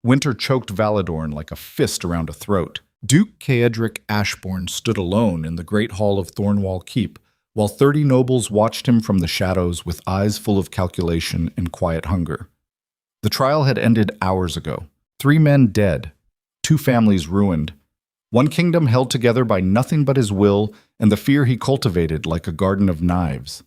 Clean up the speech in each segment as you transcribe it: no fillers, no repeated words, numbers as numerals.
Winter choked Valedorn like a fist around a throat. Duke Caedric Ashbourne stood alone in the great hall of Thornwall Keep, while 30 nobles watched him from the shadows with eyes full of calculation and quiet hunger. The trial had ended hours ago. 3 men dead, 2 families ruined, 1 kingdom held together by nothing but his will and the fear he cultivated like a garden of knives.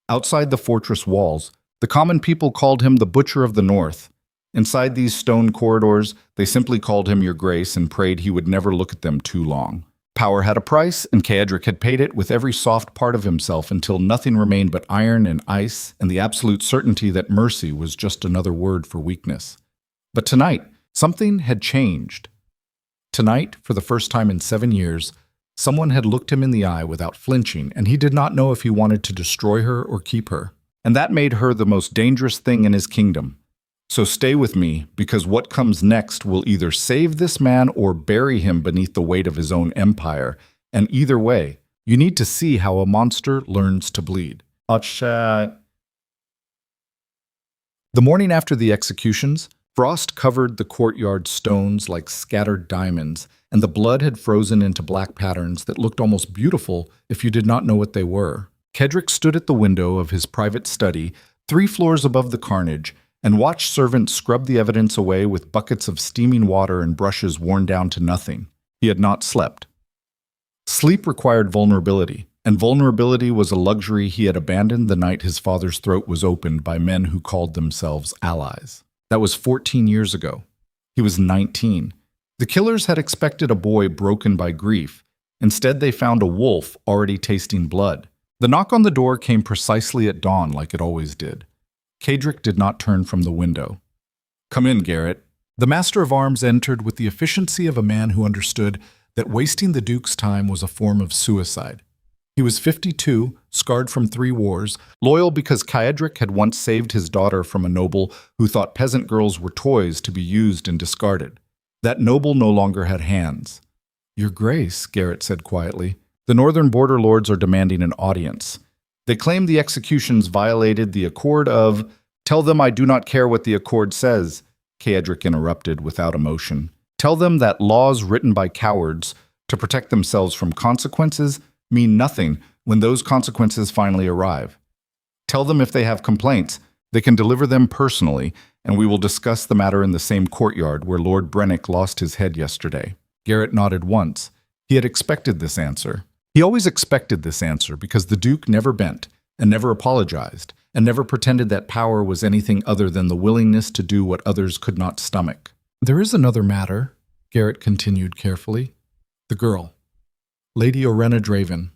Outside the fortress walls, the common people called him the Butcher of the North. Inside these stone corridors, they simply called him Your Grace and prayed he would never look at them too long. Power had a price, and Caedric had paid it with every soft part of himself until nothing remained but iron and ice and the absolute certainty that mercy was just another word for weakness. But tonight, something had changed. Tonight, for the first time in 7 years, someone had looked him in the eye without flinching, and he did not know if he wanted to destroy her or keep her. And that made her the most dangerous thing in his kingdom. So stay with me, because what comes next will either save this man or bury him beneath the weight of his own empire. And either way, you need to see how a monster learns to bleed. The morning after the executions, frost covered the courtyard stones like scattered diamonds, and the blood had frozen into black patterns that looked almost beautiful if you did not know what they were. Caedric stood at the window of his private study, 3 floors above the carnage, and watched servants scrub the evidence away with buckets of steaming water and brushes worn down to nothing. He had not slept. Sleep required vulnerability, and vulnerability was a luxury he had abandoned the night his father's throat was opened by men who called themselves allies. That was 14 years ago. He was 19. The killers had expected a boy broken by grief. Instead, they found a wolf already tasting blood. The knock on the door came precisely at dawn, like it always did. Caedric did not turn from the window. "Come in, Garrett." The Master of Arms entered with the efficiency of a man who understood that wasting the Duke's time was a form of suicide. He was 52, scarred from 3 wars, loyal because Caedric had once saved his daughter from a noble who thought peasant girls were toys to be used and discarded. That noble no longer had hands. "Your Grace," Garrett said quietly, "the northern border lords are demanding an audience. They claim the executions violated the Accord of—" "Tell them I do not care what the Accord says," Caedric interrupted without emotion. "Tell them that laws written by cowards to protect themselves from consequences mean nothing when those consequences finally arrive. Tell them if they have complaints, they can deliver them personally, and we will discuss the matter in the same courtyard where Lord Brennick lost his head yesterday." Garrett nodded once. He had expected this answer. He always expected this answer because the Duke never bent and never apologized and never pretended that power was anything other than the willingness to do what others could not stomach. "There is another matter," Garrett continued carefully. "The girl, Lady Orenna Draven.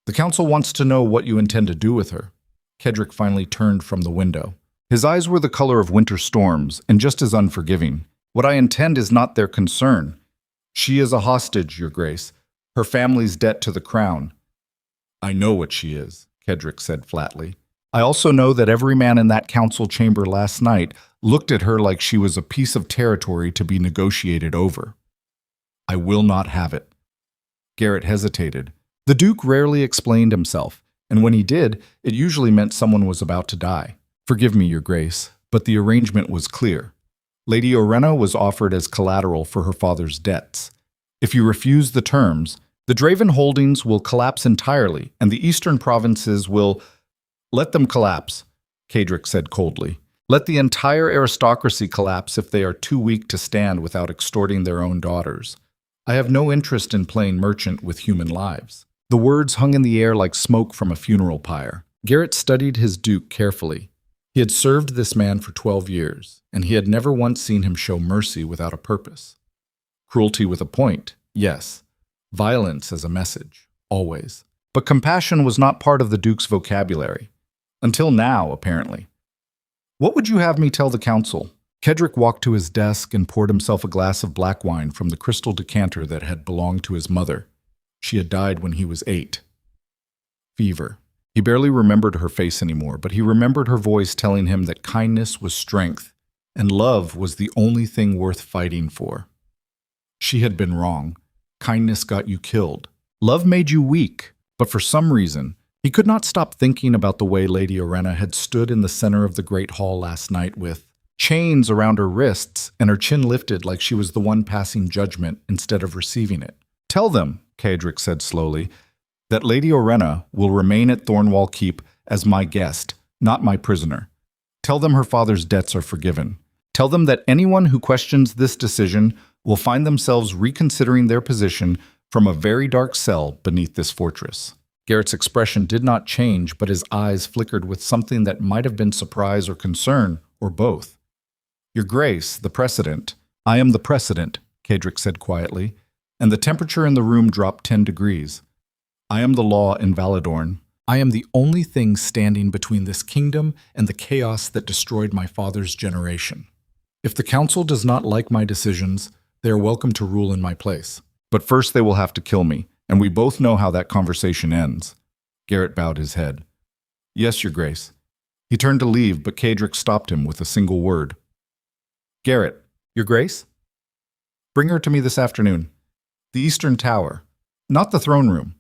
The council wants to know what you intend to do with her." Caedric finally turned from the window. His eyes were the color of winter storms and just as unforgiving. "What I intend is not their concern. She is a hostage, Your Grace. Her family's debt to the crown." "I know what she is," Caedric said flatly. "I also know that every man in that council chamber last night looked at her like she was a piece of territory to be negotiated over. I will not have it." Garrett hesitated. The Duke rarely explained himself, and when he did, it usually meant someone was about to die. "Forgive me, Your Grace, but the arrangement was clear. Lady Orenna was offered as collateral for her father's debts. If you refuse the terms, the Draven holdings will collapse entirely, and the eastern provinces will—" "Let them collapse," Caedric said coldly. "Let the entire aristocracy collapse if they are too weak to stand without extorting their own daughters. I have no interest in playing merchant with human lives." The words hung in the air like smoke from a funeral pyre. Garrett studied his Duke carefully. He had served this man for 12 years, and he had never once seen him show mercy without a purpose. Cruelty with a point, yes. Violence as a message, always. But compassion was not part of the Duke's vocabulary. Until now, apparently. "What would you have me tell the council?" Caedric walked to his desk and poured himself a glass of black wine from the crystal decanter that had belonged to his mother. She had died when he was 8. Fever. He barely remembered her face anymore, but he remembered her voice telling him that kindness was strength, and love was the only thing worth fighting for. She had been wrong. Kindness got you killed. Love made you weak, but for some reason, he could not stop thinking about the way Lady Orenna had stood in the center of the great hall last night with chains around her wrists, and her chin lifted like she was the one passing judgment instead of receiving it. "Tell them," Caedric said slowly, "that Lady Orenna will remain at Thornwall Keep as my guest, not my prisoner. Tell them her father's debts are forgiven. Tell them that anyone who questions this decision will find themselves reconsidering their position from a very dark cell beneath this fortress." Garrett's expression did not change, but his eyes flickered with something that might have been surprise or concern, or both. "Your Grace, the precedent." "I am the precedent," Caedric said quietly, and the temperature in the room dropped 10 degrees. "I am the law in Valedorn. I am the only thing standing between this kingdom and the chaos that destroyed my father's generation. If the council does not like my decisions, they are welcome to rule in my place. But first they will have to kill me, and we both know how that conversation ends." Garrett bowed his head. "Yes, Your Grace." He turned to leave, but Caedric stopped him with a single word. "Garrett, Your Grace? Bring her to me this afternoon. The Eastern Tower, not the throne room.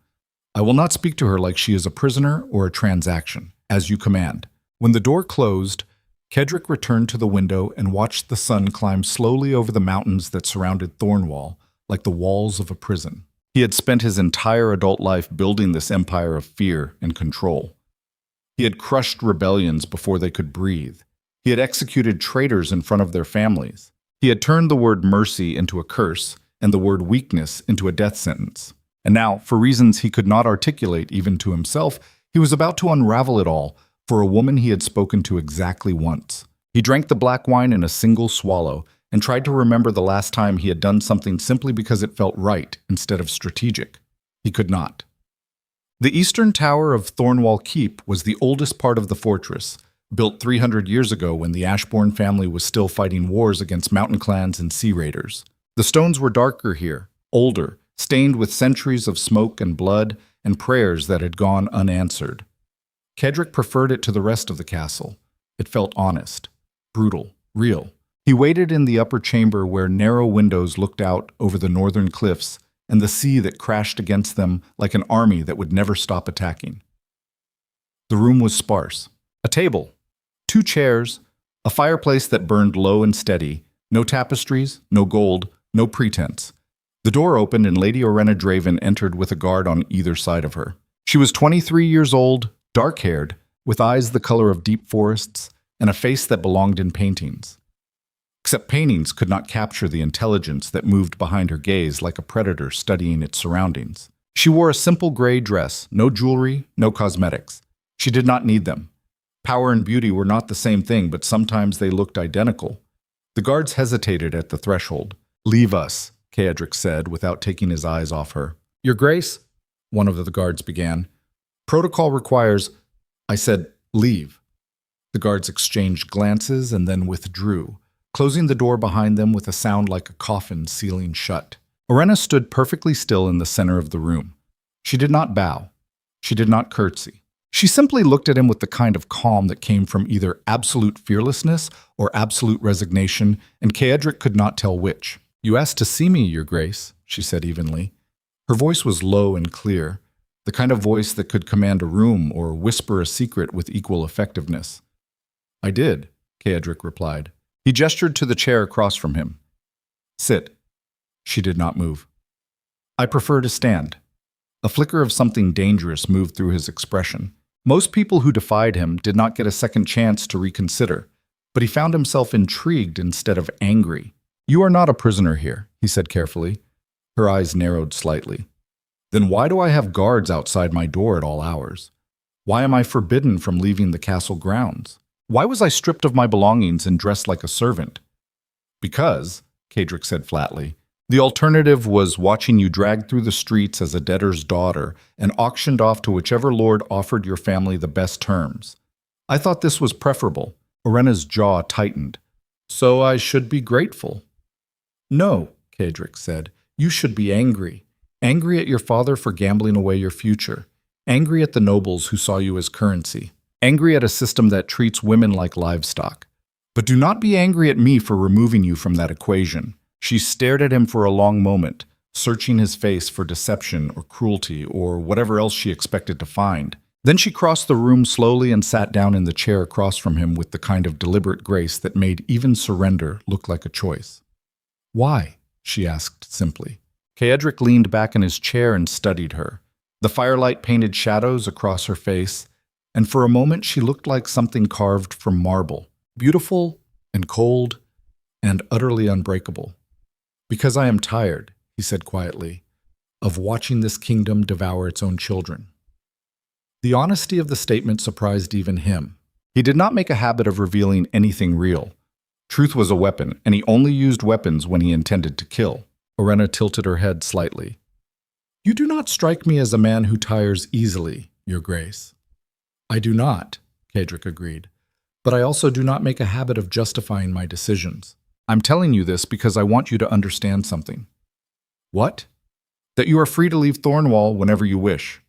I will not speak to her like she is a prisoner or a transaction, as you command." When the door closed, Caedric returned to the window and watched the sun climb slowly over the mountains that surrounded Thornwall, like the walls of a prison. He had spent his entire adult life building this empire of fear and control. He had crushed rebellions before they could breathe. He had executed traitors in front of their families. He had turned the word mercy into a curse and the word weakness into a death sentence. And now, for reasons he could not articulate even to himself, he was about to unravel it all for a woman he had spoken to exactly once. He drank the black wine in a single swallow and tried to remember the last time he had done something simply because it felt right instead of strategic. He could not. The eastern tower of Thornwall Keep was the oldest part of the fortress, built 300 years ago when the Ashbourne family was still fighting wars against mountain clans and sea raiders. The stones were darker here, older, stained with centuries of smoke and blood and prayers that had gone unanswered. Caedric preferred it to the rest of the castle. It felt honest, brutal, real. He waited in the upper chamber where narrow windows looked out over the northern cliffs and the sea that crashed against them like an army that would never stop attacking. The room was sparse. A table, 2 chairs, a fireplace that burned low and steady, no tapestries, no gold, no pretense. The door opened and Lady Orenna Draven entered with a guard on either side of her. She was 23 years old, dark-haired, with eyes the color of deep forests, and a face that belonged in paintings. Except paintings could not capture the intelligence that moved behind her gaze like a predator studying its surroundings. She wore a simple gray dress, no jewelry, no cosmetics. She did not need them. Power and beauty were not the same thing, but sometimes they looked identical. The guards hesitated at the threshold. "Leave us," Caedric said, without taking his eyes off her. "Your Grace," one of the guards began. "Protocol requires—" I said, "Leave." The guards exchanged glances and then withdrew, closing the door behind them with a sound like a coffin sealing shut. Orenna stood perfectly still in the center of the room. She did not bow. She did not curtsy. She simply looked at him with the kind of calm that came from either absolute fearlessness or absolute resignation, and Caedric could not tell which. "You asked to see me, Your Grace," she said evenly. Her voice was low and clear, the kind of voice that could command a room or whisper a secret with equal effectiveness. "I did," Caedric replied. He gestured to the chair across from him. "Sit." She did not move. "I prefer to stand." A flicker of something dangerous moved through his expression. Most people who defied him did not get a second chance to reconsider, but he found himself intrigued instead of angry. "You are not a prisoner here," he said carefully. Her eyes narrowed slightly. "Then why do I have guards outside my door at all hours? Why am I forbidden from leaving the castle grounds? Why was I stripped of my belongings and dressed like a servant?" "Because," Caedric said flatly, "the alternative was watching you dragged through the streets as a debtor's daughter and auctioned off to whichever lord offered your family the best terms. I thought this was preferable." Orenna's jaw tightened. "So I should be grateful." "No," Caedric said. "You should be angry. Angry at your father for gambling away your future. Angry at the nobles who saw you as currency. Angry at a system that treats women like livestock. But do not be angry at me for removing you from that equation." She stared at him for a long moment, searching his face for deception or cruelty or whatever else she expected to find. Then she crossed the room slowly and sat down in the chair across from him with the kind of deliberate grace that made even surrender look like a choice. "Why?" she asked simply. Kaedric leaned back in his chair and studied her. The firelight painted shadows across her face, and for a moment she looked like something carved from marble, beautiful and cold and utterly unbreakable. "Because I am tired," he said quietly, "of watching this kingdom devour its own children." The honesty of the statement surprised even him. He did not make a habit of revealing anything real. Truth was a weapon, and he only used weapons when he intended to kill. Orenna tilted her head slightly. "You do not strike me as a man who tires easily, Your Grace." "I do not," Kaedric agreed, "but I also do not make a habit of justifying my decisions. I'm telling you this because I want you to understand something." "What?" "That you are free to leave Thornwall whenever you wish."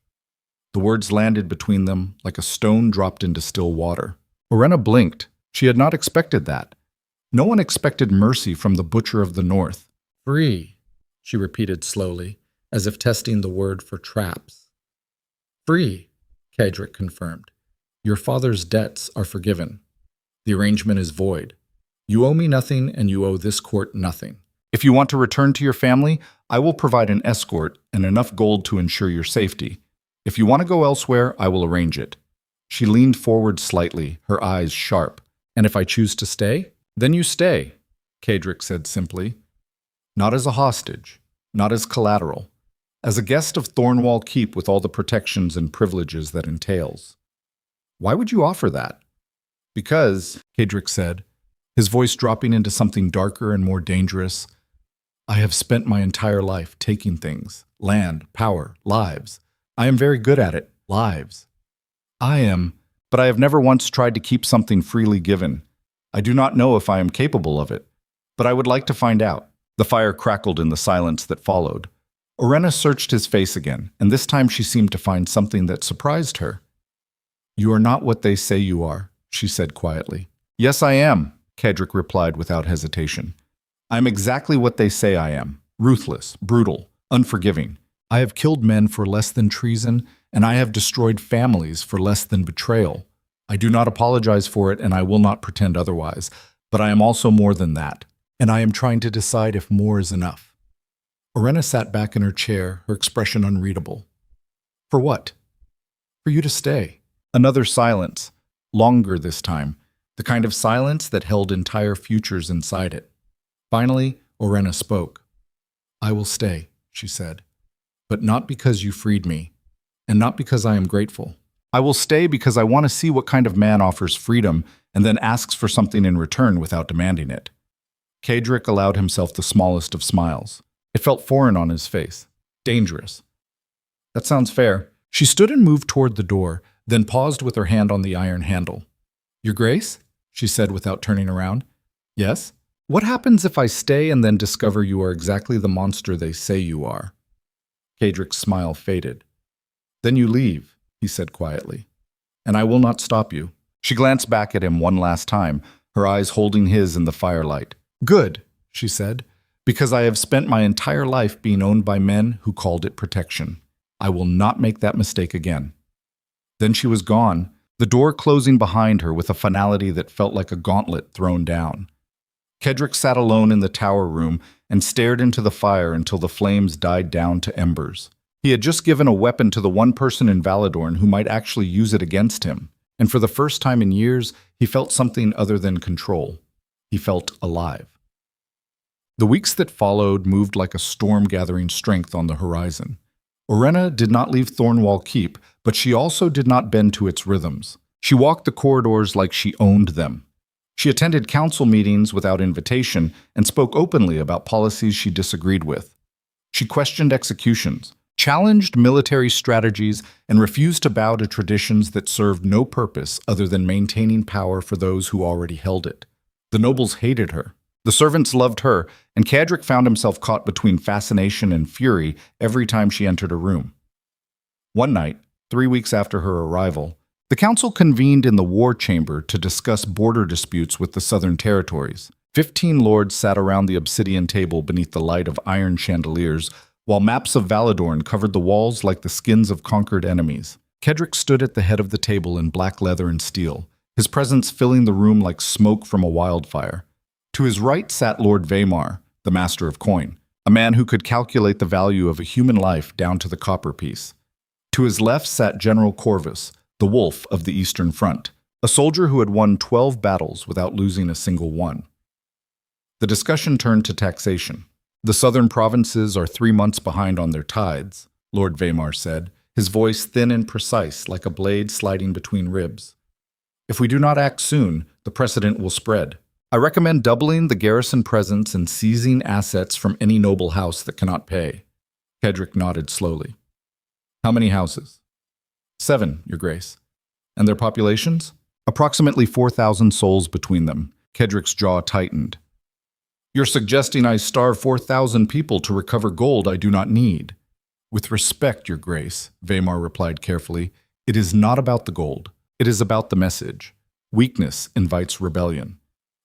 The words landed between them like a stone dropped into still water. Orenna blinked. She had not expected that. No one expected mercy from the Butcher of the North. "Free," she repeated slowly, as if testing the word for traps. "Free," Kaedric confirmed. "Your father's debts are forgiven. The arrangement is void. You owe me nothing, and you owe this court nothing. If you want to return to your family, I will provide an escort and enough gold to ensure your safety. If you want to go elsewhere, I will arrange it." She leaned forward slightly, her eyes sharp. "And if I choose to stay? Then you stay," Kaedric said simply. "Not as a hostage, not as collateral, as a guest of Thornwall Keep with all the protections and privileges that entails." "Why would you offer that?" "Because," Kaedric said, his voice dropping into something darker and more dangerous, "I have spent my entire life taking things, land, power, lives. I am very good at it, lives. But I have never once tried to keep something freely given. I do not know if I am capable of it, but I would like to find out." The fire crackled in the silence that followed. Orenna searched his face again, and this time she seemed to find something that surprised her. "You are not what they say you are," she said quietly. "Yes, I am," Kaedric replied without hesitation. "I am exactly what they say I am. Ruthless, brutal, unforgiving. I have killed men for less than treason, and I have destroyed families for less than betrayal. I do not apologize for it, and I will not pretend otherwise, but I am also more than that, and I am trying to decide if more is enough." Orenna sat back in her chair, her expression unreadable. "For what?" "For you to stay." Another silence, longer this time, the kind of silence that held entire futures inside it. Finally, Orenna spoke. "I will stay," she said, "but not because you freed me, and not because I am grateful. I will stay because I want to see what kind of man offers freedom and then asks for something in return without demanding it." Kaedric allowed himself the smallest of smiles. It felt foreign on his face. Dangerous. "That sounds fair." She stood and moved toward the door, then paused with her hand on the iron handle. "Your Grace?" she said without turning around. "Yes?" "What happens if I stay and then discover you are exactly the monster they say you are?" Kaedric's smile faded. "Then you leave," he said quietly, "and I will not stop you." She glanced back at him one last time, her eyes holding his in the firelight. "Good," she said, "because I have spent my entire life being owned by men who called it protection. I will not make that mistake again." Then she was gone, the door closing behind her with a finality that felt like a gauntlet thrown down. Kaedric sat alone in the tower room and stared into the fire until the flames died down to embers. He had just given a weapon to the one person in Valedorn who might actually use it against him, and for the first time in years, he felt something other than control. He felt alive. The weeks that followed moved like a storm gathering strength on the horizon. Orenna did not leave Thornwall Keep, but she also did not bend to its rhythms. She walked the corridors like she owned them. She attended council meetings without invitation and spoke openly about policies she disagreed with. She questioned executions, challenged military strategies, and refused to bow to traditions that served no purpose other than maintaining power for those who already held it. The nobles hated her. The servants loved her, and Kaedric found himself caught between fascination and fury every time she entered a room. One night, 3 weeks after her arrival, the council convened in the war chamber to discuss border disputes with the southern territories. 15 lords sat around the obsidian table beneath the light of iron chandeliers, while maps of Valedorn covered the walls like the skins of conquered enemies. Kedrick stood at the head of the table in black leather and steel, his presence filling the room like smoke from a wildfire. To his right sat Lord Vaymar, the master of coin, a man who could calculate the value of a human life down to the copper piece. To his left sat General Corvus, the wolf of the Eastern Front, a soldier who had won 12 battles without losing a single one. The discussion turned to taxation. The southern provinces are 3 months behind on their tithes, Lord Vaymar said, his voice thin and precise like a blade sliding between ribs. If we do not act soon, the precedent will spread. I recommend doubling the garrison presence and seizing assets from any noble house that cannot pay. Kedrick nodded slowly. How many houses? 7, Your Grace. And their populations? Approximately 4,000 souls between them. Kedrick's jaw tightened. You're suggesting I starve 4,000 people to recover gold I do not need. With respect, Your Grace, Vaymar replied carefully, it is not about the gold. It is about the message. Weakness invites rebellion.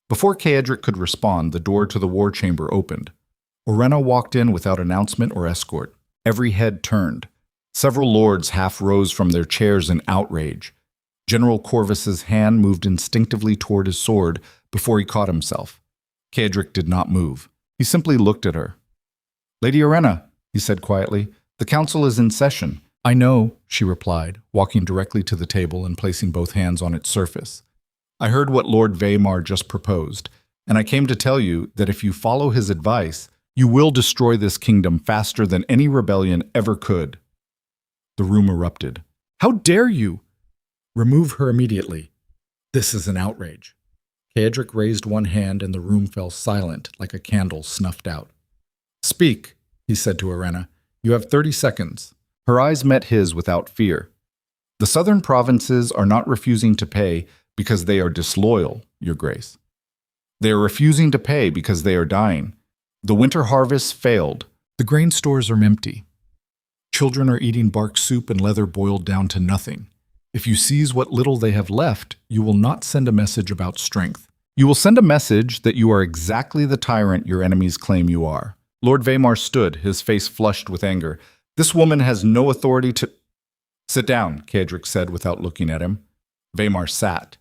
Before Kedrick could respond, the door to the war chamber opened. Orenna walked in without announcement or escort. Every head turned. Several lords half rose from their chairs in outrage. General Corvus's hand moved instinctively toward his sword before he caught himself. Kedrick did not move. He simply looked at her. Lady Orenna, he said quietly, the council is in session. I know, she replied, walking directly to the table and placing both hands on its surface. I heard what Lord Vaymar just proposed, and I came to tell you that if you follow his advice, you will destroy this kingdom faster than any rebellion ever could. The room erupted. How dare you? Remove her immediately. This is an outrage. Kedrick raised one hand and the room fell silent like a candle snuffed out. Speak, he said to Orenna. You have 30 seconds. Her eyes met his without fear. The southern provinces are not refusing to pay because they are disloyal, Your Grace. They are refusing to pay because they are dying. The winter harvest failed. The grain stores are empty. Children are eating bark soup and leather boiled down to nothing. If you seize what little they have left, you will not send a message about strength. You will send a message that you are exactly the tyrant your enemies claim you are. Lord Vaymar stood, his face flushed with anger. This woman has no authority to— Sit down, Kedrick said without looking at him. Vaymar sat.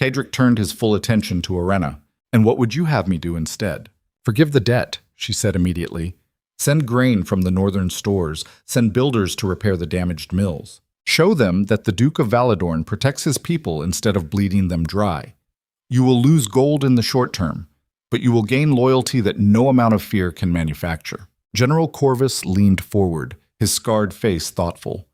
Kedrick turned his full attention to Orenna. And what would you have me do instead? Forgive the debt, she said immediately. Send grain from the northern stores. Send builders to repair the damaged mills. Show them that the Duke of Valedorn protects his people instead of bleeding them dry. You will lose gold in the short term, but you will gain loyalty that no amount of fear can manufacture. General Corvus leaned forward, his scarred face thoughtful.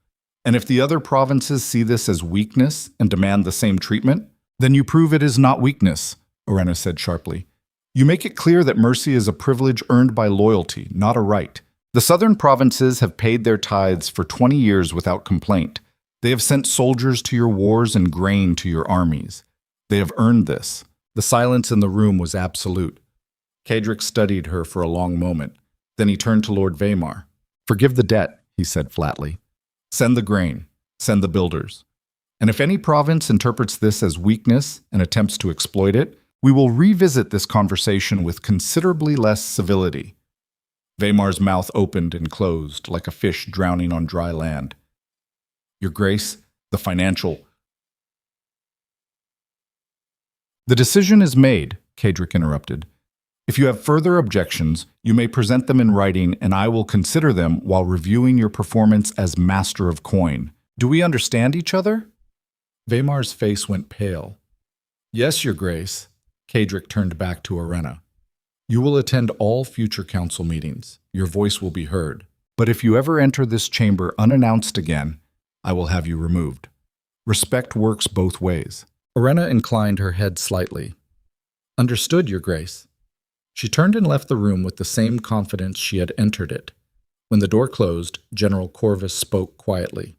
And if the other provinces see this as weakness and demand the same treatment, then you prove it is not weakness, Orenna said sharply. You make it clear that mercy is a privilege earned by loyalty, not a right. The southern provinces have paid their tithes for 20 years without complaint. They have sent soldiers to your wars and grain to your armies. They have earned this. The silence in the room was absolute. Kedrick studied her for a long moment. Then he turned to Lord Vaymar. Forgive the debt, he said flatly. Send the grain. Send the builders. And if any province interprets this as weakness and attempts to exploit it, we will revisit this conversation with considerably less civility. Vaymar's mouth opened and closed like a fish drowning on dry land. Your Grace, the financial— The decision is made, Kedrick interrupted. If you have further objections, you may present them in writing and I will consider them while reviewing your performance as master of coin. Do we understand each other? Vaymar's face went pale. Yes, Your Grace. Kedrick turned back to Orenna. You will attend all future council meetings. Your voice will be heard. But if you ever enter this chamber unannounced again, I will have you removed. Respect works both ways. Orenna inclined her head slightly. Understood, Your Grace. She turned and left the room with the same confidence she had entered it. When the door closed, General Corvus spoke quietly.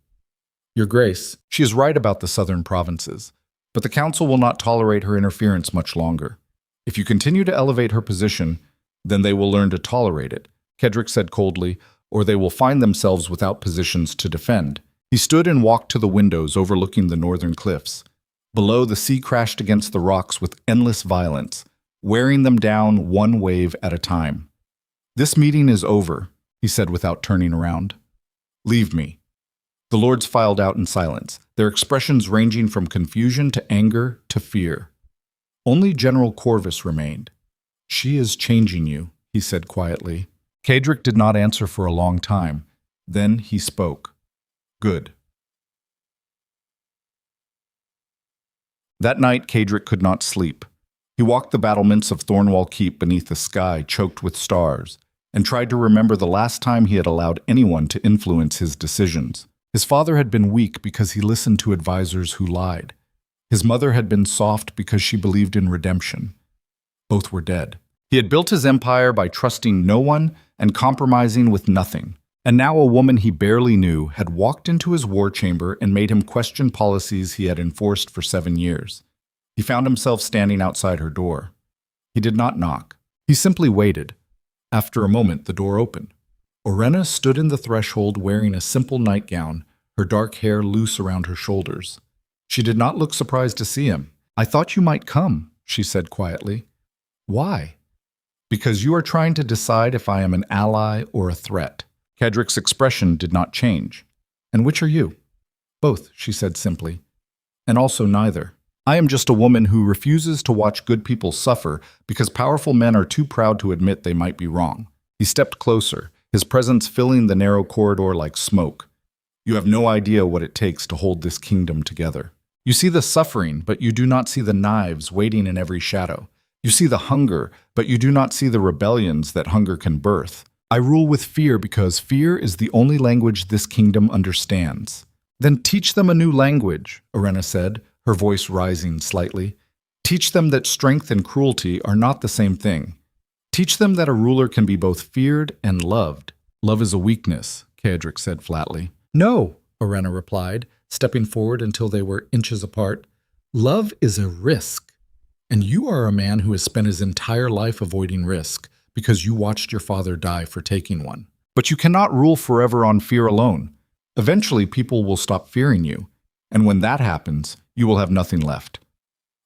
Your Grace, she is right about the southern provinces, but the council will not tolerate her interference much longer. If you continue to elevate her position, then they will learn to tolerate it, Kedrick said coldly, or they will find themselves without positions to defend. He stood and walked to the windows overlooking the northern cliffs. Below, the sea crashed against the rocks with endless violence, wearing them down one wave at a time. This meeting is over, he said without turning around. Leave me. The lords filed out in silence, their expressions ranging from confusion to anger to fear. Only General Corvus remained. "She is changing you," he said quietly. Cedric did not answer for a long time. Then he spoke. "Good." That night, Cedric could not sleep. He walked the battlements of Thornwall Keep beneath a sky choked with stars, and tried to remember the last time he had allowed anyone to influence his decisions. His father had been weak because he listened to advisors who lied. His mother had been soft because she believed in redemption. Both were dead. He had built his empire by trusting no one and compromising with nothing. And now a woman he barely knew had walked into his war chamber and made him question policies he had enforced for 7 years. He found himself standing outside her door. He did not knock. He simply waited. After a moment, the door opened. Orenna stood in the threshold wearing a simple nightgown, her dark hair loose around her shoulders. She did not look surprised to see him. "I thought you might come," she said quietly. "Why?" "Because you are trying to decide if I am an ally or a threat." Cedric's expression did not change. "And which are you?" "Both," she said simply. "And also neither. I am just a woman who refuses to watch good people suffer because powerful men are too proud to admit they might be wrong." He stepped closer, his presence filling the narrow corridor like smoke. "You have no idea what it takes to hold this kingdom together. You see the suffering, but you do not see the knives waiting in every shadow. You see the hunger, but you do not see the rebellions that hunger can birth. I rule with fear because fear is the only language this kingdom understands." "Then teach them a new language," Orenna said, her voice rising slightly. "Teach them that strength and cruelty are not the same thing. Teach them that a ruler can be both feared and loved." "Love is a weakness," Cedric said flatly. "No," Orenna replied, stepping forward until they were inches apart. "Love is a risk. And you are a man who has spent his entire life avoiding risk because you watched your father die for taking one. But you cannot rule forever on fear alone. Eventually, people will stop fearing you. And when that happens, you will have nothing left."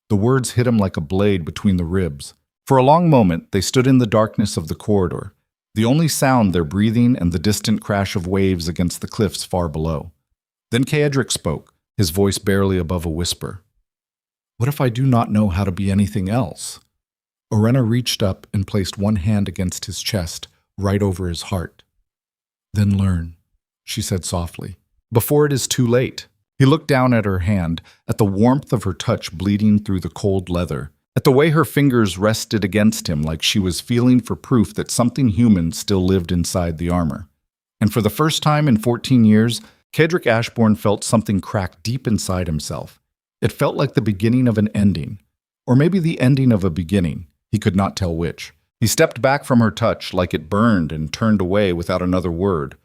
The words hit him like a blade between the ribs. For a long moment, they stood in the darkness of the corridor, the only sound their breathing and the distant crash of waves against the cliffs far below. Then Cedric spoke, his voice barely above a whisper. "What if I do not know how to be anything else?" Orenna reached up and placed one hand against his chest, right over his heart. "Then learn," she said softly, "before it is too late." He looked down at her hand, at the warmth of her touch bleeding through the cold leather, at the way her fingers rested against him like she was feeling for proof that something human still lived inside the armor. And for the first time in 14 years, Cedric Ashbourne felt something crack deep inside himself. It felt like the beginning of an ending, or maybe the ending of a beginning. He could not tell which. He stepped back from her touch like it burned and turned away without another word,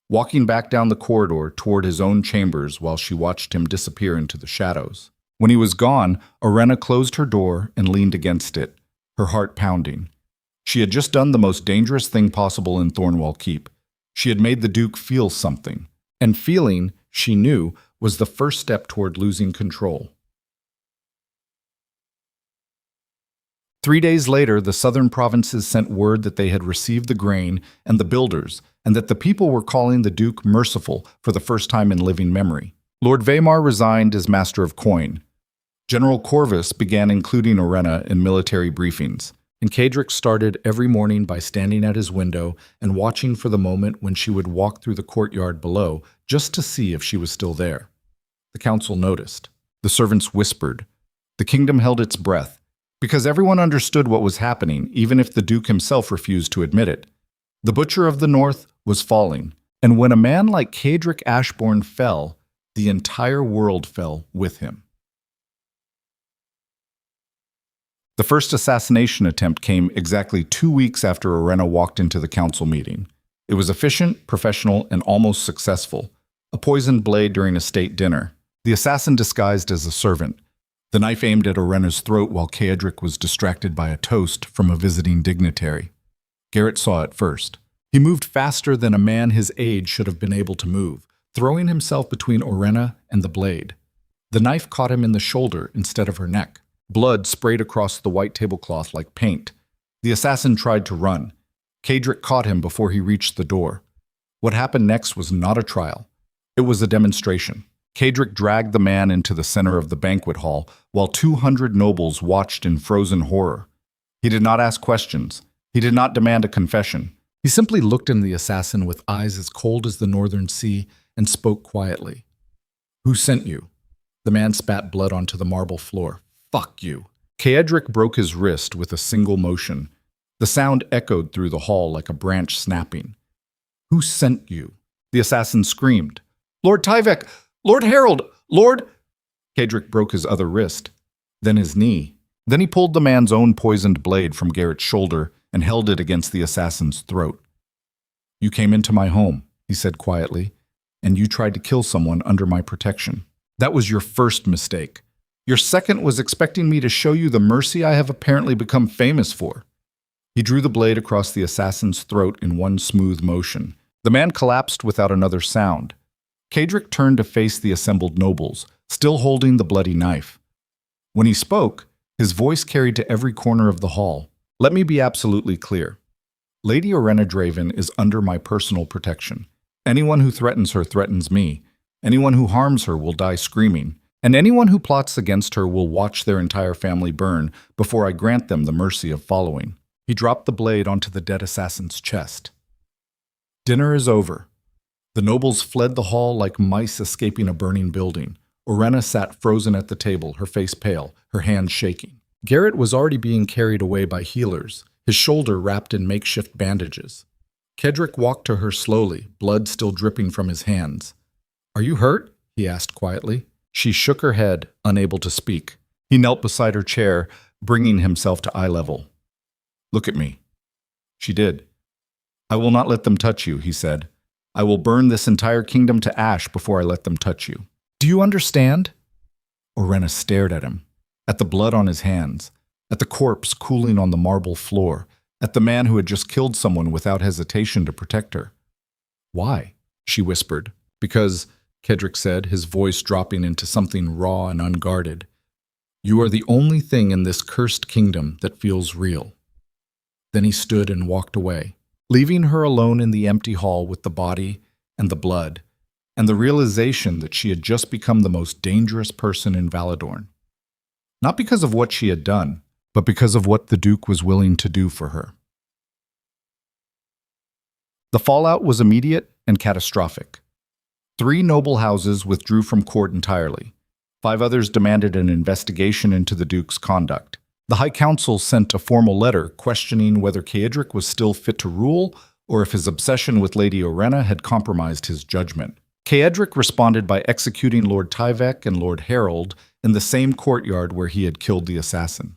walking back down the corridor toward his own chambers while she watched him disappear into the shadows. When he was gone, Orenna closed her door and leaned against it, her heart pounding. She had just done the most dangerous thing possible in Thornwall Keep. She had made the Duke feel something, and feeling, she knew, was the first step toward losing control. 3 days later, the southern provinces sent word that they had received the grain and the builders, and that the people were calling the Duke merciful for the first time in living memory. Lord Vaymar resigned as Master of Coin. General Corvus began including Orenna in military briefings, and Cedric started every morning by standing at his window and watching for the moment when she would walk through the courtyard below just to see if she was still there. The council noticed. The servants whispered. The kingdom held its breath, because everyone understood what was happening, even if the Duke himself refused to admit it. The Butcher of the North was falling, and when a man like Cedric Ashbourne fell, the entire world fell with him. The first assassination attempt came exactly 2 weeks after Orenna walked into the council meeting. It was efficient, professional, and almost successful. A poisoned blade during a state dinner. The assassin disguised as a servant. The knife aimed at Orenna's throat while Cedric was distracted by a toast from a visiting dignitary. Garrett saw it first. He moved faster than a man his age should have been able to move, throwing himself between Orenna and the blade. The knife caught him in the shoulder instead of her neck. Blood sprayed across the white tablecloth like paint. The assassin tried to run. Cedric caught him before he reached the door. What happened next was not a trial. It was a demonstration. Kadric dragged the man into the center of the banquet hall, while 200 nobles watched in frozen horror. He did not ask questions. He did not demand a confession. He simply looked in the assassin with eyes as cold as the northern sea and spoke quietly. "Who sent you?" The man spat blood onto the marble floor. "Fuck you." Kadric broke his wrist with a single motion. The sound echoed through the hall like a branch snapping. "Who sent you?" The assassin screamed. "Lord Tyvek! Lord Harold! Lord—" Kadric broke his other wrist, then his knee. Then he pulled the man's own poisoned blade from Garrett's shoulder and held it against the assassin's throat. "You came into my home," he said quietly, "and you tried to kill someone under my protection. That was your first mistake. Your second was expecting me to show you the mercy I have apparently become famous for." He drew the blade across the assassin's throat in one smooth motion. The man collapsed without another sound. Kadric turned to face the assembled nobles, still holding the bloody knife. When he spoke, his voice carried to every corner of the hall. "Let me be absolutely clear. Lady Orenna Draven is under my personal protection. Anyone who threatens her threatens me. Anyone who harms her will die screaming. And anyone who plots against her will watch their entire family burn before I grant them the mercy of following." He dropped the blade onto the dead assassin's chest. Dinner is over. The nobles fled the hall like mice escaping a burning building. Orenna sat frozen at the table, her face pale, her hands shaking. Garrett was already being carried away by healers, his shoulder wrapped in makeshift bandages. Kadric walked to her slowly, blood still dripping from his hands. "Are you hurt?" he asked quietly. She shook her head, unable to speak. He knelt beside her chair, bringing himself to eye level. "Look at me." She did. "I will not let them touch you," he said. "I will burn this entire kingdom to ash before I let them touch you. Do you understand?" Orenna stared at him, at the blood on his hands, at the corpse cooling on the marble floor, at the man who had just killed someone without hesitation to protect her. "Why?" she whispered. "Because," Kadric said, his voice dropping into something raw and unguarded, "you are the only thing in this cursed kingdom that feels real." Then he stood and walked away, leaving her alone in the empty hall with the body and the blood, and the realization that she had just become the most dangerous person in Valedorn. Not because of what she had done, but because of what the Duke was willing to do for her. The fallout was immediate and catastrophic. 3 noble houses withdrew from court entirely. 5 others demanded an investigation into the Duke's conduct. The High Council sent a formal letter questioning whether Kadric was still fit to rule or if his obsession with Lady Orenna had compromised his judgment. Kadric responded by executing Lord Tyvek and Lord Harold in the same courtyard where he had killed the assassin.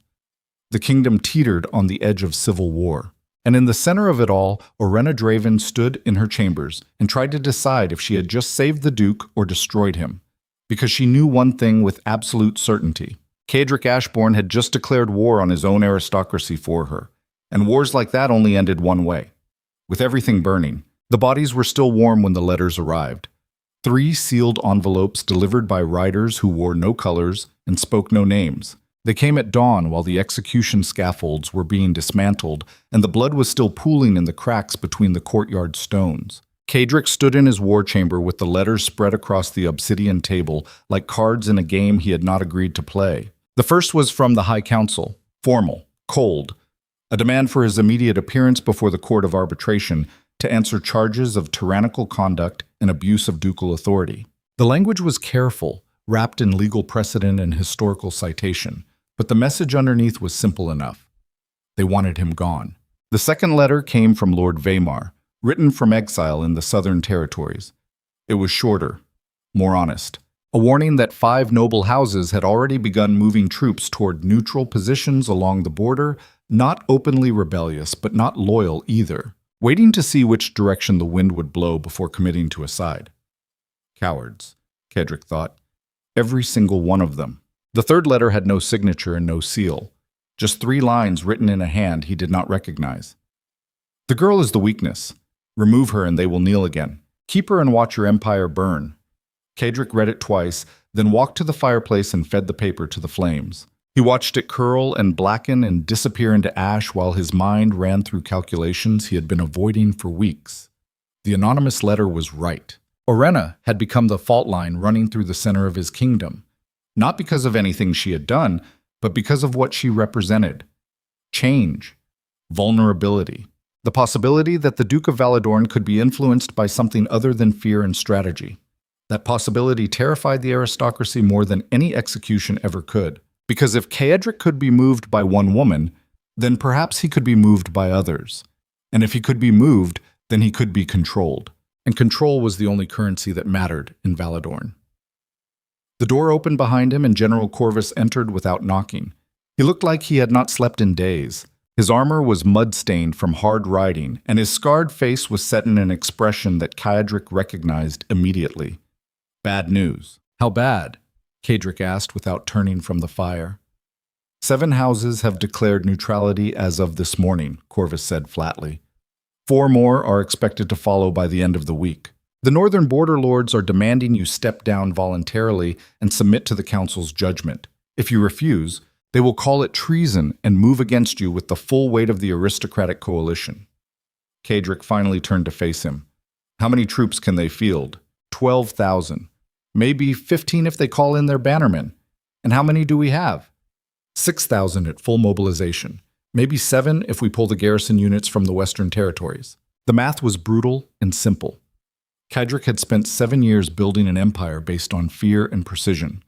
The kingdom teetered on the edge of civil war. And in the center of it all, Orenna Draven stood in her chambers and tried to decide if she had just saved the Duke or destroyed him. Because she knew one thing with absolute certainty. Kadric Ashbourne had just declared war on his own aristocracy for her. And wars like that only ended one way. With everything burning, the bodies were still warm when the letters arrived. 3 sealed envelopes delivered by riders who wore no colors and spoke no names. They came at dawn while the execution scaffolds were being dismantled and the blood was still pooling in the cracks between the courtyard stones. Kadric stood in his war chamber with the letters spread across the obsidian table like cards in a game he had not agreed to play. The first was from the High Council, formal, cold, a demand for his immediate appearance before the Court of Arbitration to answer charges of tyrannical conduct and abuse of ducal authority. The language was careful, wrapped in legal precedent and historical citation, but the message underneath was simple enough. They wanted him gone. The second letter came from Lord Vaymar, written from exile in the Southern Territories. It was shorter, more honest, a warning that 5 noble houses had already begun moving troops toward neutral positions along the border, not openly rebellious, but not loyal either, waiting to see which direction the wind would blow before committing to a side. Cowards, Kadric thought. Every single one of them. The third letter had no signature and no seal, just 3 lines written in a hand he did not recognize. "The girl is the weakness. Remove her and they will kneel again. Keep her and watch your empire burn." Kadric read it twice, then walked to the fireplace and fed the paper to the flames. He watched it curl and blacken and disappear into ash while his mind ran through calculations he had been avoiding for weeks. The anonymous letter was right. Orenna had become the fault line running through the center of his kingdom, not because of anything she had done, but because of what she represented. Change, vulnerability, the possibility that the Duke of Valedorn could be influenced by something other than fear and strategy. That possibility terrified the aristocracy more than any execution ever could, because if Caedric could be moved by one woman, then perhaps he could be moved by others. And if he could be moved, then he could be controlled. And control was the only currency that mattered in Valedorn. The door opened behind him and General Corvus entered without knocking. He looked like he had not slept in days. His armor was mud-stained from hard riding, and his scarred face was set in an expression that Caedric recognized immediately. Bad news. How bad? Caedric asked without turning from the fire. 7 houses have declared neutrality as of this morning, Corvus said flatly. 4 more are expected to follow by the end of the week. The northern border lords are demanding you step down voluntarily and submit to the council's judgment. If you refuse, they will call it treason and move against you with the full weight of the aristocratic coalition. Caedric finally turned to face him. How many troops can they field? 12,000. Maybe 15 if they call in their bannermen. And how many do we have? 6,000 at full mobilization. Maybe 7 if we pull the garrison units from the Western territories. The math was brutal and simple. Caedric had spent 7 years building an empire based on fear and precision.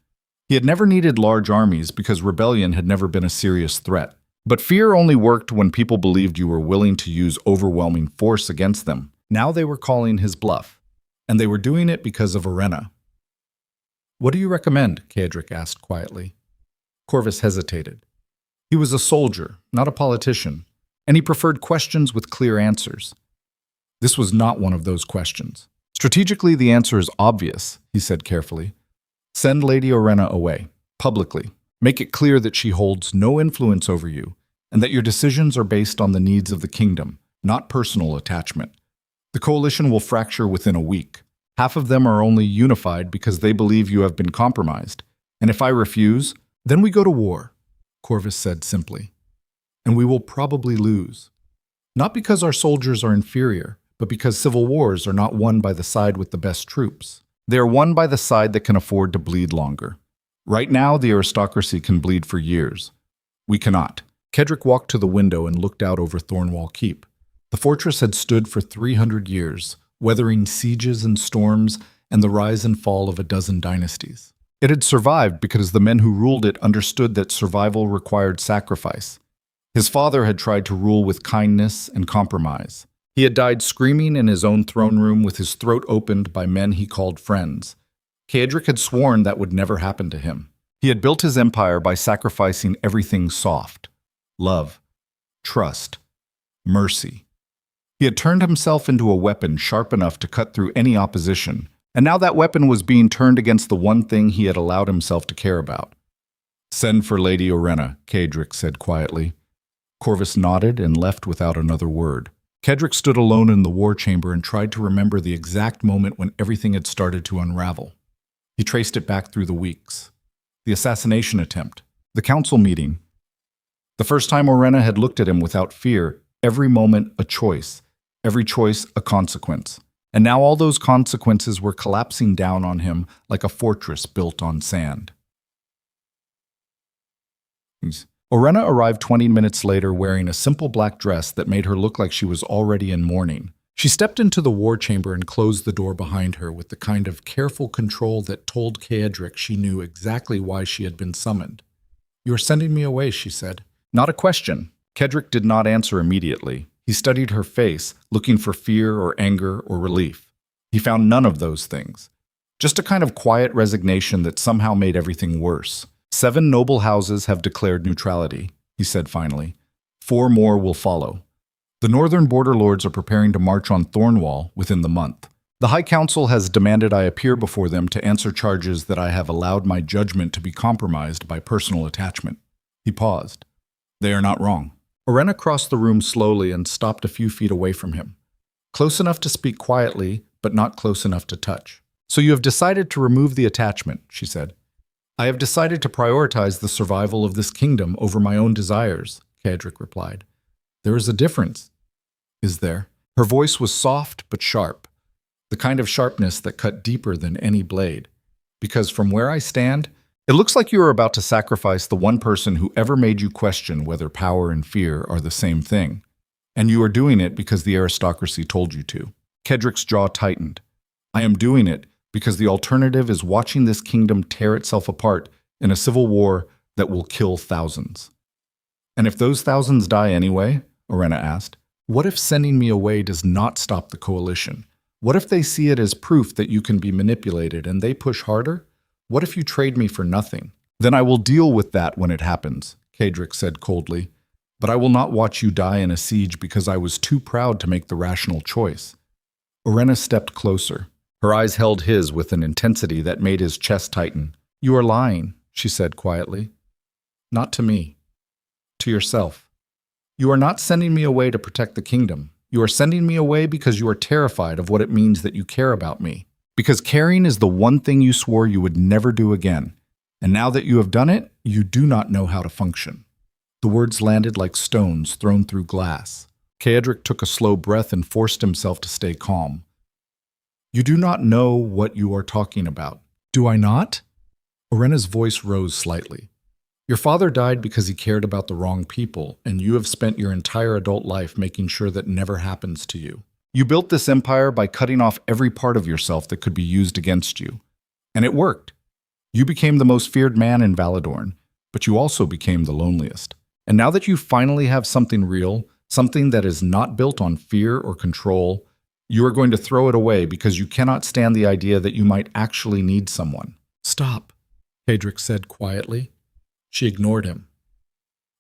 He had never needed large armies because rebellion had never been a serious threat. But fear only worked when people believed you were willing to use overwhelming force against them. Now they were calling his bluff. And they were doing it because of Orenna. What do you recommend? Caedric asked quietly. Corvus hesitated. He was a soldier, not a politician, and he preferred questions with clear answers. This was not one of those questions. Strategically, the answer is obvious, he said carefully. Send Lady Orenna away, publicly. Make it clear that she holds no influence over you, and that your decisions are based on the needs of the kingdom, not personal attachment. The coalition will fracture within a week. Half of them are only unified because they believe you have been compromised. And if I refuse, then we go to war, Corvus said simply. And we will probably lose. Not because our soldiers are inferior, but because civil wars are not won by the side with the best troops. They are won by the side that can afford to bleed longer. Right now, the aristocracy can bleed for years. We cannot. Caedric walked to the window and looked out over Thornwall Keep. The fortress had stood for 300 years, weathering sieges and storms and the rise and fall of a dozen dynasties. It had survived because the men who ruled it understood that survival required sacrifice. His father had tried to rule with kindness and compromise. He had died screaming in his own throne room with his throat opened by men he called friends. Caedric had sworn that would never happen to him. He had built his empire by sacrificing everything soft: love, trust, mercy. He had turned himself into a weapon sharp enough to cut through any opposition, and now that weapon was being turned against the one thing he had allowed himself to care about. Send for Lady Orenna, Caedric said quietly. Corvus nodded and left without another word. Caedric stood alone in the war chamber and tried to remember the exact moment when everything had started to unravel. He traced it back through the weeks. The assassination attempt, the council meeting. The first time Orenna had looked at him without fear, every moment a choice, every choice a consequence. And now all those consequences were collapsing down on him like a fortress built on sand. Orenna arrived 20 minutes later wearing a simple black dress that made her look like she was already in mourning. She stepped into the war chamber and closed the door behind her with the kind of careful control that told Caedric she knew exactly why she had been summoned. "You are sending me away," she said. Not a question. Caedric did not answer immediately. He studied her face, looking for fear or anger or relief. He found none of those things. Just a kind of quiet resignation that somehow made everything worse. 7 noble houses have declared neutrality, he said finally. 4 more will follow. The northern border lords are preparing to march on Thornwall within the month. The High Council has demanded I appear before them to answer charges that I have allowed my judgment to be compromised by personal attachment. He paused. They are not wrong. Orenna crossed the room slowly and stopped a few feet away from him. Close enough to speak quietly, but not close enough to touch. So you have decided to remove the attachment, she said. I have decided to prioritize the survival of this kingdom over my own desires, Caedric replied. There is a difference. Is there? Her voice was soft but sharp. the kind of sharpness that cut deeper than any blade. Because from where I stand, it looks like you are about to sacrifice the one person who ever made you question whether power and fear are the same thing. And you are doing it because the aristocracy told you to. Kedrick's jaw tightened. I am doing it because the alternative is watching this kingdom tear itself apart in a civil war that will kill thousands. And if those thousands die anyway, Orenna asked, what if sending me away does not stop the coalition? What if they see it as proof that you can be manipulated and they push harder? What if you trade me for nothing? Then I will deal with that when it happens, Kedrick said coldly. But I will not watch you die in a siege because I was too proud to make the rational choice. Orenna stepped closer. Her eyes held his with an intensity that made his chest tighten. You are lying, she said quietly. Not to me. To yourself. You are not sending me away to protect the kingdom. You are sending me away because you are terrified of what it means that you care about me. Because caring is the one thing you swore you would never do again. And now that you have done it, you do not know how to function. The words landed like stones thrown through glass. Kedrick took a slow breath and forced himself to stay calm. You do not know what you are talking about. Do I not? Orenna's voice rose slightly. Your father died because he cared about the wrong people, and you have spent your entire adult life making sure that never happens to you. You built this empire by cutting off every part of yourself that could be used against you. And it worked. You became the most feared man in Valedorn, but you also became the loneliest. And now that you finally have something real, something that is not built on fear or control, you are going to throw it away because you cannot stand the idea that you might actually need someone. Stop, Kedrick said quietly. She ignored him.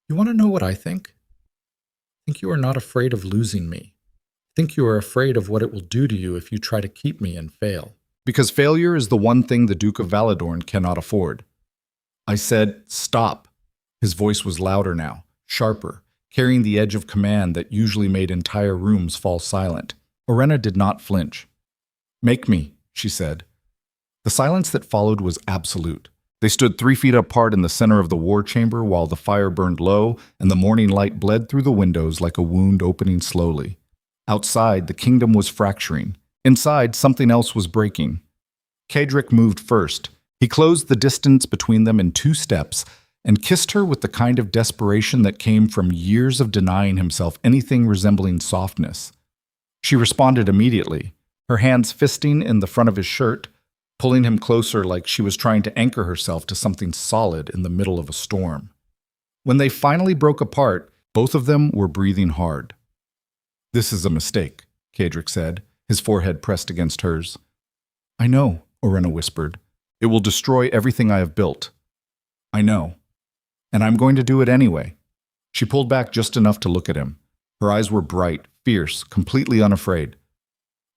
You want to know what I think? I think you are not afraid of losing me. I think you are afraid of what it will do to you if you try to keep me and fail. Because failure is the one thing the Duke of Valedorn cannot afford. I said, stop. His voice was louder now, sharper, carrying the edge of command that usually made entire rooms fall silent. Orenna did not flinch. Make me, she said. The silence that followed was absolute. They stood 3 feet apart in the center of the war chamber while the fire burned low and the morning light bled through the windows like a wound opening slowly. Outside, the kingdom was fracturing. Inside, something else was breaking. Kedrick moved first. He closed the distance between them in 2 steps and kissed her with the kind of desperation that came from years of denying himself anything resembling softness. She responded immediately, her hands fisting in the front of his shirt, pulling him closer like she was trying to anchor herself to something solid in the middle of a storm. When they finally broke apart, both of them were breathing hard. This is a mistake, Kedrick said, his forehead pressed against hers. I know, Orenna whispered. It will destroy everything I have built. I know. And I'm going to do it anyway. She pulled back just enough to look at him. Her eyes were bright, fierce, completely unafraid.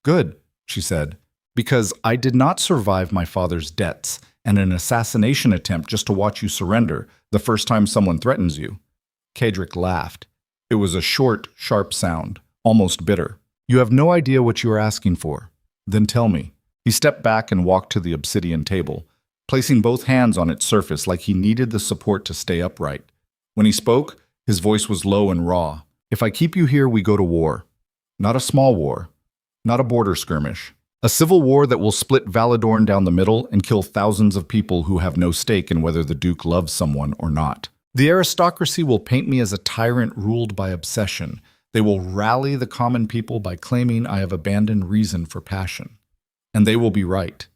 Good, she said. Because I did not survive my father's debts and an assassination attempt just to watch you surrender the first time someone threatens you. Kedrick laughed. It was a short, sharp sound, almost bitter. You have no idea what you are asking for. Then tell me. He stepped back and walked to the obsidian table, placing both hands on its surface like he needed the support to stay upright. When he spoke, his voice was low and raw. If I keep you here, we go to war. Not a small war. Not a border skirmish. A civil war that will split Valedorn down the middle and kill thousands of people who have no stake in whether the Duke loves someone or not. The aristocracy will paint me as a tyrant ruled by obsession. They will rally the common people by claiming I have abandoned reason for passion. And they will be right.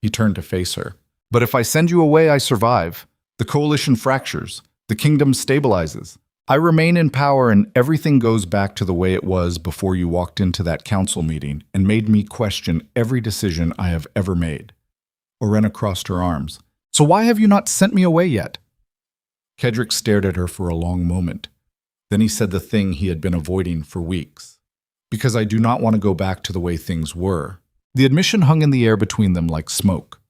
He turned to face her. But if I send you away, I survive. The coalition fractures. The kingdom stabilizes. I remain in power and everything goes back to the way it was before you walked into that council meeting and made me question every decision I have ever made. Orenna crossed her arms. So why have you not sent me away yet? Kedrick stared at her for a long moment. Then he said the thing he had been avoiding for weeks. Because I do not want to go back to the way things were. The admission hung in the air between them like smoke.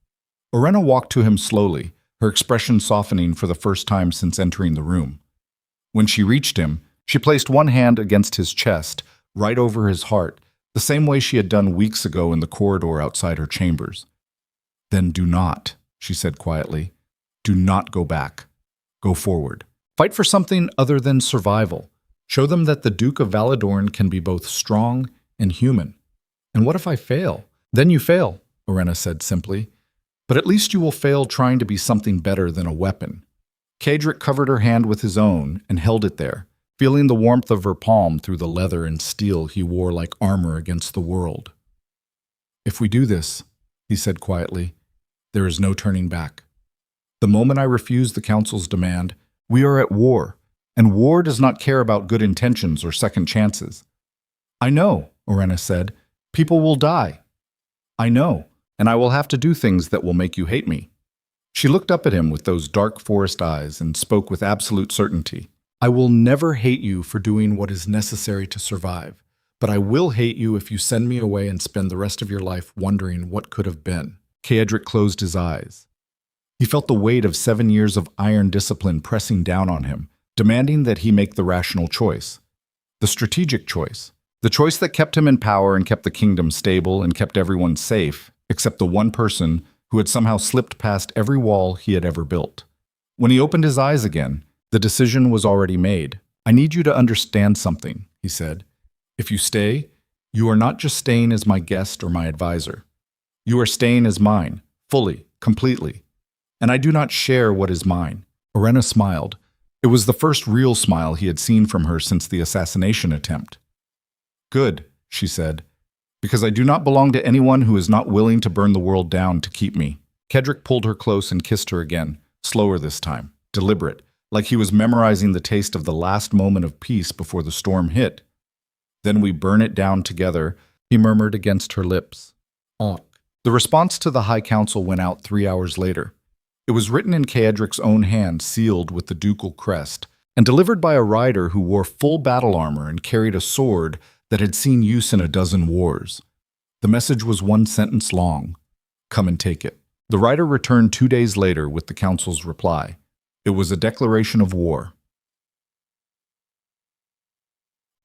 Orenna walked to him slowly, her expression softening for the first time since entering the room. When she reached him, she placed one hand against his chest, right over his heart, the same way she had done weeks ago in the corridor outside her chambers. Then do not, she said quietly. Do not go back. Go forward. Fight for something other than survival. Show them that the Duke of Valedorn can be both strong and human. And what if I fail? Then you fail, Orena said simply. But at least you will fail trying to be something better than a weapon. Cedric covered her hand with his own and held it there, feeling the warmth of her palm through the leather and steel he wore like armor against the world. If we do this, he said quietly, there is no turning back. The moment I refuse the Council's demand, we are at war, and war does not care about good intentions or second chances. I know, Orena said, people will die. I know, and I will have to do things that will make you hate me. She looked up at him with those dark forest eyes and spoke with absolute certainty. I will never hate you for doing what is necessary to survive, but I will hate you if you send me away and spend the rest of your life wondering what could have been. Cedric closed his eyes. He felt the weight of 7 years of iron discipline pressing down on him, demanding that he make the rational choice. The strategic choice. The choice that kept him in power and kept the kingdom stable and kept everyone safe, except the one person who had somehow slipped past every wall he had ever built. When he opened his eyes again, the decision was already made. I need you to understand something, he said. If you stay, you are not just staying as my guest or my advisor. You are staying as mine, fully, completely. And I do not share what is mine. Orena smiled. It was the first real smile he had seen from her since the assassination attempt. Good, she said, because I do not belong to anyone who is not willing to burn the world down to keep me. Cedric pulled her close and kissed her again, slower this time, deliberate, like he was memorizing the taste of the last moment of peace before the storm hit. Then we burn it down together, he murmured against her lips. Onk. The response to the High Council went out 3 hours later. It was written in Cedric's own hand, sealed with the ducal crest, and delivered by a rider who wore full battle armor and carried a sword that had seen use in a dozen wars. The message was one sentence long. Come and take it. The rider returned 2 days later with the Council's reply. It was a declaration of war.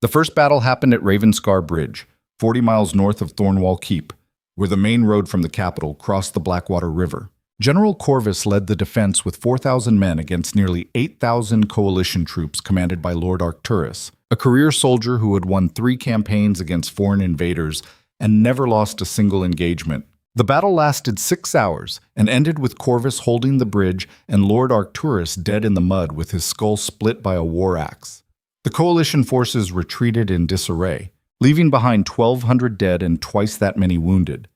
The first battle happened at Ravenscar Bridge, 40 miles north of Thornwall Keep, where the main road from the capital crossed the Blackwater River. General Corvus led the defense with 4,000 men against nearly 8,000 coalition troops commanded by Lord Arcturus, a career soldier who had won 3 campaigns against foreign invaders and never lost a single engagement. The battle lasted 6 hours and ended with Corvus holding the bridge and Lord Arcturus dead in the mud with his skull split by a war axe. The coalition forces retreated in disarray, leaving behind 1,200 dead and twice that many wounded.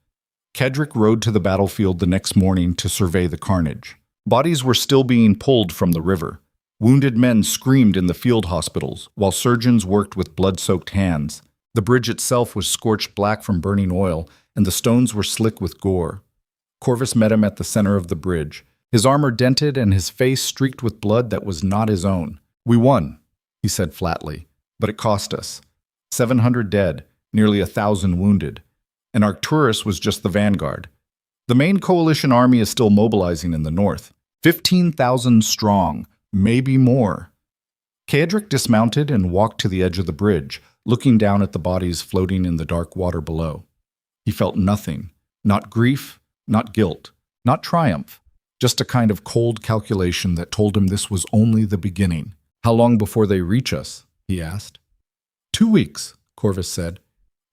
Cedric rode to the battlefield the next morning to survey the carnage. Bodies were still being pulled from the river. Wounded men screamed in the field hospitals, while surgeons worked with blood-soaked hands. The bridge itself was scorched black from burning oil, and the stones were slick with gore. Corvus met him at the center of the bridge, his armor dented and his face streaked with blood that was not his own. We won, he said flatly, but it cost us. 700 dead, nearly 1,000 wounded. And Arcturus was just the vanguard. The main coalition army is still mobilizing in the north, 15,000 strong, maybe more. Cedric dismounted and walked to the edge of the bridge, looking down at the bodies floating in the dark water below. He felt nothing, not grief, not guilt, not triumph, just a kind of cold calculation that told him this was only the beginning. How long before they reach us? He asked. 2 weeks, Corvus said.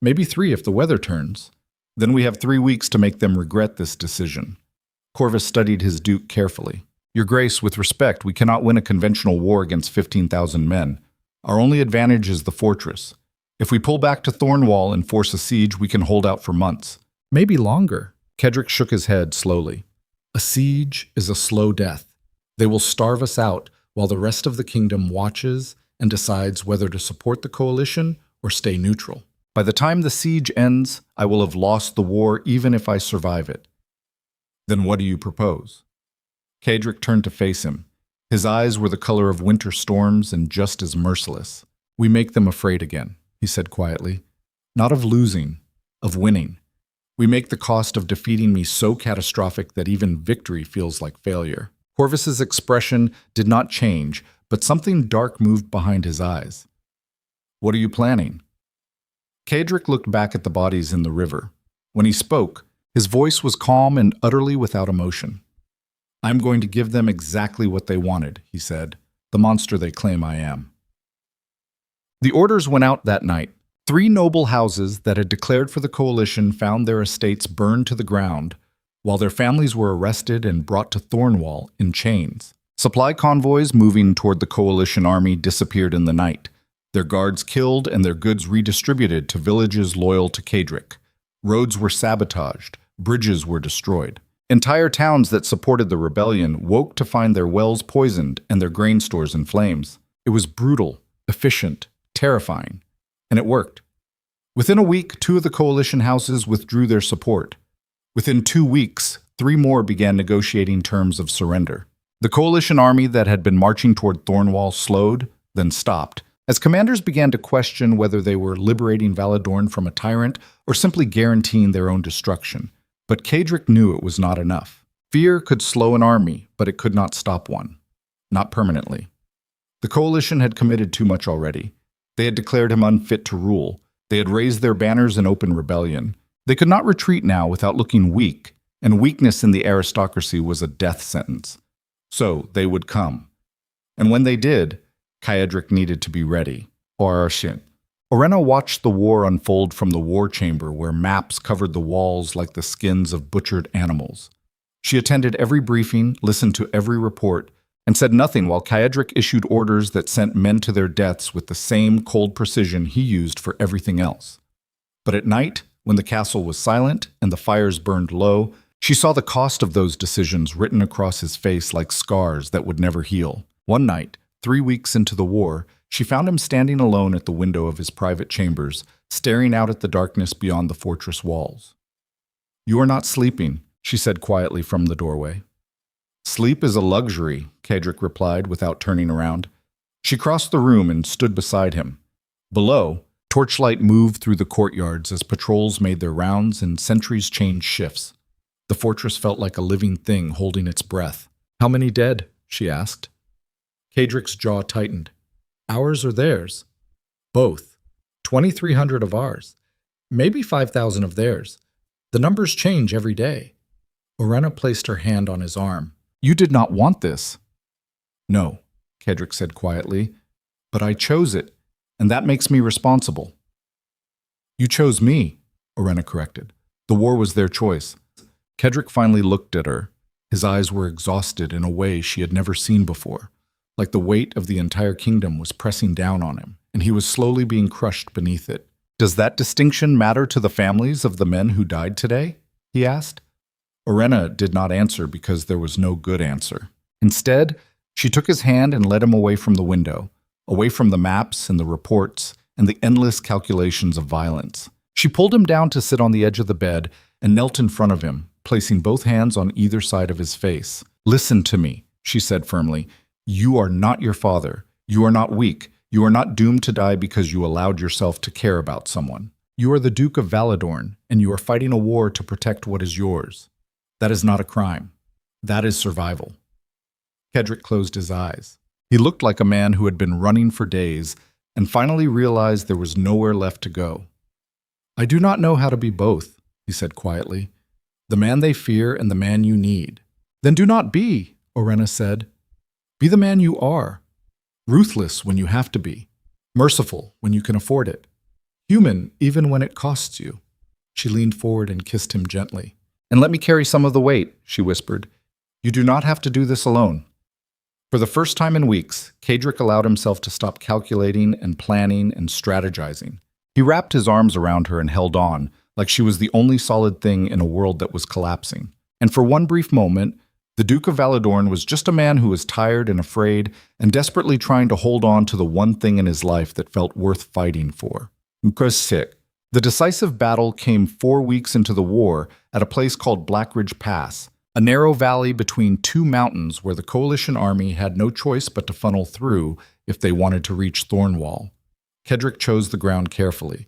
Maybe 3 if the weather turns. Then we have 3 weeks to make them regret this decision. Corvus studied his duke carefully. Your Grace, with respect, we cannot win a conventional war against 15,000 men. Our only advantage is the fortress. If we pull back to Thornwall and force a siege, we can hold out for months. Maybe longer. Cedric shook his head slowly. A siege is a slow death. They will starve us out while the rest of the kingdom watches and decides whether to support the coalition or stay neutral. By the time the siege ends, I will have lost the war even if I survive it. Then what do you propose? Cedric turned to face him. His eyes were the color of winter storms and just as merciless. We make them afraid again, he said quietly. Not of losing, of winning. We make the cost of defeating me so catastrophic that even victory feels like failure. Corvus's expression did not change, but something dark moved behind his eyes. What are you planning? Cedric looked back at the bodies in the river. When he spoke, his voice was calm and utterly without emotion. I'm going to give them exactly what they wanted, he said, the monster they claim I am. The orders went out that night. Three noble houses that had declared for the coalition found their estates burned to the ground, while their families were arrested and brought to Thornwall in chains. Supply convoys moving toward the coalition army disappeared in the night, their guards killed and their goods redistributed to villages loyal to Cedric. Roads were sabotaged, bridges were destroyed. Entire towns that supported the rebellion woke to find their wells poisoned and their grain stores in flames. It was brutal, efficient, terrifying, and it worked. Within a week, 2 of the coalition houses withdrew their support. Within 2 weeks, 3 more began negotiating terms of surrender. The coalition army that had been marching toward Thornwall slowed, then stopped, as commanders began to question whether they were liberating Valedorn from a tyrant or simply guaranteeing their own destruction. But Cedric knew it was not enough. Fear could slow an army, but it could not stop one. Not permanently. The coalition had committed too much already. They had declared him unfit to rule. They had raised their banners in open rebellion. They could not retreat now without looking weak, and weakness in the aristocracy was a death sentence. So they would come. And when they did, Cedric needed to be ready. Orenna watched the war unfold from the war chamber where maps covered the walls like the skins of butchered animals. She attended every briefing, listened to every report, and said nothing while Cedric issued orders that sent men to their deaths with the same cold precision he used for everything else. But at night, when the castle was silent and the fires burned low, she saw the cost of those decisions written across his face like scars that would never heal. One night, 3 weeks into the war, she found him standing alone at the window of his private chambers, staring out at the darkness beyond the fortress walls. "You are not sleeping," she said quietly from the doorway. "Sleep is a luxury," Cedric replied without turning around. She crossed the room and stood beside him. Below, torchlight moved through the courtyards as patrols made their rounds and sentries changed shifts. The fortress felt like a living thing holding its breath. "How many dead?" she asked. Cedric's jaw tightened. "Ours or theirs?" "Both. 2,300 of ours. Maybe 5,000 of theirs. The numbers change every day." Orenna placed her hand on his arm. "You did not want this." "No," Cedric said quietly, "but I chose it, and that makes me responsible." "You chose me," Orenna corrected. "The war was their choice." Cedric finally looked at her. His eyes were exhausted in a way she had never seen before, like the weight of the entire kingdom was pressing down on him, and he was slowly being crushed beneath it. "Does that distinction matter to the families of the men who died today?" he asked. Orenna did not answer because there was no good answer. Instead, she took his hand and led him away from the window, away from the maps and the reports and the endless calculations of violence. She pulled him down to sit on the edge of the bed and knelt in front of him, placing both hands on either side of his face. "Listen to me," she said firmly. "You are not your father. You are not weak. You are not doomed to die because you allowed yourself to care about someone. You are the Duke of Valedorn, and you are fighting a war to protect what is yours. That is not a crime. That is survival." Cedric closed his eyes. He looked like a man who had been running for days and finally realized there was nowhere left to go. "I do not know how to be both," he said quietly. "The man they fear and the man you need." "Then do not be," Orenna said. "Be the man you are. Ruthless when you have to be. Merciful when you can afford it. Human even when it costs you." She leaned forward and kissed him gently. "And let me carry some of the weight," she whispered. "You do not have to do this alone." For the first time in weeks, Cedric allowed himself to stop calculating and planning and strategizing. He wrapped his arms around her and held on, like she was the only solid thing in a world that was collapsing. And for one brief moment, the Duke of Valedorn was just a man who was tired and afraid and desperately trying to hold on to the one thing in his life that felt worth fighting for. The decisive battle came 4 weeks into the war at a place called Blackridge Pass, a narrow valley between 2 mountains where the coalition army had no choice but to funnel through if they wanted to reach Thornwall. Cedric chose the ground carefully.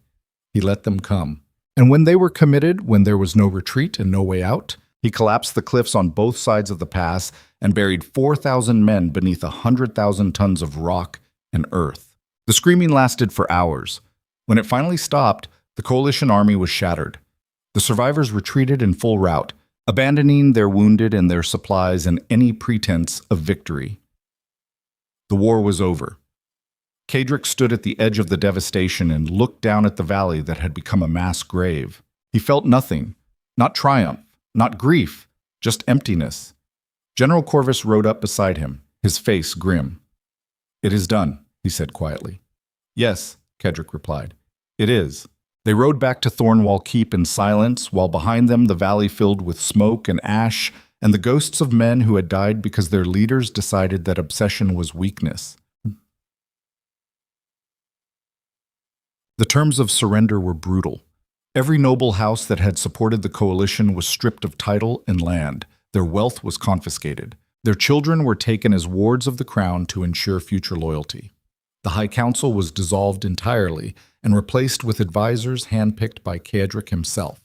He let them come. And when they were committed, when there was no retreat and no way out, he collapsed the cliffs on both sides of the pass and buried 4,000 men beneath 100,000 tons of rock and earth. The screaming lasted for hours. When it finally stopped, the coalition army was shattered. The survivors retreated in full rout, abandoning their wounded and their supplies and any pretense of victory. The war was over. Cadric stood at the edge of the devastation and looked down at the valley that had become a mass grave. He felt nothing, not triumph, not grief, just emptiness. General Corvus rode up beside him, his face grim. "It is done," he said quietly. "Yes," Kedrick replied. "It is." They rode back to Thornwall Keep in silence, while behind them the valley filled with smoke and ash and the ghosts of men who had died because their leaders decided that obsession was weakness. The terms of surrender were brutal. Every noble house that had supported the coalition was stripped of title and land. Their wealth was confiscated. Their children were taken as wards of the crown to ensure future loyalty. The High Council was dissolved entirely and replaced with advisors handpicked by Cadric himself.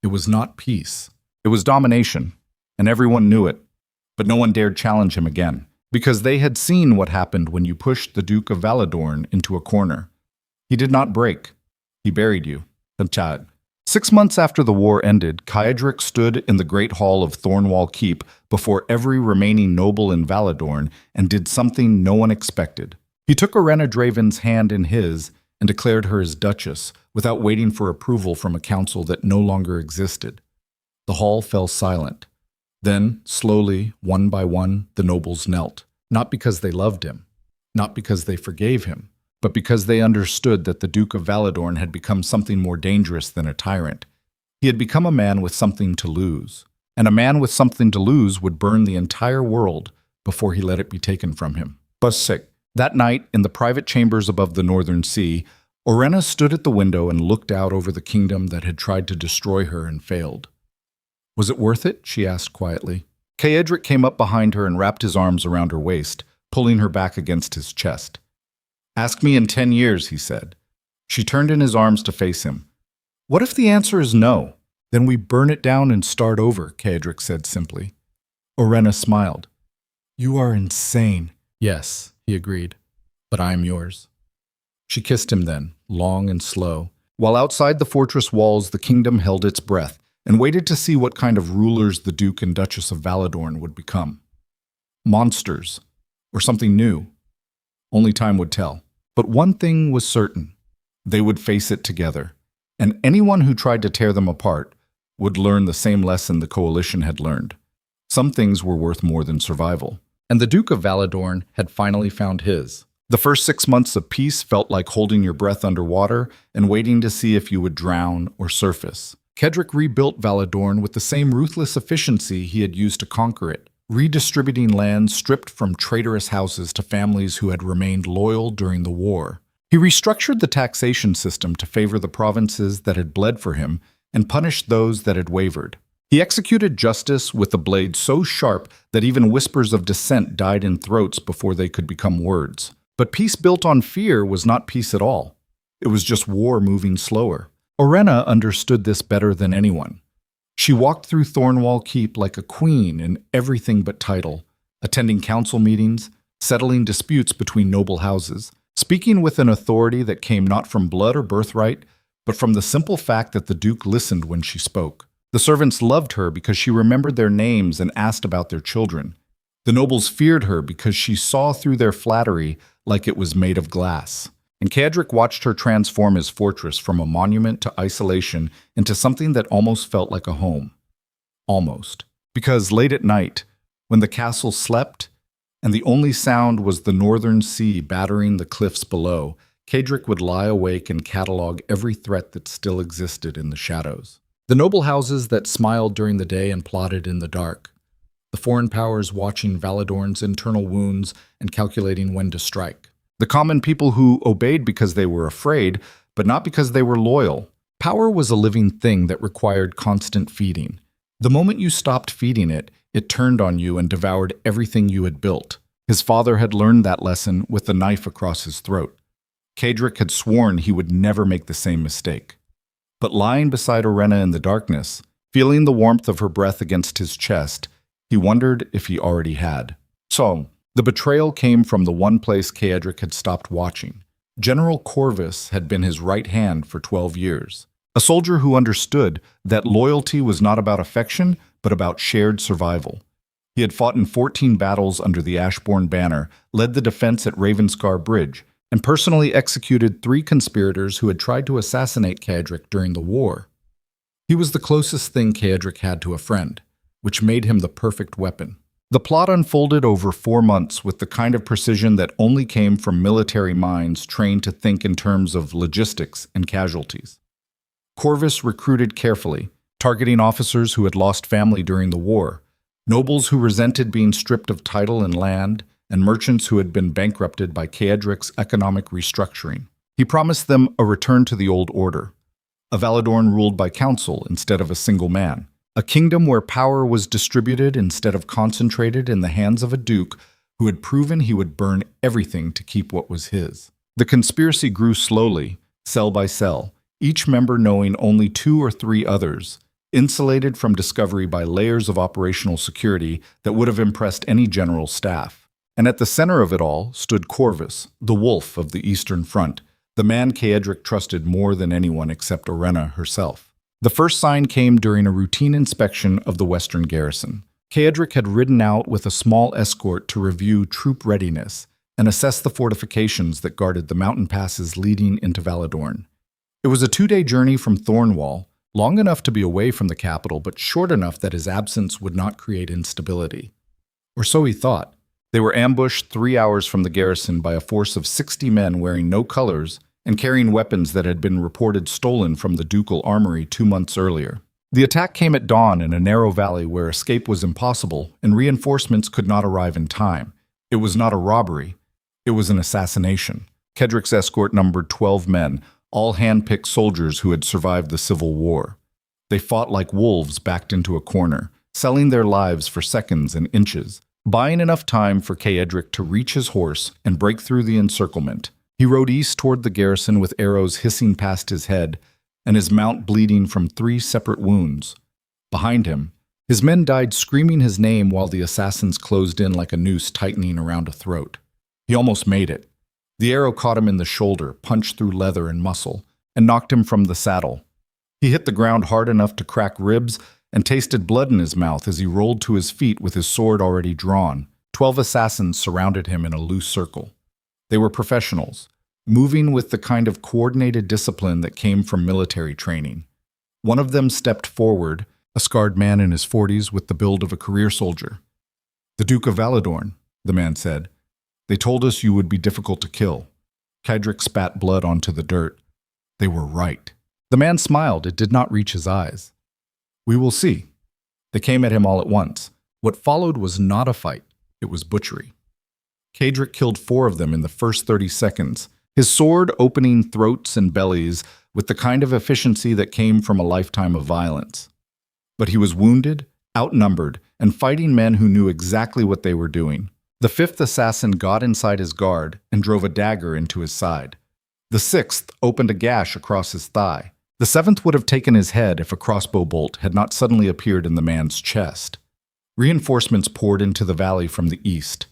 It was not peace. It was domination, and everyone knew it. But no one dared challenge him again, because they had seen what happened when you pushed the Duke of Valedorn into a corner. He did not break. He buried you. 6 months after the war ended, Cadric stood in the great hall of Thornwall Keep before every remaining noble in Valedorn and did something no one expected. He took Orenna Draven's hand in his and declared her his duchess without waiting for approval from a council that no longer existed. The hall fell silent. Then, slowly, one by one, the nobles knelt, not because they loved him, not because they forgave him, but because they understood that the Duke of Valedorn had become something more dangerous than a tyrant. He had become a man with something to lose, and a man with something to lose would burn the entire world before he let it be taken from him. That night, in the private chambers above the northern sea, Orenna stood at the window and looked out over the kingdom that had tried to destroy her and failed. "Was it worth it?" she asked quietly. Cadric came up behind her and wrapped his arms around her waist, pulling her back against his chest. "Ask me in 10 years, he said. She turned in his arms to face him. "What if the answer is no? Then we burn it down and start over," Cadric said simply. Orenna smiled. "You are insane." "Yes," he agreed, "but I am yours." She kissed him then, long and slow, while outside the fortress walls the kingdom held its breath and waited to see what kind of rulers the Duke and Duchess of Valedorn would become. Monsters, or something new. Only time would tell. But one thing was certain. They would face it together, and anyone who tried to tear them apart would learn the same lesson the coalition had learned. Some things were worth more than survival. And the Duke of Valedorn had finally found his. The first 6 months of peace felt like holding your breath underwater and waiting to see if you would drown or surface. Cadric rebuilt Valedorn with the same ruthless efficiency he had used to conquer it, redistributing land stripped from traitorous houses to families who had remained loyal during the war. He restructured the taxation system to favor the provinces that had bled for him and punished those that had wavered. He executed justice with a blade so sharp that even whispers of dissent died in throats before they could become words. But peace built on fear was not peace at all. It was just war moving slower. Orenna understood this better than anyone. She walked through Thornwall Keep like a queen in everything but title, attending council meetings, settling disputes between noble houses, speaking with an authority that came not from blood or birthright, but from the simple fact that the Duke listened when she spoke. The servants loved her because she remembered their names and asked about their children. The nobles feared her because she saw through their flattery like it was made of glass. And Cadric watched her transform his fortress from a monument to isolation into something that almost felt like a home. Almost. Because late at night, when the castle slept, and the only sound was the northern sea battering the cliffs below, Cadric would lie awake and catalog every threat that still existed in the shadows. The noble houses that smiled during the day and plotted in the dark. The foreign powers watching Valedorn's internal wounds and calculating when to strike. The common people who obeyed because they were afraid, but not because they were loyal. Power was a living thing that required constant feeding. The moment you stopped feeding it, it turned on you and devoured everything you had built. His father had learned that lesson with the knife across his throat. Cadric had sworn he would never make the same mistake. But lying beside Orenna in the darkness, feeling the warmth of her breath against his chest, he wondered if he already had. So, the betrayal came from the one place Cadric had stopped watching. General Corvus had been his right hand for 12 years. A soldier who understood that loyalty was not about affection, but about shared survival. He had fought in 14 battles under the Ashbourne banner, led the defense at Ravenscar Bridge, and personally executed 3 conspirators who had tried to assassinate Caedric during the war. He was the closest thing Caedric had to a friend, which made him the perfect weapon. The plot unfolded over 4 months with the kind of precision that only came from military minds trained to think in terms of logistics and casualties. Corvus recruited carefully, targeting officers who had lost family during the war, nobles who resented being stripped of title and land, and merchants who had been bankrupted by Caedric's economic restructuring. He promised them a return to the old order, a Valedorn ruled by council instead of a single man, a kingdom where power was distributed instead of concentrated in the hands of a duke who had proven he would burn everything to keep what was his. The conspiracy grew slowly, cell by cell, each member knowing only 2 or 3 others, insulated from discovery by layers of operational security that would have impressed any general's staff. And at the center of it all stood Corvus, the wolf of the Eastern Front, the man Caedric trusted more than anyone except Orenna herself. The first sign came during a routine inspection of the Western garrison. Caedric had ridden out with a small escort to review troop readiness and assess the fortifications that guarded the mountain passes leading into Valedorn. It was a 2-day journey from Thornwall, long enough to be away from the capital, but short enough that his absence would not create instability. Or so he thought. They were ambushed 3 hours from the garrison by a force of 60 men wearing no colors and carrying weapons that had been reported stolen from the ducal armory 2 months earlier. The attack came at dawn in a narrow valley where escape was impossible and reinforcements could not arrive in time. It was not a robbery. It was an assassination. Caedric's escort numbered 12 men, all hand-picked soldiers who had survived the Civil War. They fought like wolves backed into a corner, selling their lives for seconds and inches, buying enough time for Caedric to reach his horse and break through the encirclement. He rode east toward the garrison with arrows hissing past his head and his mount bleeding from 3 separate wounds. Behind him, his men died screaming his name while the assassins closed in like a noose tightening around a throat. He almost made it. The arrow caught him in the shoulder, punched through leather and muscle, and knocked him from the saddle. He hit the ground hard enough to crack ribs and tasted blood in his mouth as he rolled to his feet with his sword already drawn. 12 assassins surrounded him in a loose circle. They were professionals, moving with the kind of coordinated discipline that came from military training. One of them stepped forward, a scarred man in his 40s with the build of a career soldier. "The Duke of Valedorn," the man said. "They told us you would be difficult to kill." Caedric spat blood onto the dirt. They were right. The man smiled. It did not reach his eyes. "We will see." They came at him all at once. What followed was not a fight. It was butchery. Caedric killed 4 of them in the first 30 seconds, his sword opening throats and bellies with the kind of efficiency that came from a lifetime of violence. But he was wounded, outnumbered, and fighting men who knew exactly what they were doing. The 5th assassin got inside his guard and drove a dagger into his side. The 6th opened a gash across his thigh. The 7th would have taken his head if a crossbow bolt had not suddenly appeared in the man's chest. Reinforcements poured into the valley from the east.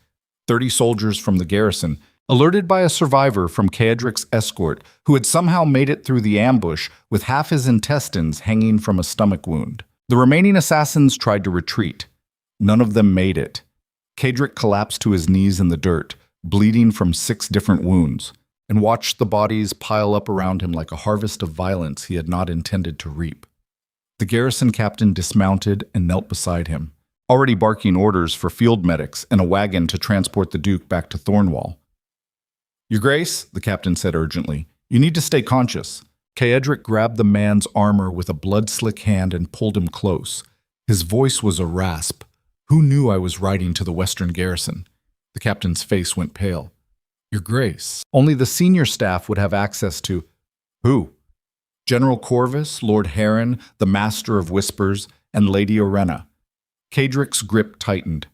30 soldiers from the garrison, alerted by a survivor from Caedric's escort who had somehow made it through the ambush with half his intestines hanging from a stomach wound. The remaining assassins tried to retreat. None of them made it. Caedric collapsed to his knees in the dirt, bleeding from 6 different wounds, and watched the bodies pile up around him like a harvest of violence he had not intended to reap. The garrison captain dismounted and knelt beside him, already barking orders for field medics and a wagon to transport the Duke back to Thornwall. "Your Grace," the captain said urgently, "you need to stay conscious." Caedric grabbed the man's armor with a blood-slick hand and pulled him close. His voice was a rasp. "Who knew I was riding to the Western garrison?" The captain's face went pale. "Your Grace, only the senior staff would have access to—" "Who?" "General Corvus, Lord Heron, the Master of Whispers, and Lady Orenna." Caedric's grip tightened.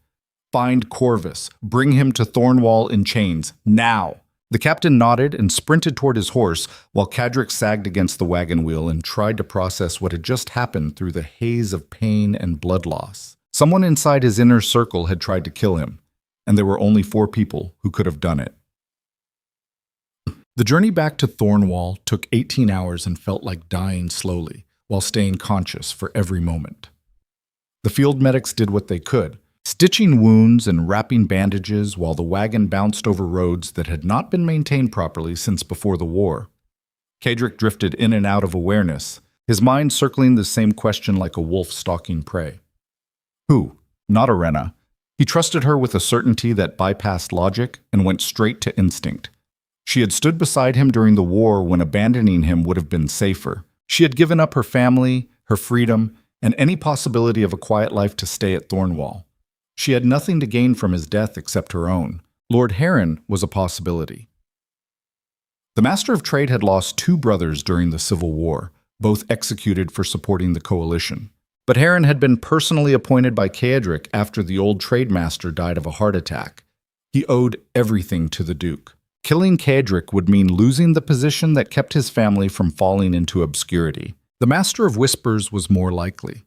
"Find Corvus. Bring him to Thornwall in chains. Now!" The captain nodded and sprinted toward his horse while Caedric sagged against the wagon wheel and tried to process what had just happened through the haze of pain and blood loss. Someone inside his inner circle had tried to kill him, and there were only 4 people who could have done it. The journey back to Thornwall took 18 hours and felt like dying slowly, while staying conscious for every moment. The field medics did what they could, stitching wounds and wrapping bandages while the wagon bounced over roads that had not been maintained properly since before the war. Cedric drifted in and out of awareness, his mind circling the same question like a wolf stalking prey. Who? Not Orenna. He trusted her with a certainty that bypassed logic and went straight to instinct. She had stood beside him during the war when abandoning him would have been safer. She had given up her family, her freedom, and any possibility of a quiet life to stay at Thornwall. She had nothing to gain from his death except her own. Lord Heron was a possibility. The Master of Trade had lost 2 brothers during the Civil War, both executed for supporting the coalition. But Heron had been personally appointed by Cedric after the old trade master died of a heart attack. He owed everything to the Duke. Killing Cedric would mean losing the position that kept his family from falling into obscurity. The Master of Whispers was more likely.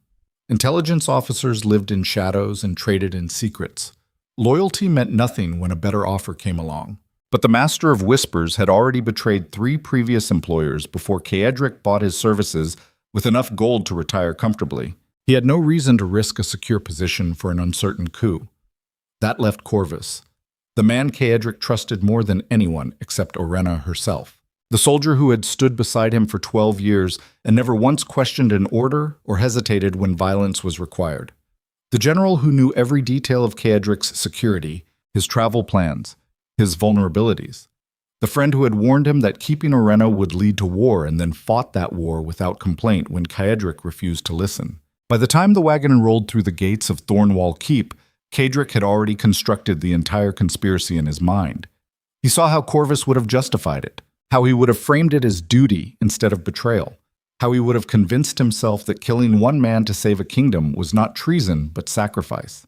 Intelligence officers lived in shadows and traded in secrets. Loyalty meant nothing when a better offer came along. But the Master of Whispers had already betrayed 3 previous employers before Cedric bought his services with enough gold to retire comfortably. He had no reason to risk a secure position for an uncertain coup. That left Corvus, the man Cedric trusted more than anyone except Orenna herself. The soldier who had stood beside him for 12 years and never once questioned an order or hesitated when violence was required. The general who knew every detail of Cedric's security, his travel plans, his vulnerabilities. The friend who had warned him that keeping Orenna would lead to war and then fought that war without complaint when Cedric refused to listen. By the time the wagon rolled through the gates of Thornwall Keep, Cedric had already constructed the entire conspiracy in his mind. He saw how Corvus would have justified it, how he would have framed it as duty instead of betrayal, how he would have convinced himself that killing one man to save a kingdom was not treason but sacrifice.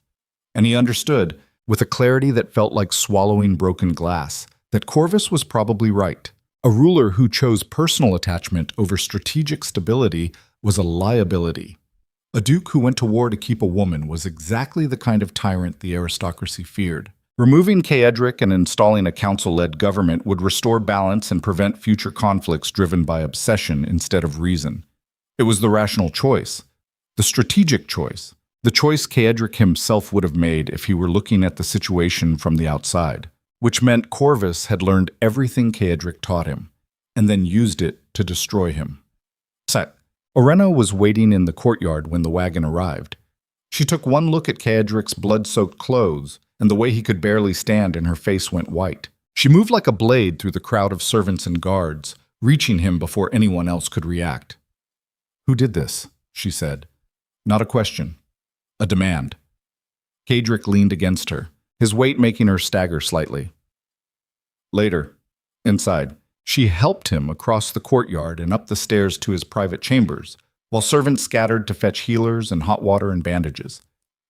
And he understood, with a clarity that felt like swallowing broken glass, that Corvus was probably right. A ruler who chose personal attachment over strategic stability was a liability. A duke who went to war to keep a woman was exactly the kind of tyrant the aristocracy feared. Removing Cedric and installing a council-led government would restore balance and prevent future conflicts driven by obsession instead of reason. It was the rational choice, the strategic choice, the choice Cedric himself would have made if he were looking at the situation from the outside, which meant Corvus had learned everything Cedric taught him, and then used it to destroy him. Orenna was waiting in the courtyard when the wagon arrived. She took one look at Cedric's blood-soaked clothes, and the way he could barely stand and her face went white. She moved like a blade through the crowd of servants and guards, reaching him before anyone else could react. "Who did this?" she said. Not a question. A demand. Cedric leaned against her, his weight making her stagger slightly. Later, inside, she helped him across the courtyard and up the stairs to his private chambers, while servants scattered to fetch healers and hot water and bandages.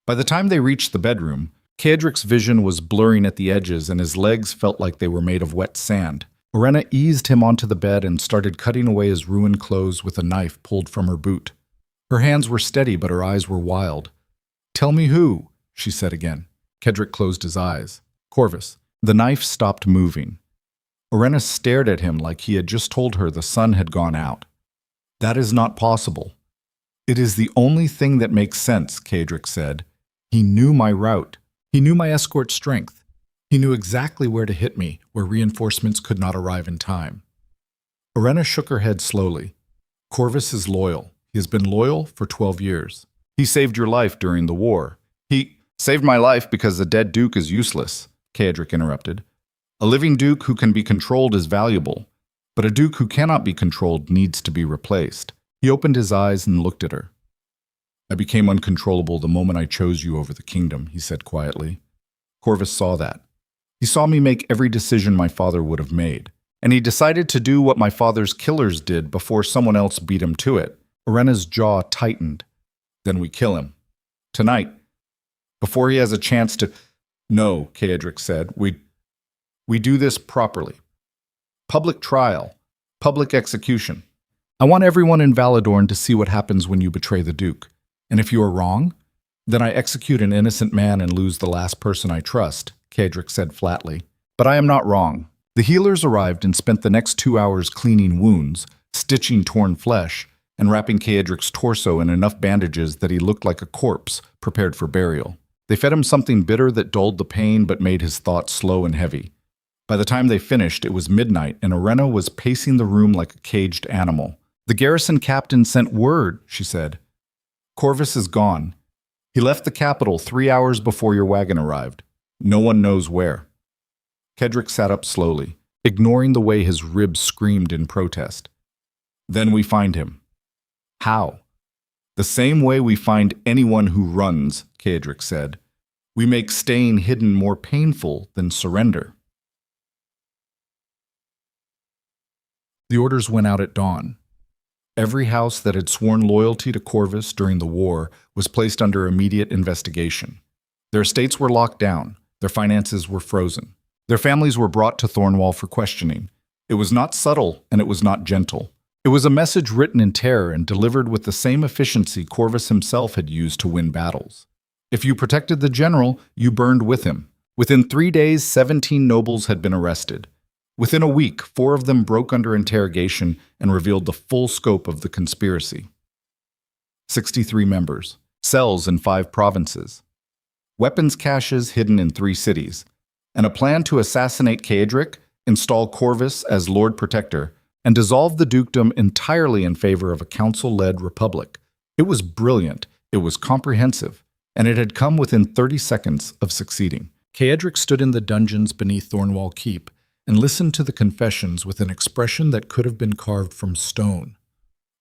By the time they reached the bedroom, Cedric's vision was blurring at the edges and his legs felt like they were made of wet sand. Orenna eased him onto the bed and started cutting away his ruined clothes with a knife pulled from her boot. Her hands were steady, but her eyes were wild. "Tell me who," she said again. Cedric closed his eyes. "Corvus." The knife stopped moving. Orenna stared at him like he had just told her the sun had gone out. "That is not possible." "It is the only thing that makes sense," Cedric said. "He knew my route. He knew my escort strength. He knew exactly where to hit me, where reinforcements could not arrive in time." Orenna shook her head slowly. "Corvus is loyal. He has been loyal for 12 years. He saved your life during the war." "He saved my life because the dead duke is useless," Cedric interrupted. "A living duke who can be controlled is valuable, but a duke who cannot be controlled needs to be replaced." He opened his eyes and looked at her. "I became uncontrollable the moment I chose you over the kingdom," he said quietly. Corvus saw that. He saw me make every decision my father would have made, and he decided to do what my father's killers did before someone else beat him to it. Orenna's jaw tightened. "Then we kill him. Tonight. Before he has a chance to—" "No," Cedric said. We do this properly. Public trial. Public execution. I want everyone in Valedorn to see what happens when you betray the Duke. And if you are wrong, then I execute an innocent man and lose the last person I trust," Cedric said flatly. "But I am not wrong." The healers arrived and spent the next 2 hours cleaning wounds, stitching torn flesh, and wrapping Cedric's torso in enough bandages that he looked like a corpse prepared for burial. They fed him something bitter that dulled the pain but made his thoughts slow and heavy. By the time they finished, it was midnight, and Orenna was pacing the room like a caged animal. "The garrison captain sent word," she said. "Corvus is gone. He left the capital 3 hours before your wagon arrived. No one knows where." Kedrick sat up slowly, ignoring the way his ribs screamed in protest. "Then we find him." "How?" "The same way we find anyone who runs," Kedrick said. "We make staying hidden more painful than surrender." The orders went out at dawn. Every house that had sworn loyalty to Corvus during the war was placed under immediate investigation. Their estates were locked down, their finances were frozen. Their families were brought to Thornwall for questioning. It was not subtle, and it was not gentle. It was a message written in terror and delivered with the same efficiency Corvus himself had used to win battles. If you protected the general, you burned with him. Within 3 days, 17 nobles had been arrested. Within a week, 4 of them broke under interrogation and revealed the full scope of the conspiracy. 63 members, cells in 5 provinces, weapons caches hidden in 3 cities, and a plan to assassinate Kedrick, install Corvus as Lord Protector, and dissolve the dukedom entirely in favor of a council-led republic. It was brilliant, it was comprehensive, and it had come within 30 seconds of succeeding. Kedrick stood in the dungeons beneath Thornwall Keep and listened to the confessions with an expression that could have been carved from stone.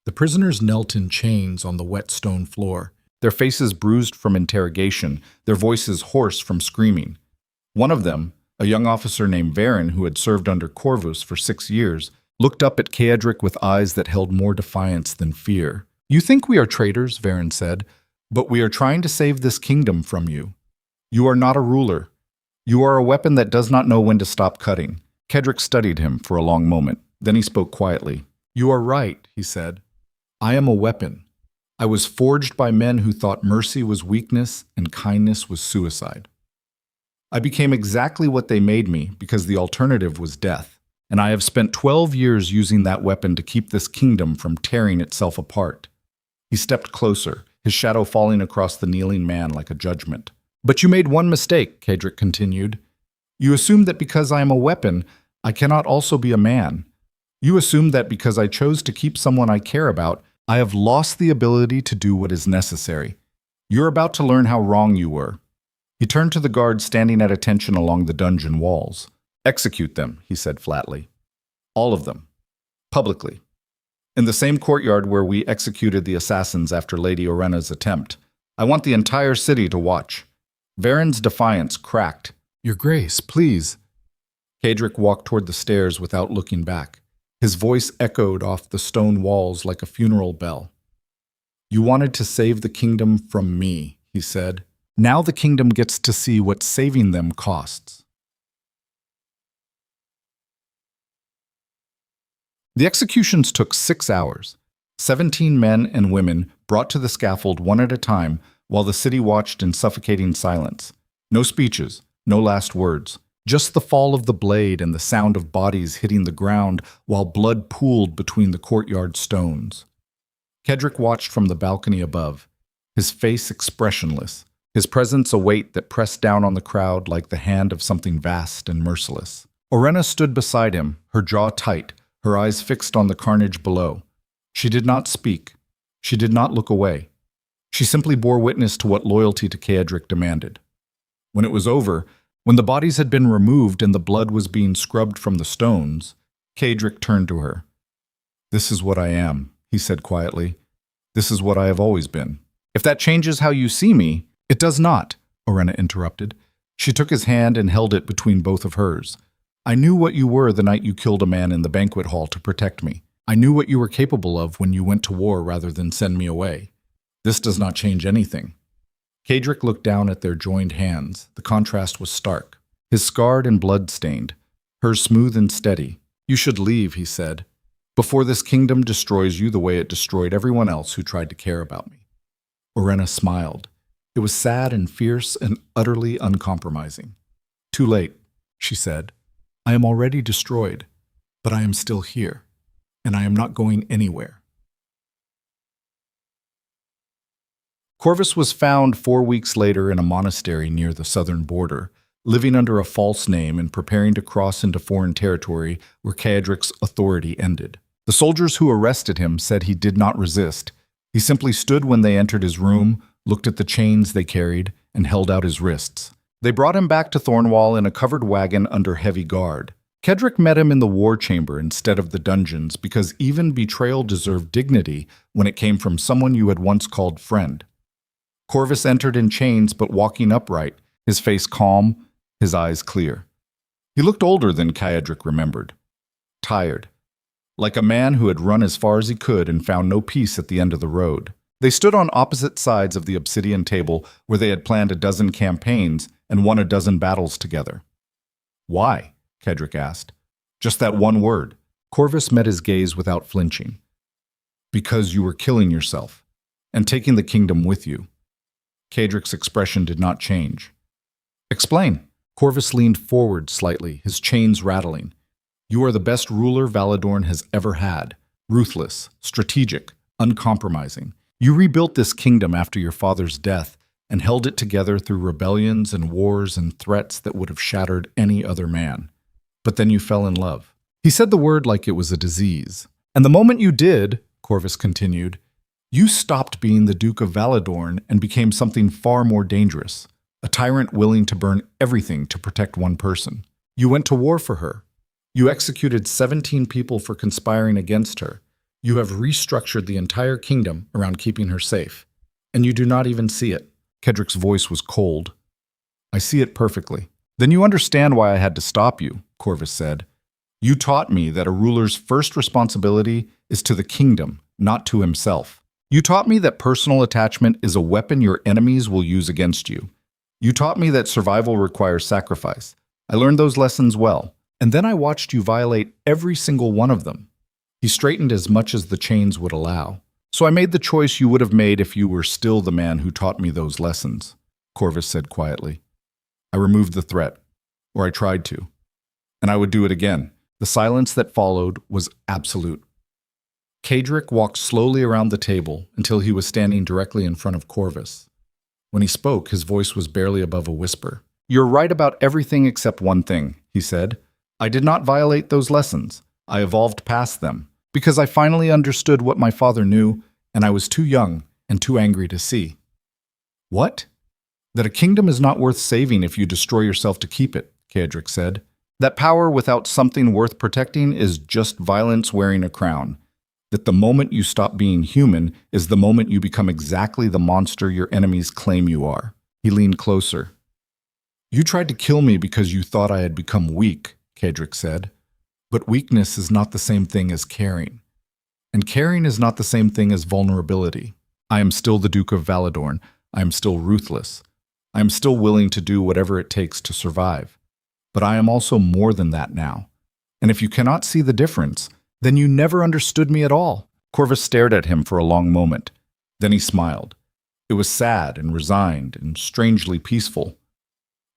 The prisoners knelt in chains on the wet stone floor, their faces bruised from interrogation, their voices hoarse from screaming. One of them, a young officer named Varen who had served under Corvus for 6 years, looked up at Kedrick with eyes that held more defiance than fear. "You think we are traitors," Varen said, "but we are trying to save this kingdom from you. You are not a ruler. You are a weapon that does not know when to stop cutting." Kedrick studied him for a long moment. Then he spoke quietly. "You are right," he said. "I am a weapon. I was forged by men who thought mercy was weakness and kindness was suicide. I became exactly what they made me because the alternative was death, and I have spent 12 years using that weapon to keep this kingdom from tearing itself apart." He stepped closer, his shadow falling across the kneeling man like a judgment. "But you made one mistake," Kedrick continued. "You assumed that because I am a weapon, I cannot also be a man. You assumed that because I chose to keep someone I care about, I have lost the ability to do what is necessary. You're about to learn how wrong you were." He turned to the guards standing at attention along the dungeon walls. "Execute them," he said flatly. "All of them. Publicly. In the same courtyard where we executed the assassins after Lady Orenna's attempt. I want the entire city to watch." Varen's defiance cracked. "Your Grace, please." Kedrick walked toward the stairs without looking back. His voice echoed off the stone walls like a funeral bell. "You wanted to save the kingdom from me," he said. "Now the kingdom gets to see what saving them costs." The executions took 6 hours. 17 men and women brought to the scaffold one at a time while the city watched in suffocating silence. No speeches, no last words. Just the fall of the blade and the sound of bodies hitting the ground while blood pooled between the courtyard stones. Kedrick watched from the balcony above, his face expressionless, his presence a weight that pressed down on the crowd like the hand of something vast and merciless. Orenna stood beside him, her jaw tight, her eyes fixed on the carnage below. She did not speak. She did not look away. She simply bore witness to what loyalty to Kedrick demanded. When it was over, when the bodies had been removed and the blood was being scrubbed from the stones, Kedrick turned to her. "This is what I am," he said quietly. "This is what I have always been. If that changes how you see me—" "It does not," Orenna interrupted. She took his hand and held it between both of hers. "I knew what you were the night you killed a man in the banquet hall to protect me. I knew what you were capable of when you went to war rather than send me away. This does not change anything." Kedrick looked down at their joined hands. The contrast was stark. His scarred and blood-stained, hers smooth and steady. "You should leave," he said, "before this kingdom destroys you the way it destroyed everyone else who tried to care about me." Orenna smiled. It was sad and fierce and utterly uncompromising. "Too late," she said. "I am already destroyed, but I am still here, and I am not going anywhere." Corvus was found 4 weeks later in a monastery near the southern border, living under a false name and preparing to cross into foreign territory where Caedric's authority ended. The soldiers who arrested him said he did not resist. He simply stood when they entered his room, looked at the chains they carried, and held out his wrists. They brought him back to Thornwall in a covered wagon under heavy guard. Caedric met him in the war chamber instead of the dungeons because even betrayal deserved dignity when it came from someone you had once called friend. Corvus entered in chains but walking upright, his face calm, his eyes clear. He looked older than Caedric remembered. Tired. Like a man who had run as far as he could and found no peace at the end of the road. They stood on opposite sides of the obsidian table where they had planned a dozen campaigns and won a dozen battles together. Why? Caedric asked. Just that one word. Corvus met his gaze without flinching. Because you were killing yourself and taking the kingdom with you. Caedric's expression did not change. Explain. Corvus leaned forward slightly, his chains rattling. You are the best ruler Valedorn has ever had. Ruthless, strategic, uncompromising. You rebuilt this kingdom after your father's death and held it together through rebellions and wars and threats that would have shattered any other man. But then you fell in love. He said the word like it was a disease. And the moment you did, Corvus continued, you stopped being the Duke of Valedorn and became something far more dangerous. A tyrant willing to burn everything to protect one person. You went to war for her. You executed 17 people for conspiring against her. You have restructured the entire kingdom around keeping her safe. And you do not even see it. Caedric's voice was cold. I see it perfectly. Then you understand why I had to stop you, Corvus said. You taught me that a ruler's first responsibility is to the kingdom, not to himself. You taught me that personal attachment is a weapon your enemies will use against you. You taught me that survival requires sacrifice. I learned those lessons well. And then I watched you violate every single one of them. He straightened as much as the chains would allow. So I made the choice you would have made if you were still the man who taught me those lessons, Corvus said quietly. I removed the threat, or I tried to. And I would do it again. The silence that followed was absolute. Caedric walked slowly around the table until he was standing directly in front of Corvus. When he spoke, his voice was barely above a whisper. You're right about everything except one thing, he said. I did not violate those lessons. I evolved past them, because I finally understood what my father knew, and I was too young and too angry to see. What? That a kingdom is not worth saving if you destroy yourself to keep it, Caedric said. That power without something worth protecting is just violence wearing a crown. That the moment you stop being human is the moment you become exactly the monster your enemies claim you are. He leaned closer. You tried to kill me because you thought I had become weak, Caedric said. But weakness is not the same thing as caring. And caring is not the same thing as vulnerability. I am still the Duke of Valedorn. I am still ruthless. I am still willing to do whatever it takes to survive. But I am also more than that now. And if you cannot see the difference, then you never understood me at all. Corvus stared at him for a long moment. Then he smiled. It was sad and resigned and strangely peaceful.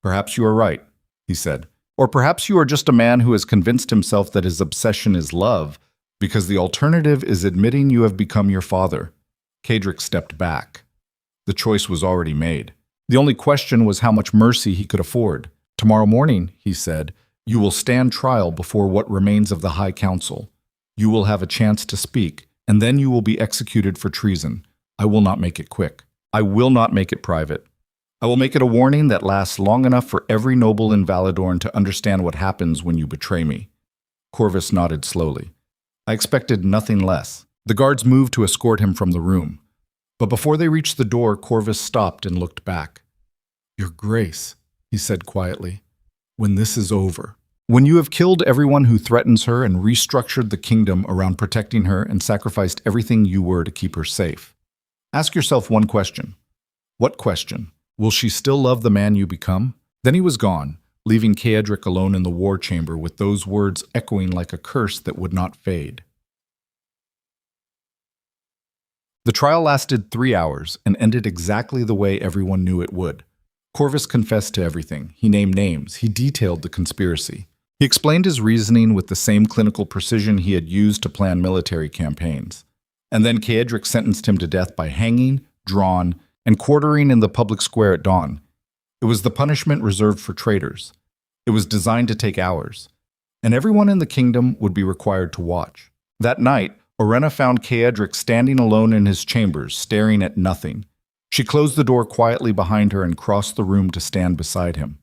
Perhaps you are right, he said. Or perhaps you are just a man who has convinced himself that his obsession is love, because the alternative is admitting you have become your father. Caedric stepped back. The choice was already made. The only question was how much mercy he could afford. Tomorrow morning, he said, you will stand trial before what remains of the High Council. You will have a chance to speak, and then you will be executed for treason. I will not make it quick. I will not make it private. I will make it a warning that lasts long enough for every noble in Valedorn to understand what happens when you betray me. Corvus nodded slowly. I expected nothing less. The guards moved to escort him from the room. But before they reached the door, Corvus stopped and looked back. Your Grace, he said quietly, when this is over, when you have killed everyone who threatens her and restructured the kingdom around protecting her and sacrificed everything you were to keep her safe, ask yourself one question. What question? Will she still love the man you become? Then he was gone, leaving Caedric alone in the war chamber with those words echoing like a curse that would not fade. The trial lasted 3 hours and ended exactly the way everyone knew it would. Corvus confessed to everything. He named names. He detailed the conspiracy. He explained his reasoning with the same clinical precision he had used to plan military campaigns. And then Caedric sentenced him to death by hanging, drawn, and quartering in the public square at dawn. It was the punishment reserved for traitors. It was designed to take hours, and everyone in the kingdom would be required to watch. That night, Orenna found Caedric standing alone in his chambers, staring at nothing. She closed the door quietly behind her and crossed the room to stand beside him.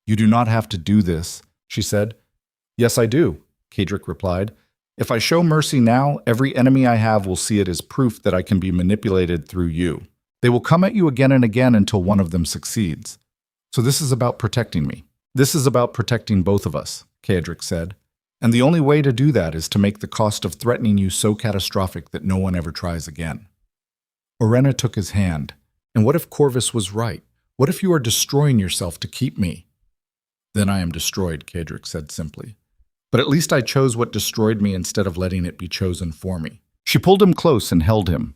"You do not have to do this," she said. "Yes, I do," Caedric replied. "If I show mercy now, every enemy I have will see it as proof that I can be manipulated through you. They will come at you again and again until one of them succeeds. So this is about protecting me. This is about protecting both of us," Caedric said. "And the only way to do that is to make the cost of threatening you so catastrophic that no one ever tries again." Orenna took his hand. "And what if Corvus was right? What if you are destroying yourself to keep me?" "Then I am destroyed," Caedric said simply. "But at least I chose what destroyed me instead of letting it be chosen for me." She pulled him close and held him.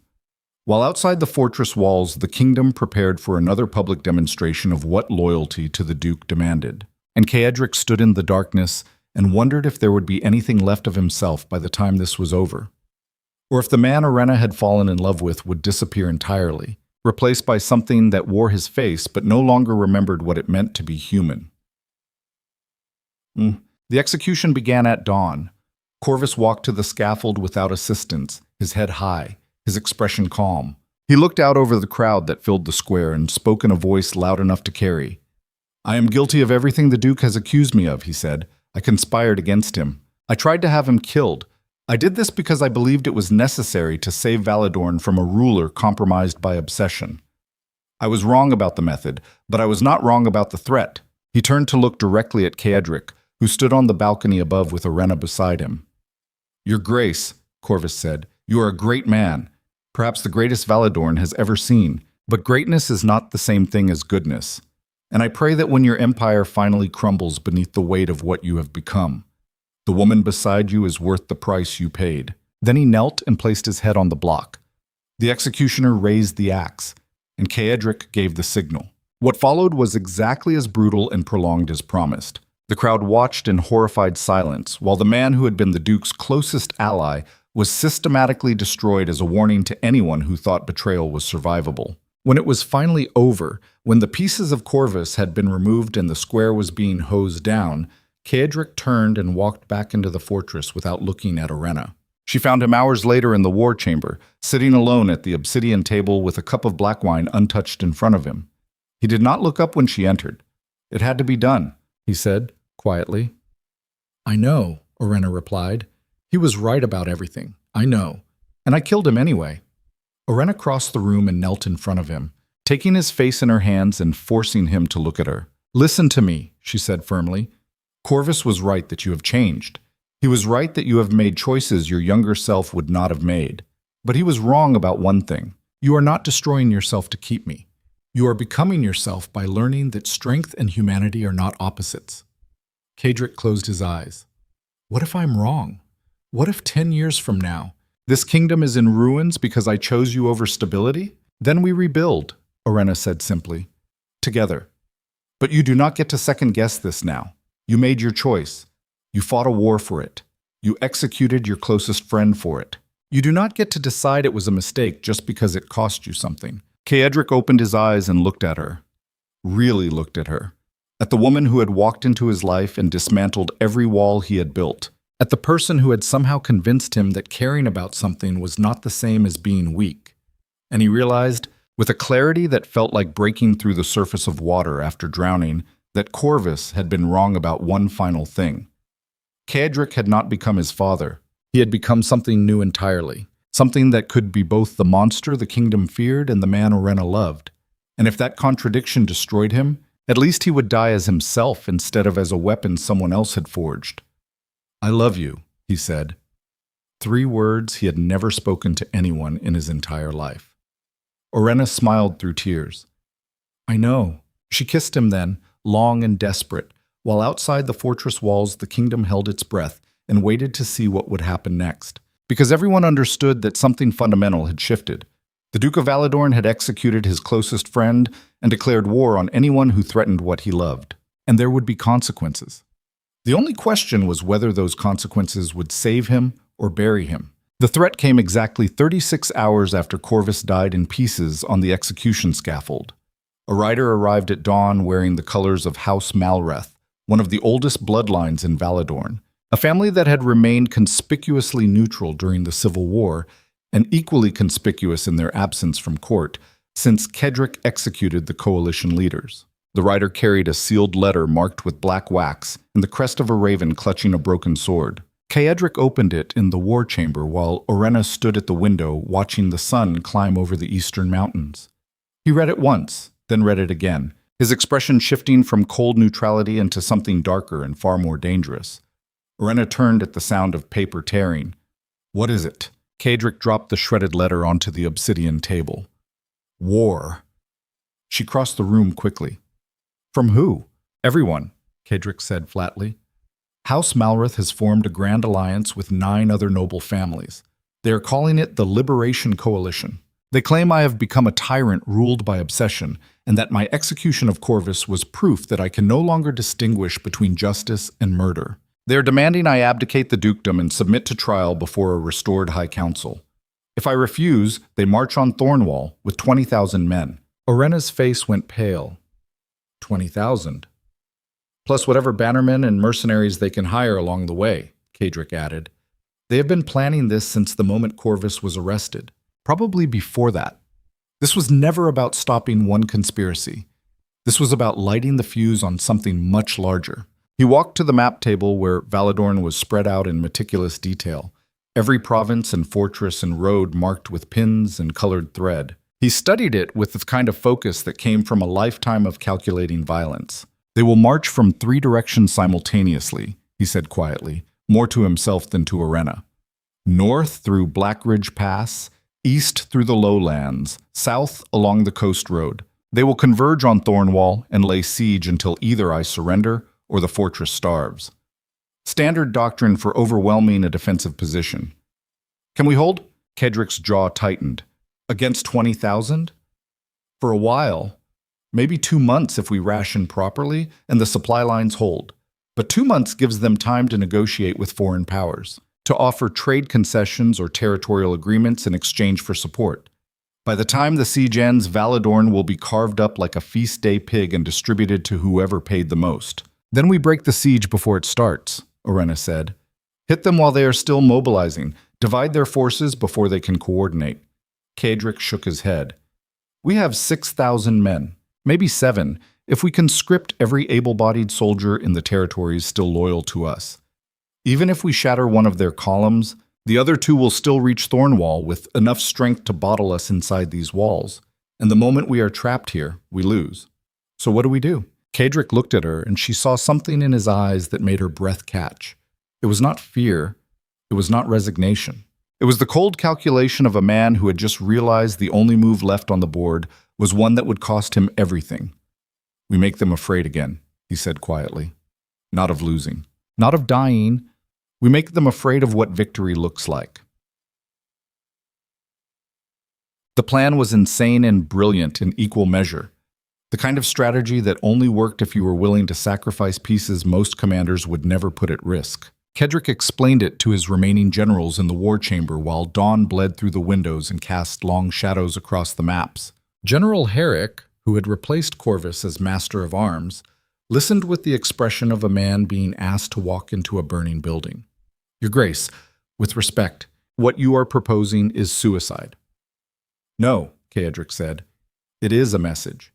While outside the fortress walls, the kingdom prepared for another public demonstration of what loyalty to the Duke demanded. And Caedric stood in the darkness and wondered if there would be anything left of himself by the time this was over. Or if the man Orenna had fallen in love with would disappear entirely, replaced by something that wore his face but no longer remembered what it meant to be human. The execution began at dawn. Corvus walked to the scaffold without assistance, his head high, his expression calm. He looked out over the crowd that filled the square and spoke in a voice loud enough to carry. "I am guilty of everything the Duke has accused me of," he said. "I conspired against him. I tried to have him killed. I did this because I believed it was necessary to save Valedorn from a ruler compromised by obsession. I was wrong about the method, but I was not wrong about the threat." He turned to look directly at Caedric, who stood on the balcony above with Orenna beside him. "Your Grace," Corvus said, "you are a great man, perhaps the greatest Valedorn has ever seen. But greatness is not the same thing as goodness. And I pray that when your empire finally crumbles beneath the weight of what you have become, the woman beside you is worth the price you paid." Then he knelt and placed his head on the block. The executioner raised the axe, and Caedric gave the signal. What followed was exactly as brutal and prolonged as promised. The crowd watched in horrified silence, while the man who had been the Duke's closest ally was systematically destroyed as a warning to anyone who thought betrayal was survivable. When it was finally over, when the pieces of Corvus had been removed and the square was being hosed down, Caedric turned and walked back into the fortress without looking at Orenna. She found him hours later in the war chamber, sitting alone at the obsidian table with a cup of black wine untouched in front of him. He did not look up when she entered. "It had to be done," he said, quietly. "I know," Orenna replied. "He was right about everything. I know. And I killed him anyway." Orenna crossed the room and knelt in front of him, taking his face in her hands and forcing him to look at her. "Listen to me," she said firmly. "Corvus was right that you have changed. He was right that you have made choices your younger self would not have made. But he was wrong about one thing. You are not destroying yourself to keep me. You are becoming yourself by learning that strength and humanity are not opposites." Caedric closed his eyes. "What if I'm wrong? What if 10 years from now, this kingdom is in ruins because I chose you over stability? Then we rebuild," Orenna said simply. "Together. But you do not get to second-guess this now. You made your choice. You fought a war for it. You executed your closest friend for it. You do not get to decide it was a mistake just because it cost you something." Caedric opened his eyes and looked at her. Really looked at her. At the woman who had walked into his life and dismantled every wall he had built. At the person who had somehow convinced him that caring about something was not the same as being weak. And he realized, with a clarity that felt like breaking through the surface of water after drowning, that Corvus had been wrong about one final thing. Caedric had not become his father. He had become something new entirely. Something that could be both the monster the kingdom feared and the man Orenna loved. And if that contradiction destroyed him, at least he would die as himself instead of as a weapon someone else had forged. "I love you," he said. 3 words he had never spoken to anyone in his entire life. Orenna smiled through tears. "I know." She kissed him then, long and desperate, while outside the fortress walls the kingdom held its breath and waited to see what would happen next. Because everyone understood that something fundamental had shifted. The Duke of Valedorn had executed his closest friend and declared war on anyone who threatened what he loved. And there would be consequences. The only question was whether those consequences would save him or bury him. The threat came exactly 36 hours after Corvus died in pieces on the execution scaffold. A rider arrived at dawn wearing the colors of House Malreth, one of the oldest bloodlines in Valedorn, a family that had remained conspicuously neutral during the Civil War and equally conspicuous in their absence from court since Cedric executed the coalition leaders. The rider carried a sealed letter marked with black wax and the crest of a raven clutching a broken sword. Cedric opened it in the war chamber while Orenna stood at the window watching the sun climb over the eastern mountains. He read it once, then read it again, his expression shifting from cold neutrality into something darker and far more dangerous. Orenna turned at the sound of paper tearing. "What is it?" Cedric dropped the shredded letter onto the obsidian table. "War." She crossed the room quickly. "From who?" "Everyone," Cedric said flatly. "House Malreth has formed a grand alliance with 9 other noble families. They are calling it the Liberation Coalition. They claim I have become a tyrant ruled by obsession, and that my execution of Corvus was proof that I can no longer distinguish between justice and murder. They are demanding I abdicate the dukedom and submit to trial before a restored High Council. If I refuse, they march on Thornwall with 20,000 men." Orenna's face went pale. 20,000. "Plus whatever bannermen and mercenaries they can hire along the way," Cedric added. "They have been planning this since the moment Corvus was arrested, probably before that. This was never about stopping one conspiracy. This was about lighting the fuse on something much larger." He walked to the map table where Valedorn was spread out in meticulous detail, every province and fortress and road marked with pins and colored thread. He studied it with the kind of focus that came from a lifetime of calculating violence. "They will march from 3 directions simultaneously," he said quietly, more to himself than to Orenna. "North through Blackridge Pass, east through the lowlands, south along the coast road. They will converge on Thornwall and lay siege until either I surrender or the fortress starves. Standard doctrine for overwhelming a defensive position. Can we hold?" Cedric's jaw tightened. "Against 20,000? For a while. Maybe 2 months if we ration properly and the supply lines hold. But 2 months gives them time to negotiate with foreign powers, to offer trade concessions or territorial agreements in exchange for support. By the time the siege ends, Valedorn will be carved up like a feast day pig and distributed to whoever paid the most. Then we break the siege before it starts," Orenna said. "Hit them while they are still mobilizing. Divide their forces before they can coordinate." Cedric shook his head. "We have 6,000 men, maybe 7, if we conscript every able-bodied soldier in the territories still loyal to us. Even if we shatter one of their columns, the other 2 will still reach Thornwall with enough strength to bottle us inside these walls. And the moment we are trapped here, we lose. So what do we do?" Cedric looked at her, and she saw something in his eyes that made her breath catch. It was not fear. It was not resignation. It was the cold calculation of a man who had just realized the only move left on the board was one that would cost him everything. "We make them afraid again," he said quietly. "Not of losing. Not of dying. We make them afraid of what victory looks like." The plan was insane and brilliant in equal measure. The kind of strategy that only worked if you were willing to sacrifice pieces most commanders would never put at risk. Cedric explained it to his remaining generals in the war chamber while dawn bled through the windows and cast long shadows across the maps. General Herrick, who had replaced Corvus as master of arms, listened with the expression of a man being asked to walk into a burning building. "Your Grace, with respect, what you are proposing is suicide." "No," Cedric said. "It is a message.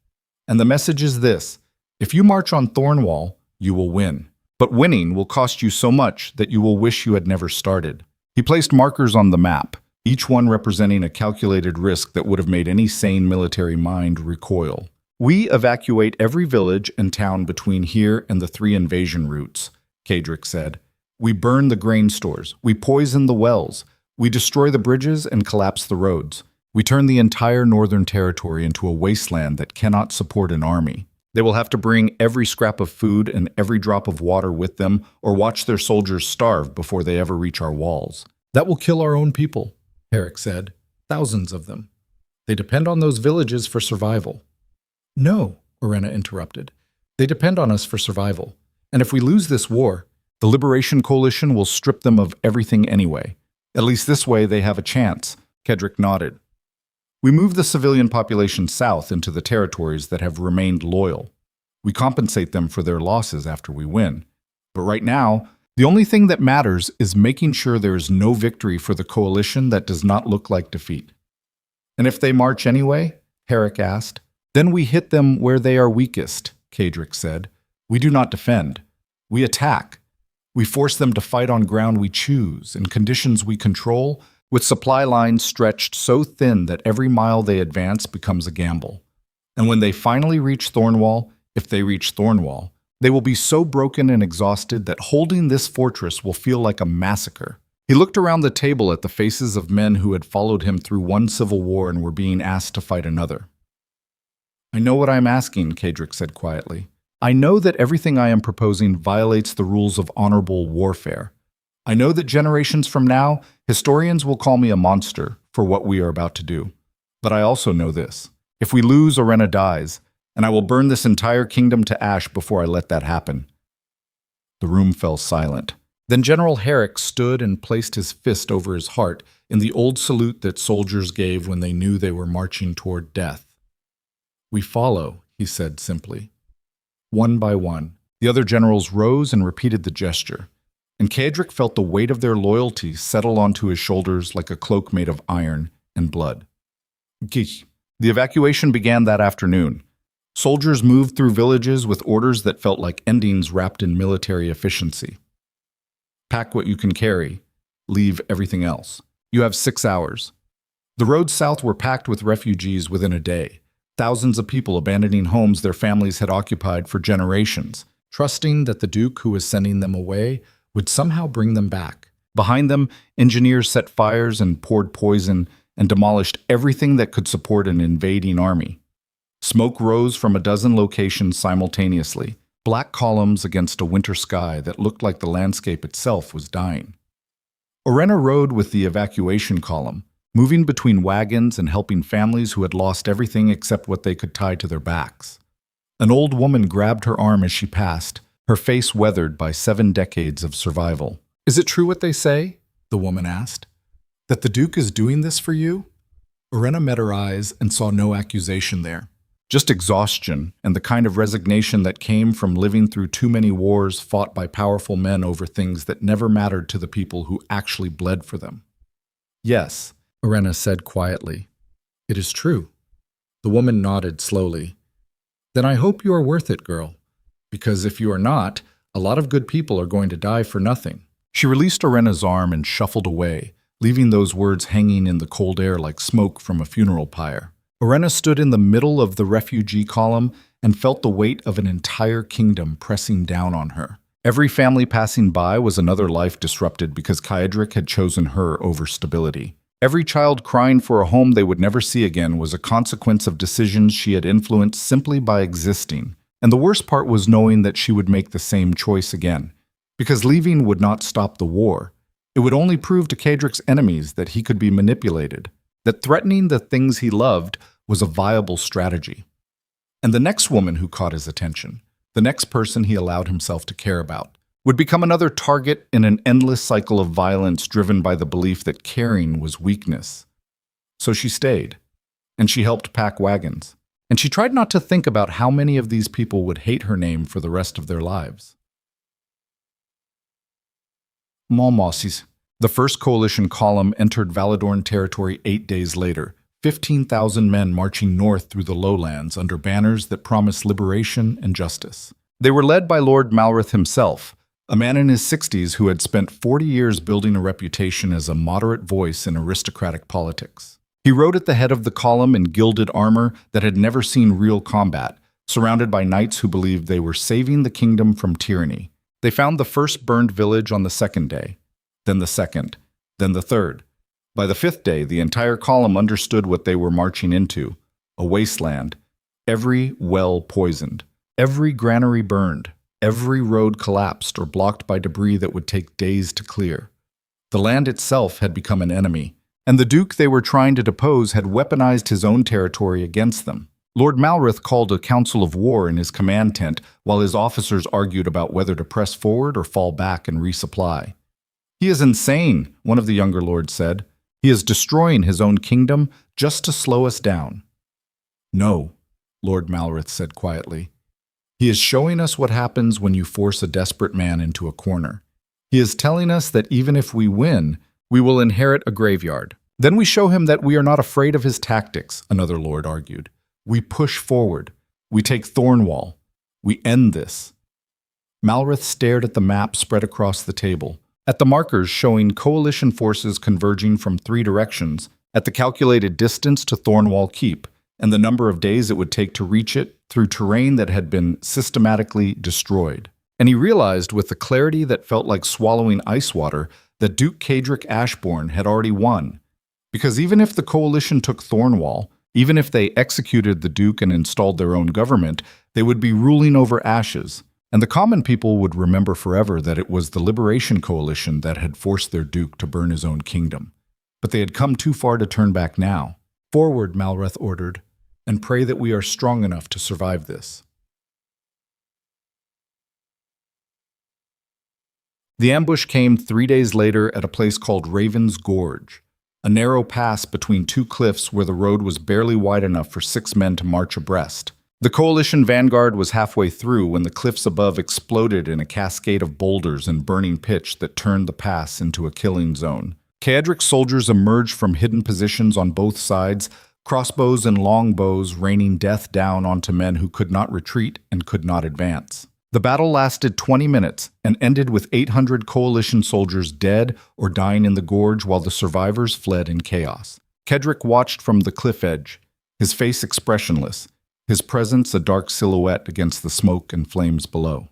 And the message is this: if you march on Thornwall, you will win. But winning will cost you so much that you will wish you had never started." He placed markers on the map, each one representing a calculated risk that would have made any sane military mind recoil. "We evacuate every village and town between here and the 3 invasion routes," Cedric said. "We burn the grain stores. We poison the wells. We destroy the bridges and collapse the roads. We turn the entire northern territory into a wasteland that cannot support an army. They will have to bring every scrap of food and every drop of water with them or watch their soldiers starve before they ever reach our walls." "That will kill our own people," Herrick said. "Thousands of them. They depend on those villages for survival." "No," Orenna interrupted. "They depend on us for survival. And if we lose this war, the Liberation Coalition will strip them of everything anyway. At least this way they have a chance, Kedrick nodded. We move the civilian population south into the territories that have remained loyal. We compensate them for their losses after we win. But right now, the only thing that matters is making sure there is no victory for the coalition that does not look like defeat. And if they march anyway, Herrick asked, then we hit them where they are weakest, Kedrick said. We do not defend. We attack. We force them to fight on ground we choose, in conditions we control, with supply lines stretched so thin that every mile they advance becomes a gamble. And when they finally reach Thornwall, if they reach Thornwall, they will be so broken and exhausted that holding this fortress will feel like a massacre. He looked around the table at the faces of men who had followed him through one civil war and were being asked to fight another. I know what I am asking, Kedrick said quietly. I know that everything I am proposing violates the rules of honorable warfare. I know that generations from now, historians will call me a monster for what we are about to do. But I also know this. If we lose, Orenna dies, and I will burn this entire kingdom to ash before I let that happen. The room fell silent. Then General Herrick stood and placed his fist over his heart in the old salute that soldiers gave when they knew they were marching toward death. We follow, he said simply. One by one, the other generals rose and repeated the gesture, and Kedrick felt the weight of their loyalty settle onto his shoulders like a cloak made of iron and blood. The evacuation began that afternoon. Soldiers moved through villages with orders that felt like endings wrapped in military efficiency. Pack what you can carry. Leave everything else. You have 6 hours. The roads south were packed with refugees within a day. Thousands of people abandoning homes their families had occupied for generations, trusting that the Duke who was sending them away would somehow bring them back. Behind them, engineers set fires and poured poison and demolished everything that could support an invading army. Smoke rose from a dozen locations simultaneously, black columns against a winter sky that looked like the landscape itself was dying. Orenna rode with the evacuation column, moving between wagons and helping families who had lost everything except what they could tie to their backs. An old woman grabbed her arm as she passed, her face weathered by 7 decades of survival. Is it true what they say? The woman asked. That the Duke is doing this for you? Orenna met her eyes and saw no accusation there. Just exhaustion and the kind of resignation that came from living through too many wars fought by powerful men over things that never mattered to the people who actually bled for them. Yes, Orenna said quietly. It is true. The woman nodded slowly. Then I hope you are worth it, girl. Because if you are not, a lot of good people are going to die for nothing. She released Orenna's arm and shuffled away, leaving those words hanging in the cold air like smoke from a funeral pyre. Orenna stood in the middle of the refugee column and felt the weight of an entire kingdom pressing down on her. Every family passing by was another life disrupted because Kedrick had chosen her over stability. Every child crying for a home they would never see again was a consequence of decisions she had influenced simply by existing. And the worst part was knowing that she would make the same choice again. Because leaving would not stop the war. It would only prove to Kedrick's enemies that he could be manipulated, that threatening the things he loved was a viable strategy. And the next woman who caught his attention, the next person he allowed himself to care about, would become another target in an endless cycle of violence driven by the belief that caring was weakness. So she stayed, and she helped pack wagons, and she tried not to think about how many of these people would hate her name for the rest of their lives. Malmossis. The first coalition column entered Valedorn territory 8 days later, 15,000 men marching north through the lowlands under banners that promised liberation and justice. They were led by Lord Malrith himself, a man in his 60s who had spent 40 years building a reputation as a moderate voice in aristocratic politics. He rode at the head of the column in gilded armor that had never seen real combat, surrounded by knights who believed they were saving the kingdom from tyranny. They found the first burned village on the 2nd day, then the 2nd, then the 3rd. By the 5th day, the entire column understood what they were marching into, a wasteland, every well poisoned, every granary burned, every road collapsed or blocked by debris that would take days to clear. The land itself had become an enemy, and the Duke they were trying to depose had weaponized his own territory against them. Lord Malrith called a council of war in his command tent while his officers argued about whether to press forward or fall back and resupply. He is insane, one of the younger lords said. He is destroying his own kingdom just to slow us down. No, Lord Malrith said quietly. He is showing us what happens when you force a desperate man into a corner. He is telling us that even if we win, we will inherit a graveyard. Then we show him that we are not afraid of his tactics, another lord argued. We push forward. We take Thornwall. We end this. Malrith stared at the map spread across the table, at the markers showing coalition forces converging from 3 directions, at the calculated distance to Thornwall Keep, and the number of days it would take to reach it through terrain that had been systematically destroyed. And he realized with the clarity that felt like swallowing ice water that Duke Cadric Ashbourne had already won. Because even if the coalition took Thornwall, even if they executed the Duke and installed their own government, they would be ruling over ashes. And the common people would remember forever that it was the Liberation Coalition that had forced their Duke to burn his own kingdom. But they had come too far to turn back now. Forward, Malrith ordered, and pray that we are strong enough to survive this. The ambush came 3 days later at a place called Raven's Gorge, a narrow pass between 2 cliffs where the road was barely wide enough for 6 men to march abreast. The coalition vanguard was halfway through when the cliffs above exploded in a cascade of boulders and burning pitch that turned the pass into a killing zone. Caedric soldiers emerged from hidden positions on both sides, crossbows and longbows raining death down onto men who could not retreat and could not advance. The battle lasted 20 minutes and ended with 800 coalition soldiers dead or dying in the gorge while the survivors fled in chaos. Caedric watched from the cliff edge, his face expressionless, his presence a dark silhouette against the smoke and flames below.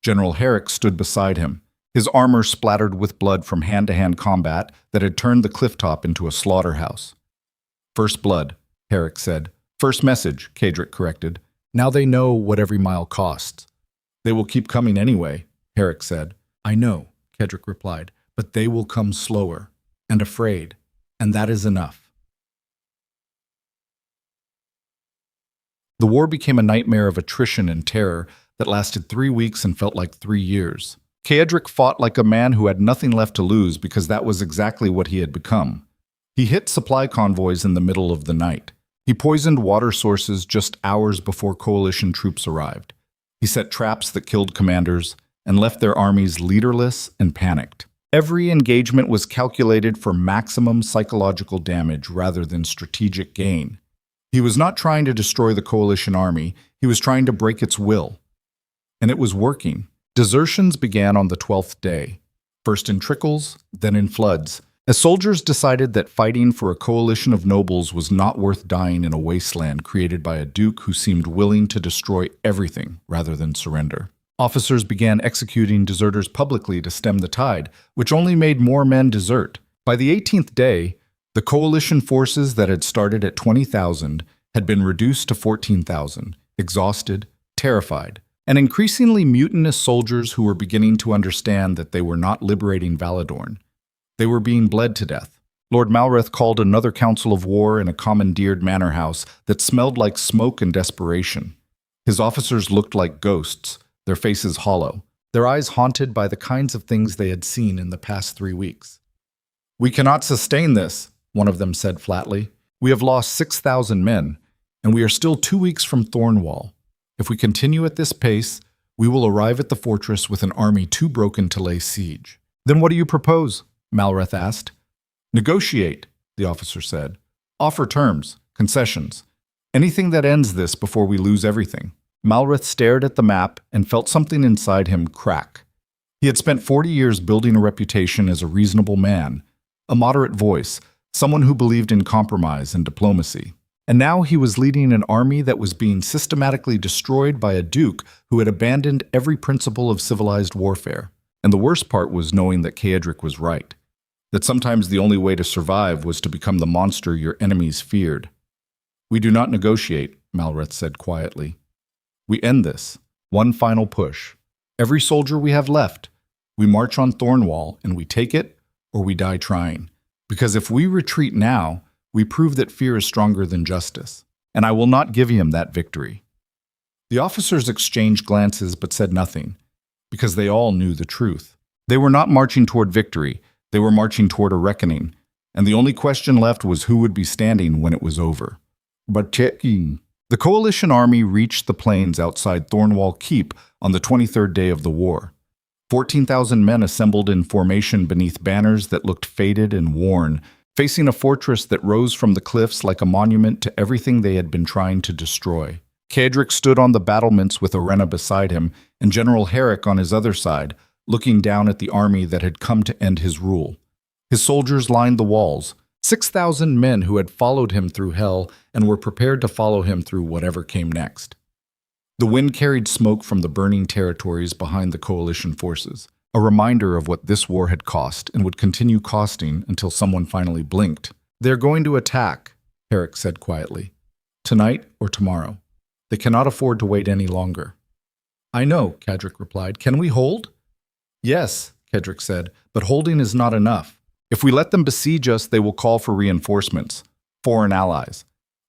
General Herrick stood beside him, his armor splattered with blood from hand-to-hand combat that had turned the clifftop into a slaughterhouse. First blood, Herrick said. First message, Caedric corrected. Now they know what every mile costs. They will keep coming anyway, Herrick said. I know, Caedric replied, but they will come slower and afraid, and that is enough. The war became a nightmare of attrition and terror that lasted 3 weeks and felt like 3 years. Caedric fought like a man who had nothing left to lose because that was exactly what he had become. He hit supply convoys in the middle of the night. He poisoned water sources just hours before coalition troops arrived. He set traps that killed commanders and left their armies leaderless and panicked. Every engagement was calculated for maximum psychological damage rather than strategic gain. He was not trying to destroy the coalition army, he was trying to break its will. And it was working. Desertions began on the 12th day, first in trickles, then in floods, as soldiers decided that fighting for a coalition of nobles was not worth dying in a wasteland created by a duke who seemed willing to destroy everything rather than surrender. Officers began executing deserters publicly to stem the tide, which only made more men desert. By the 18th day, the coalition forces that had started at 20,000 had been reduced to 14,000, exhausted, terrified, and increasingly mutinous soldiers who were beginning to understand that they were not liberating Valedorn. They were being bled to death. Lord Malrith called another council of war in a commandeered manor house that smelled like smoke and desperation. His officers looked like ghosts, their faces hollow, their eyes haunted by the kinds of things they had seen in the past 3 weeks. "We cannot sustain this," one of them said flatly. "We have lost 6,000 men, and we are still 2 weeks from Thornwall. If we continue at this pace, we will arrive at the fortress with an army too broken to lay siege." "Then what do you propose?" Malrith asked. "Negotiate," the officer said. "Offer terms, concessions, anything that ends this before we lose everything." Malrith stared at the map and felt something inside him crack. He had spent 40 years building a reputation as a reasonable man, a moderate voice, someone who believed in compromise and diplomacy. And now he was leading an army that was being systematically destroyed by a duke who had abandoned every principle of civilized warfare. And the worst part was knowing that Caedric was right, that sometimes the only way to survive was to become the monster your enemies feared. "We do not negotiate," Malrith said quietly. "We end this. One final push. Every soldier we have left. We march on Thornwall and we take it, or we die trying. Because if we retreat now, we prove that fear is stronger than justice. And I will not give him that victory." The officers exchanged glances but said nothing, because they all knew the truth. They were not marching toward victory, they were marching toward a reckoning, and the only question left was who would be standing when it was over. But checking. The coalition army reached the plains outside Thornwall Keep on the 23rd day of the war. 14,000 men assembled in formation beneath banners that looked faded and worn, facing a fortress that rose from the cliffs like a monument to everything they had been trying to destroy. Cedric stood on the battlements with Orenna beside him and General Herrick on his other side, looking down at the army that had come to end his rule. His soldiers lined the walls, 6,000 men who had followed him through hell and were prepared to follow him through whatever came next. The wind carried smoke from the burning territories behind the coalition forces, a reminder of what this war had cost and would continue costing until someone finally blinked. "They're going to attack," Herrick said quietly. "Tonight or tomorrow. They cannot afford to wait any longer." "I know," Cedric replied. "Can we hold?" "Yes," Cedric said, "but holding is not enough. If we let them besiege us, they will call for reinforcements, foreign allies,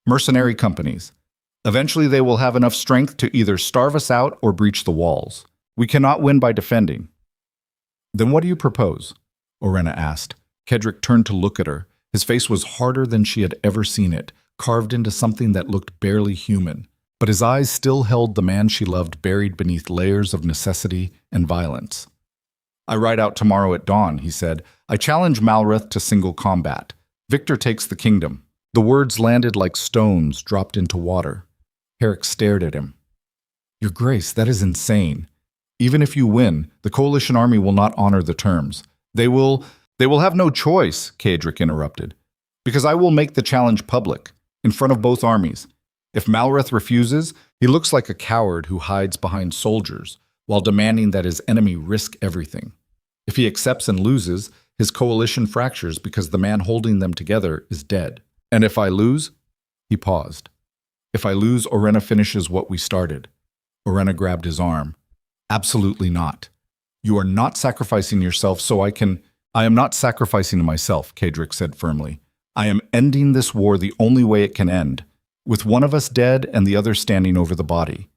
mercenary companies. Eventually they will have enough strength to either starve us out or breach the walls. We cannot win by defending." "Then what do you propose?" Orenna asked. Cedric turned to look at her. His face was harder than she had ever seen it, carved into something that looked barely human. But his eyes still held the man she loved buried beneath layers of necessity and violence. "I ride out tomorrow at dawn," he said. "I challenge Malreth to single combat. Victor takes the kingdom." The words landed like stones dropped into water. Herrick stared at him. "Your Grace, that is insane. Even if you win, the coalition army will not honor the terms. They will have no choice," Cedric interrupted, "because I will make the challenge public, in front of both armies. If Malreth refuses, he looks like a coward who hides behind soldiers, while demanding that his enemy risk everything. If he accepts and loses, his coalition fractures because the man holding them together is dead. And if I lose?" He paused. "If I lose, Orenna finishes what we started." Orenna grabbed his arm. "Absolutely not. You are not sacrificing yourself so I can—" "I am not sacrificing myself," Cedric said firmly. "I am ending this war the only way it can end, with one of us dead and the other standing over the body.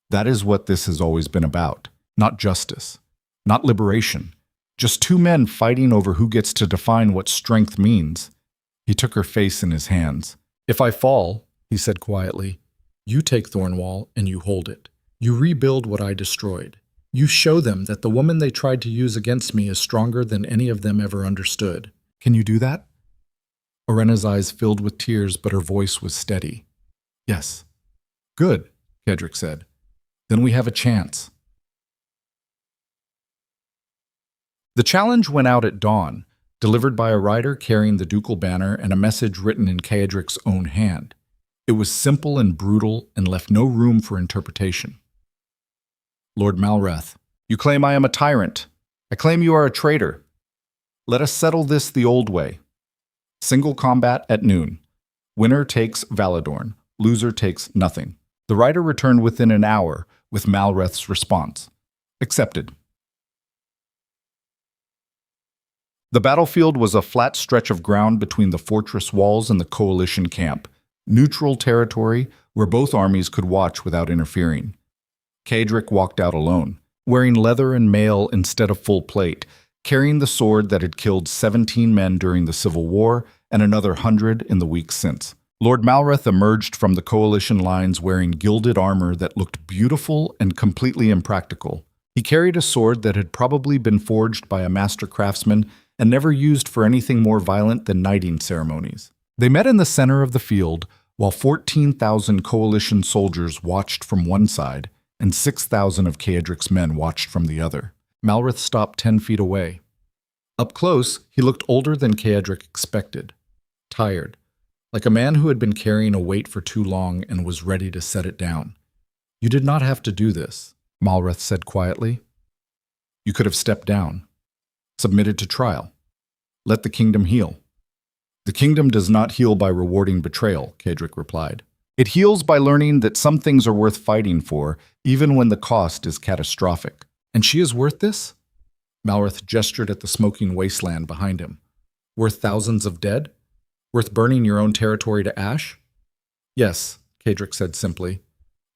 That is what this has always been about. Not justice. Not liberation. Just two men fighting over who gets to define what strength means." He took her face in his hands. "If I fall," he said quietly, "you take Thornwall and you hold it. You rebuild what I destroyed. You show them that the woman they tried to use against me is stronger than any of them ever understood. Can you do that?" Orenna's eyes filled with tears, but her voice was steady. "Yes." "Good," Cedric said. "Then we have a chance." The challenge went out at dawn, delivered by a rider carrying the ducal banner and a message written in Cedric's own hand. It was simple and brutal and left no room for interpretation. "Lord Malreth, you claim I am a tyrant. I claim you are a traitor. Let us settle this the old way. Single combat at noon. Winner takes Valedorn. Loser takes nothing." The rider returned within an hour with Malreth's response. "Accepted." The battlefield was a flat stretch of ground between the fortress walls and the coalition camp, neutral territory where both armies could watch without interfering. Cedric walked out alone, wearing leather and mail instead of full plate, carrying the sword that had killed 17 men during the Civil War and another 100 in the weeks since. Lord Malreth emerged from the coalition lines wearing gilded armor that looked beautiful and completely impractical. He carried a sword that had probably been forged by a master craftsman and never used for anything more violent than knighting ceremonies. They met in the center of the field, while 14,000 coalition soldiers watched from one side and 6,000 of Cedric's men watched from the other. Malreth stopped 10 feet away. Up close, he looked older than Cedric expected, tired, like a man who had been carrying a weight for too long and was ready to set it down. "You did not have to do this," Malreth said quietly. "You could have stepped down. Submitted to trial. Let the kingdom heal." "The kingdom does not heal by rewarding betrayal," Cedric replied. "It heals by learning that some things are worth fighting for, even when the cost is catastrophic." "And she is worth this?" Malreth gestured at the smoking wasteland behind him. "Worth thousands of dead? Worth burning your own territory to ash?" "Yes," Cedric said simply.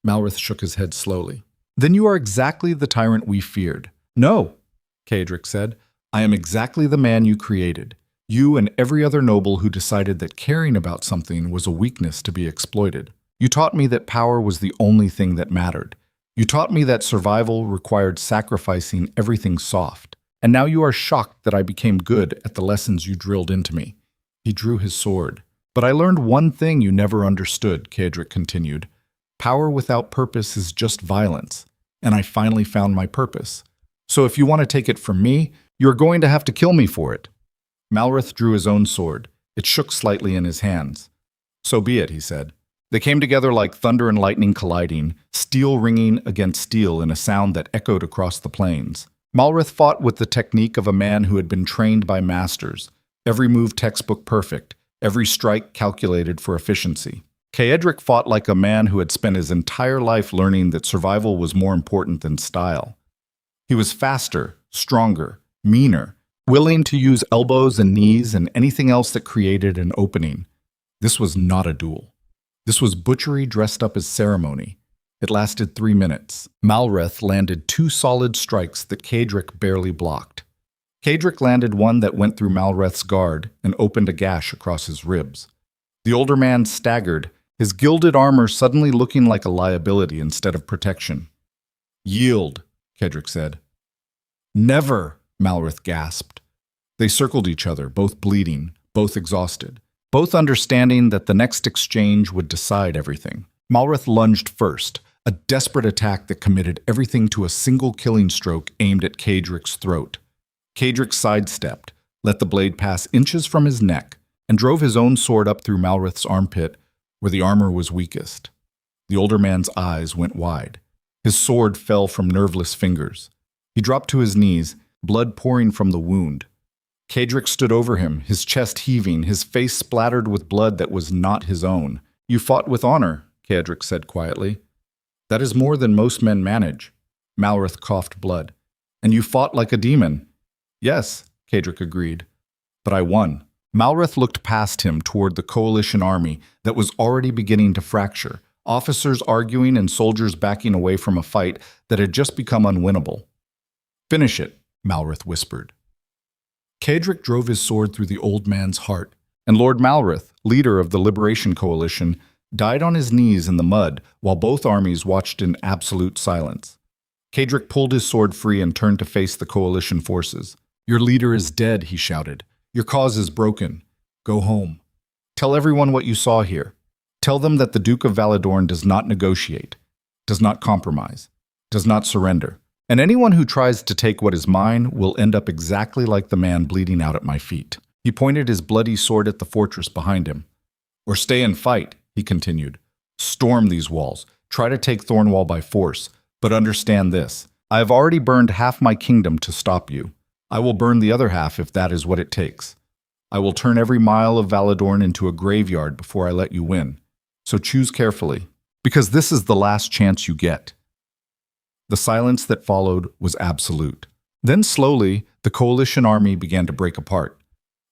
Malreth shook his head slowly. "Then you are exactly the tyrant we feared." "No," Caedric said. "I am exactly the man you created. You and every other noble who decided that caring about something was a weakness to be exploited. You taught me that power was the only thing that mattered. You taught me that survival required sacrificing everything soft. And now you are shocked that I became good at the lessons you drilled into me." He drew his sword. "But I learned one thing you never understood," Caedric continued. "Power without purpose is just violence. And I finally found my purpose. So if you want to take it from me, you're going to have to kill me for it." Malrith drew his own sword. It shook slightly in his hands. "So be it," he said. They came together like thunder and lightning colliding, steel ringing against steel in a sound that echoed across the plains. Malrith fought with the technique of a man who had been trained by masters, every move textbook perfect, every strike calculated for efficiency. Caedric fought like a man who had spent his entire life learning that survival was more important than style. He was faster, stronger, meaner, willing to use elbows and knees and anything else that created an opening. This was not a duel. This was butchery dressed up as ceremony. It lasted 3 minutes. Malrith landed 2 solid strikes that Caedric barely blocked. Caedric landed one that went through Malrith's guard and opened a gash across his ribs. The older man staggered, his gilded armor suddenly looking like a liability instead of protection. "Yield," Caedric said. "Never," Malrith gasped. They circled each other, both bleeding, both exhausted, both understanding that the next exchange would decide everything. Malrith lunged first, a desperate attack that committed everything to a single killing stroke aimed at Caedric's throat. Caedric sidestepped, let the blade pass inches from his neck, and drove his own sword up through Malrith's armpit, where the armor was weakest. The older man's eyes went wide. His sword fell from nerveless fingers. He dropped to his knees, blood pouring from the wound. Caedric stood over him, his chest heaving, his face splattered with blood that was not his own. "You fought with honor," Caedric said quietly. "That is more than most men manage." Malrith coughed blood. "And you fought like a demon." "Yes," Caedric agreed. "But I won." Malrith looked past him toward the coalition army that was already beginning to fracture, officers arguing and soldiers backing away from a fight that had just become unwinnable. "Finish it," Malrith whispered. Caedric drove his sword through the old man's heart, and Lord Malrith, leader of the Liberation Coalition, died on his knees in the mud while both armies watched in absolute silence. Caedric pulled his sword free and turned to face the coalition forces. "Your leader is dead," he shouted. "Your cause is broken. Go home. Tell everyone what you saw here. Tell them that the Duke of Valedorn does not negotiate, does not compromise, does not surrender. And anyone who tries to take what is mine will end up exactly like the man bleeding out at my feet." He pointed his bloody sword at the fortress behind him. "Or stay and fight," he continued. "Storm these walls. Try to take Thornwall by force. But understand this. I have already burned half my kingdom to stop you. I will burn the other half if that is what it takes. I will turn every mile of Valedorn into a graveyard before I let you win. So choose carefully, because this is the last chance you get." The silence that followed was absolute. Then slowly, the coalition army began to break apart.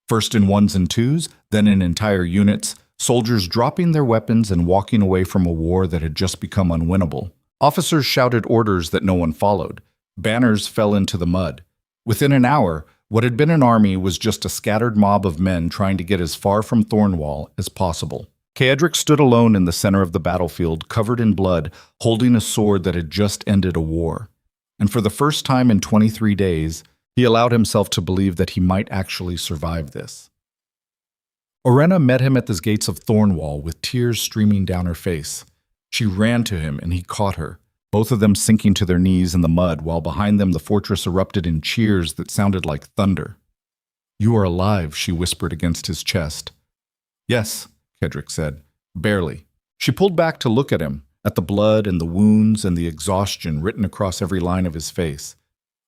First in ones and twos, then in entire units, soldiers dropping their weapons and walking away from a war that had just become unwinnable. Officers shouted orders that no one followed. Banners fell into the mud. Within an hour, what had been an army was just a scattered mob of men trying to get as far from Thornwall as possible. Caedric stood alone in the center of the battlefield, covered in blood, holding a sword that had just ended a war. And for the first time in 23 days, he allowed himself to believe that he might actually survive this. Orenna met him at the gates of Thornwall with tears streaming down her face. She ran to him and he caught her, both of them sinking to their knees in the mud while behind them the fortress erupted in cheers that sounded like thunder. "You are alive," she whispered against his chest. "Yes," Caedric said, "barely." She pulled back to look at him, at the blood and the wounds and the exhaustion written across every line of his face.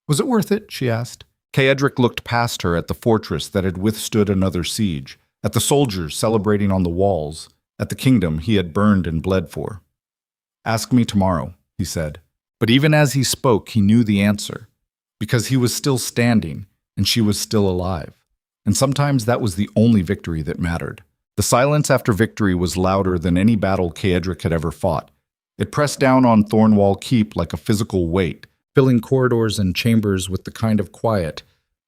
"Was it worth it?" she asked. Caedric looked past her at the fortress that had withstood another siege, at the soldiers celebrating on the walls, at the kingdom he had burned and bled for. "Ask me tomorrow," he said. But even as he spoke, he knew the answer, because he was still standing and she was still alive. And sometimes that was the only victory that mattered. The silence after victory was louder than any battle Caedric had ever fought. It pressed down on Thornwall Keep like a physical weight, filling corridors and chambers with the kind of quiet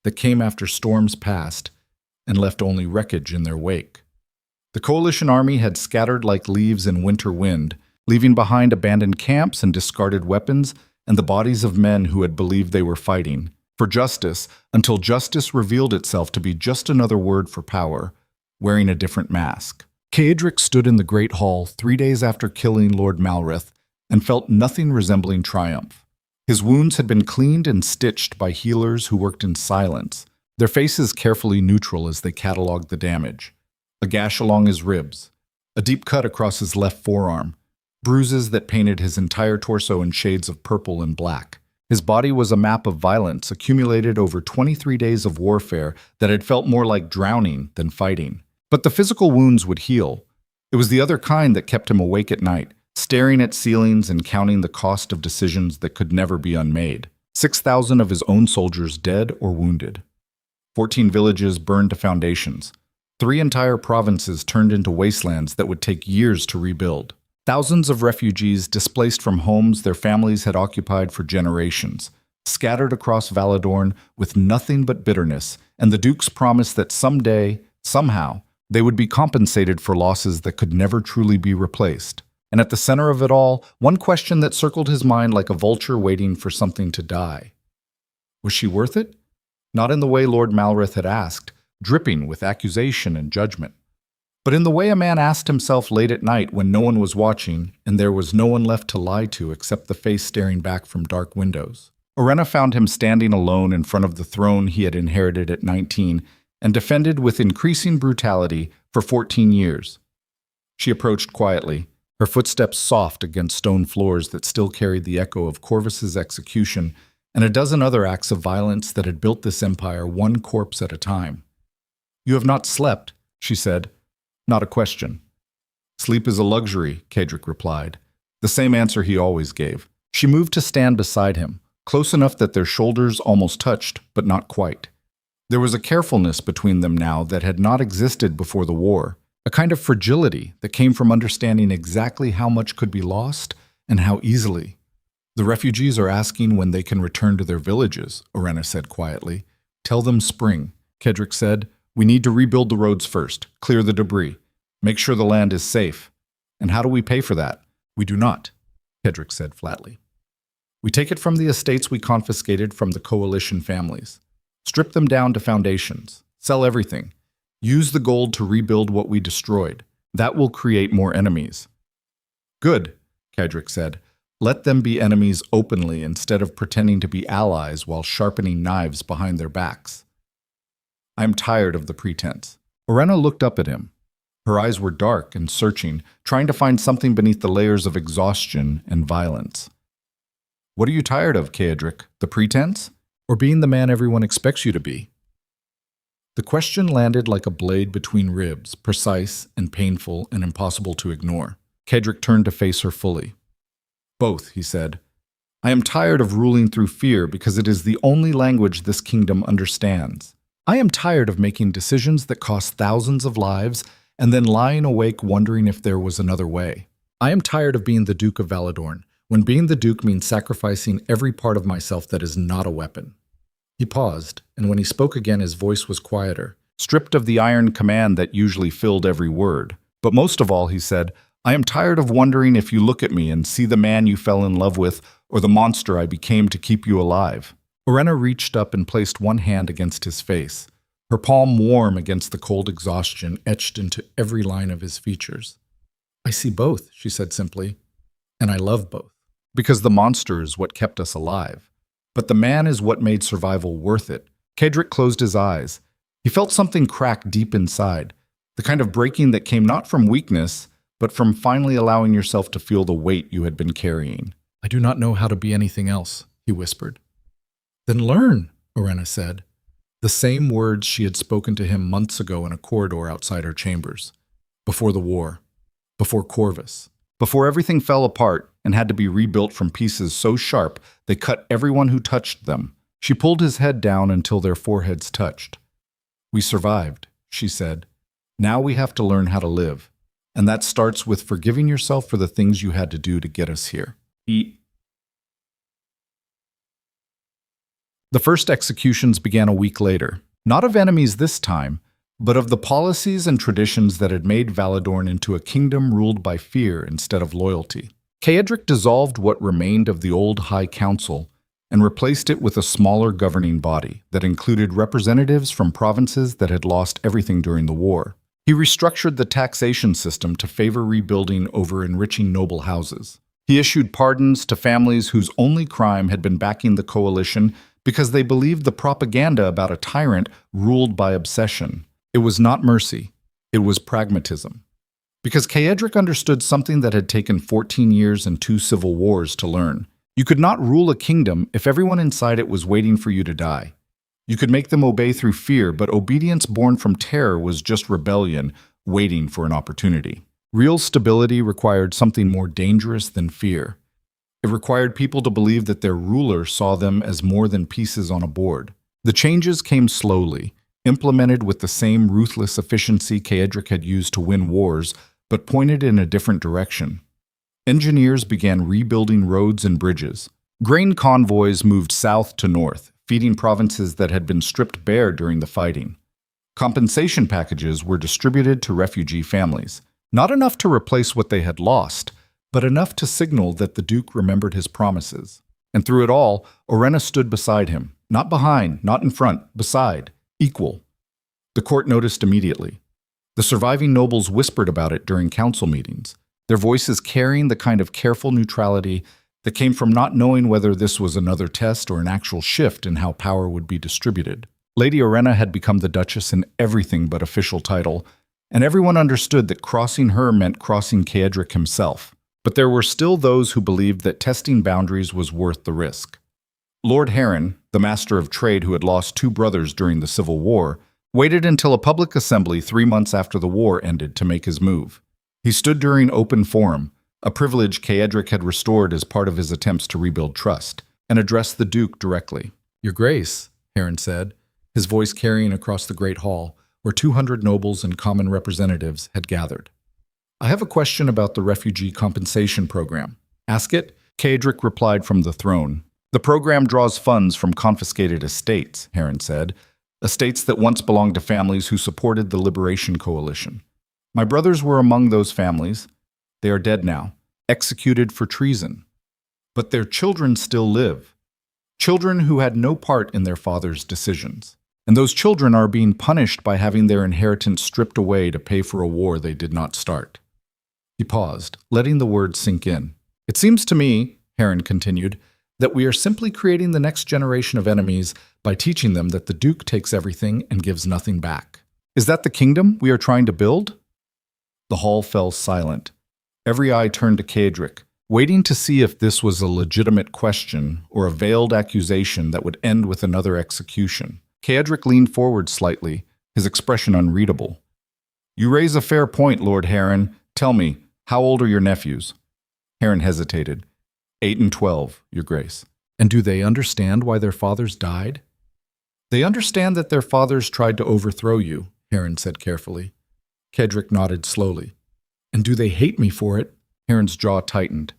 that came after storms passed and left only wreckage in their wake. The coalition army had scattered like leaves in winter wind, leaving behind abandoned camps and discarded weapons and the bodies of men who had believed they were fighting for justice until justice revealed itself to be just another word for power, wearing a different mask. Caedric stood in the great hall 3 days after killing Lord Malrith and felt nothing resembling triumph. His wounds had been cleaned and stitched by healers who worked in silence, their faces carefully neutral as they catalogued the damage. A gash along his ribs, a deep cut across his left forearm, bruises that painted his entire torso in shades of purple and black. His body was a map of violence accumulated over 23 days of warfare that had felt more like drowning than fighting. But the physical wounds would heal. It was the other kind that kept him awake at night, staring at ceilings and counting the cost of decisions that could never be unmade. 6,000 of his own soldiers dead or wounded. 14 villages burned to foundations. 3 entire provinces turned into wastelands that would take years to rebuild. Thousands of refugees displaced from homes their families had occupied for generations, scattered across Valedorn with nothing but bitterness, and the Duke's promise that someday, somehow, they would be compensated for losses that could never truly be replaced. And at the center of it all, one question that circled his mind like a vulture waiting for something to die. Was she worth it? Not in the way Lord Malrith had asked, dripping with accusation and judgment, but in the way a man asked himself late at night when no one was watching and there was no one left to lie to except the face staring back from dark windows. Orenna found him standing alone in front of the throne he had inherited at 19 and defended with increasing brutality for 14 years. She approached quietly, her footsteps soft against stone floors that still carried the echo of Corvus's execution and a dozen other acts of violence that had built this empire one corpse at a time. "You have not slept," she said. Not a question. "Sleep is a luxury," Caedric replied, the same answer he always gave. She moved to stand beside him, close enough that their shoulders almost touched, but not quite. There was a carefulness between them now that had not existed before the war, a kind of fragility that came from understanding exactly how much could be lost and how easily. "The refugees are asking when they can return to their villages," Orenna said quietly. "Tell them spring," Caedric said. "We need to rebuild the roads first, clear the debris, make sure the land is safe. And how do we pay for that?" "We do not," Caedric said flatly. "We take it from the estates we confiscated from the coalition families. Strip them down to foundations. Sell everything. Use the gold to rebuild what we destroyed. That will create more enemies." "Good," Caedric said. "Let them be enemies openly instead of pretending to be allies while sharpening knives behind their backs. I am tired of the pretense." Orenna looked up at him. Her eyes were dark and searching, trying to find something beneath the layers of exhaustion and violence. "What are you tired of, Caedric? The pretense? Or being the man everyone expects you to be?" The question landed like a blade between ribs, precise and painful and impossible to ignore. Caedric turned to face her fully. "Both," he said. "I am tired of ruling through fear because it is the only language this kingdom understands. I am tired of making decisions that cost thousands of lives and then lying awake wondering if there was another way. I am tired of being the Duke of Valedorn, when being the Duke means sacrificing every part of myself that is not a weapon." He paused, and when he spoke again his voice was quieter, stripped of the iron command that usually filled every word. "But most of all," he said, "I am tired of wondering if you look at me and see the man you fell in love with or the monster I became to keep you alive." Orenna reached up and placed one hand against his face, her palm warm against the cold exhaustion etched into every line of his features. "I see both," she said simply, "and I love both. Because the monster is what kept us alive. But the man is what made survival worth it." Caedric closed his eyes. He felt something crack deep inside, the kind of breaking that came not from weakness, but from finally allowing yourself to feel the weight you had been carrying. "I do not know how to be anything else," he whispered. "Then learn," Orenna said. The same words she had spoken to him months ago in a corridor outside her chambers. Before the war. Before Corvus. Before everything fell apart and had to be rebuilt from pieces so sharp they cut everyone who touched them. She pulled his head down until their foreheads touched. "We survived," she said. "Now we have to learn how to live. And that starts with forgiving yourself for the things you had to do to get us here." The first executions began a week later, not of enemies this time, but of the policies and traditions that had made Valedorn into a kingdom ruled by fear instead of loyalty. Ceadric dissolved what remained of the old High Council and replaced it with a smaller governing body that included representatives from provinces that had lost everything during the war. He restructured the taxation system to favor rebuilding over enriching noble houses. He issued pardons to families whose only crime had been backing the coalition because they believed the propaganda about a tyrant ruled by obsession. It was not mercy, it was pragmatism. Because Ceadric understood something that had taken 14 years and 2 civil wars to learn. You could not rule a kingdom if everyone inside it was waiting for you to die. You could make them obey through fear, but obedience born from terror was just rebellion, waiting for an opportunity. Real stability required something more dangerous than fear. It required people to believe that their ruler saw them as more than pieces on a board. The changes came slowly, implemented with the same ruthless efficiency Ceadric had used to win wars, but pointed in a different direction. Engineers began rebuilding roads and bridges. Grain convoys moved south to north, feeding provinces that had been stripped bare during the fighting. Compensation packages were distributed to refugee families, not enough to replace what they had lost, but enough to signal that the Duke remembered his promises. And through it all, Orenna stood beside him, not behind, not in front, beside, equal. The court noticed immediately. The surviving nobles whispered about it during council meetings, their voices carrying the kind of careful neutrality that came from not knowing whether this was another test or an actual shift in how power would be distributed. Lady Orenna had become the Duchess in everything but official title, and everyone understood that crossing her meant crossing Ceadric himself. But there were still those who believed that testing boundaries was worth the risk. Lord Heron, the master of trade who had lost 2 brothers during the Civil War, waited until a public assembly 3 months after the war ended to make his move. He stood during open forum, a privilege Ceadric had restored as part of his attempts to rebuild trust, and addressed the Duke directly. "Your Grace," Heron said, his voice carrying across the great hall, where 200 nobles and common representatives had gathered. "I have a question about the refugee compensation program." "Ask it," Ceadric replied from the throne. "The program draws funds from confiscated estates," Heron said, estates that once belonged to families who supported the Liberation Coalition. My brothers were among those families. They are dead now, executed for treason. But their children still live. Children who had no part in their father's decisions. And those children are being punished by having their inheritance stripped away to pay for a war they did not start." He paused, letting the words sink in. "It seems to me," Heron continued, "that we are simply creating the next generation of enemies by teaching them that the Duke takes everything and gives nothing back. Is that the kingdom we are trying to build?" The hall fell silent. Every eye turned to Ceadric, waiting to see if this was a legitimate question or a veiled accusation that would end with another execution. Ceadric leaned forward slightly, his expression unreadable. "You raise a fair point, Lord Heron. Tell me, how old are your nephews?" Heron hesitated. 8 and 12, Your Grace." "And do they understand why their fathers died?" "They understand that their fathers tried to overthrow you," Heron said carefully. Ceadric nodded slowly. "And do they hate me for it?" Heron's jaw tightened.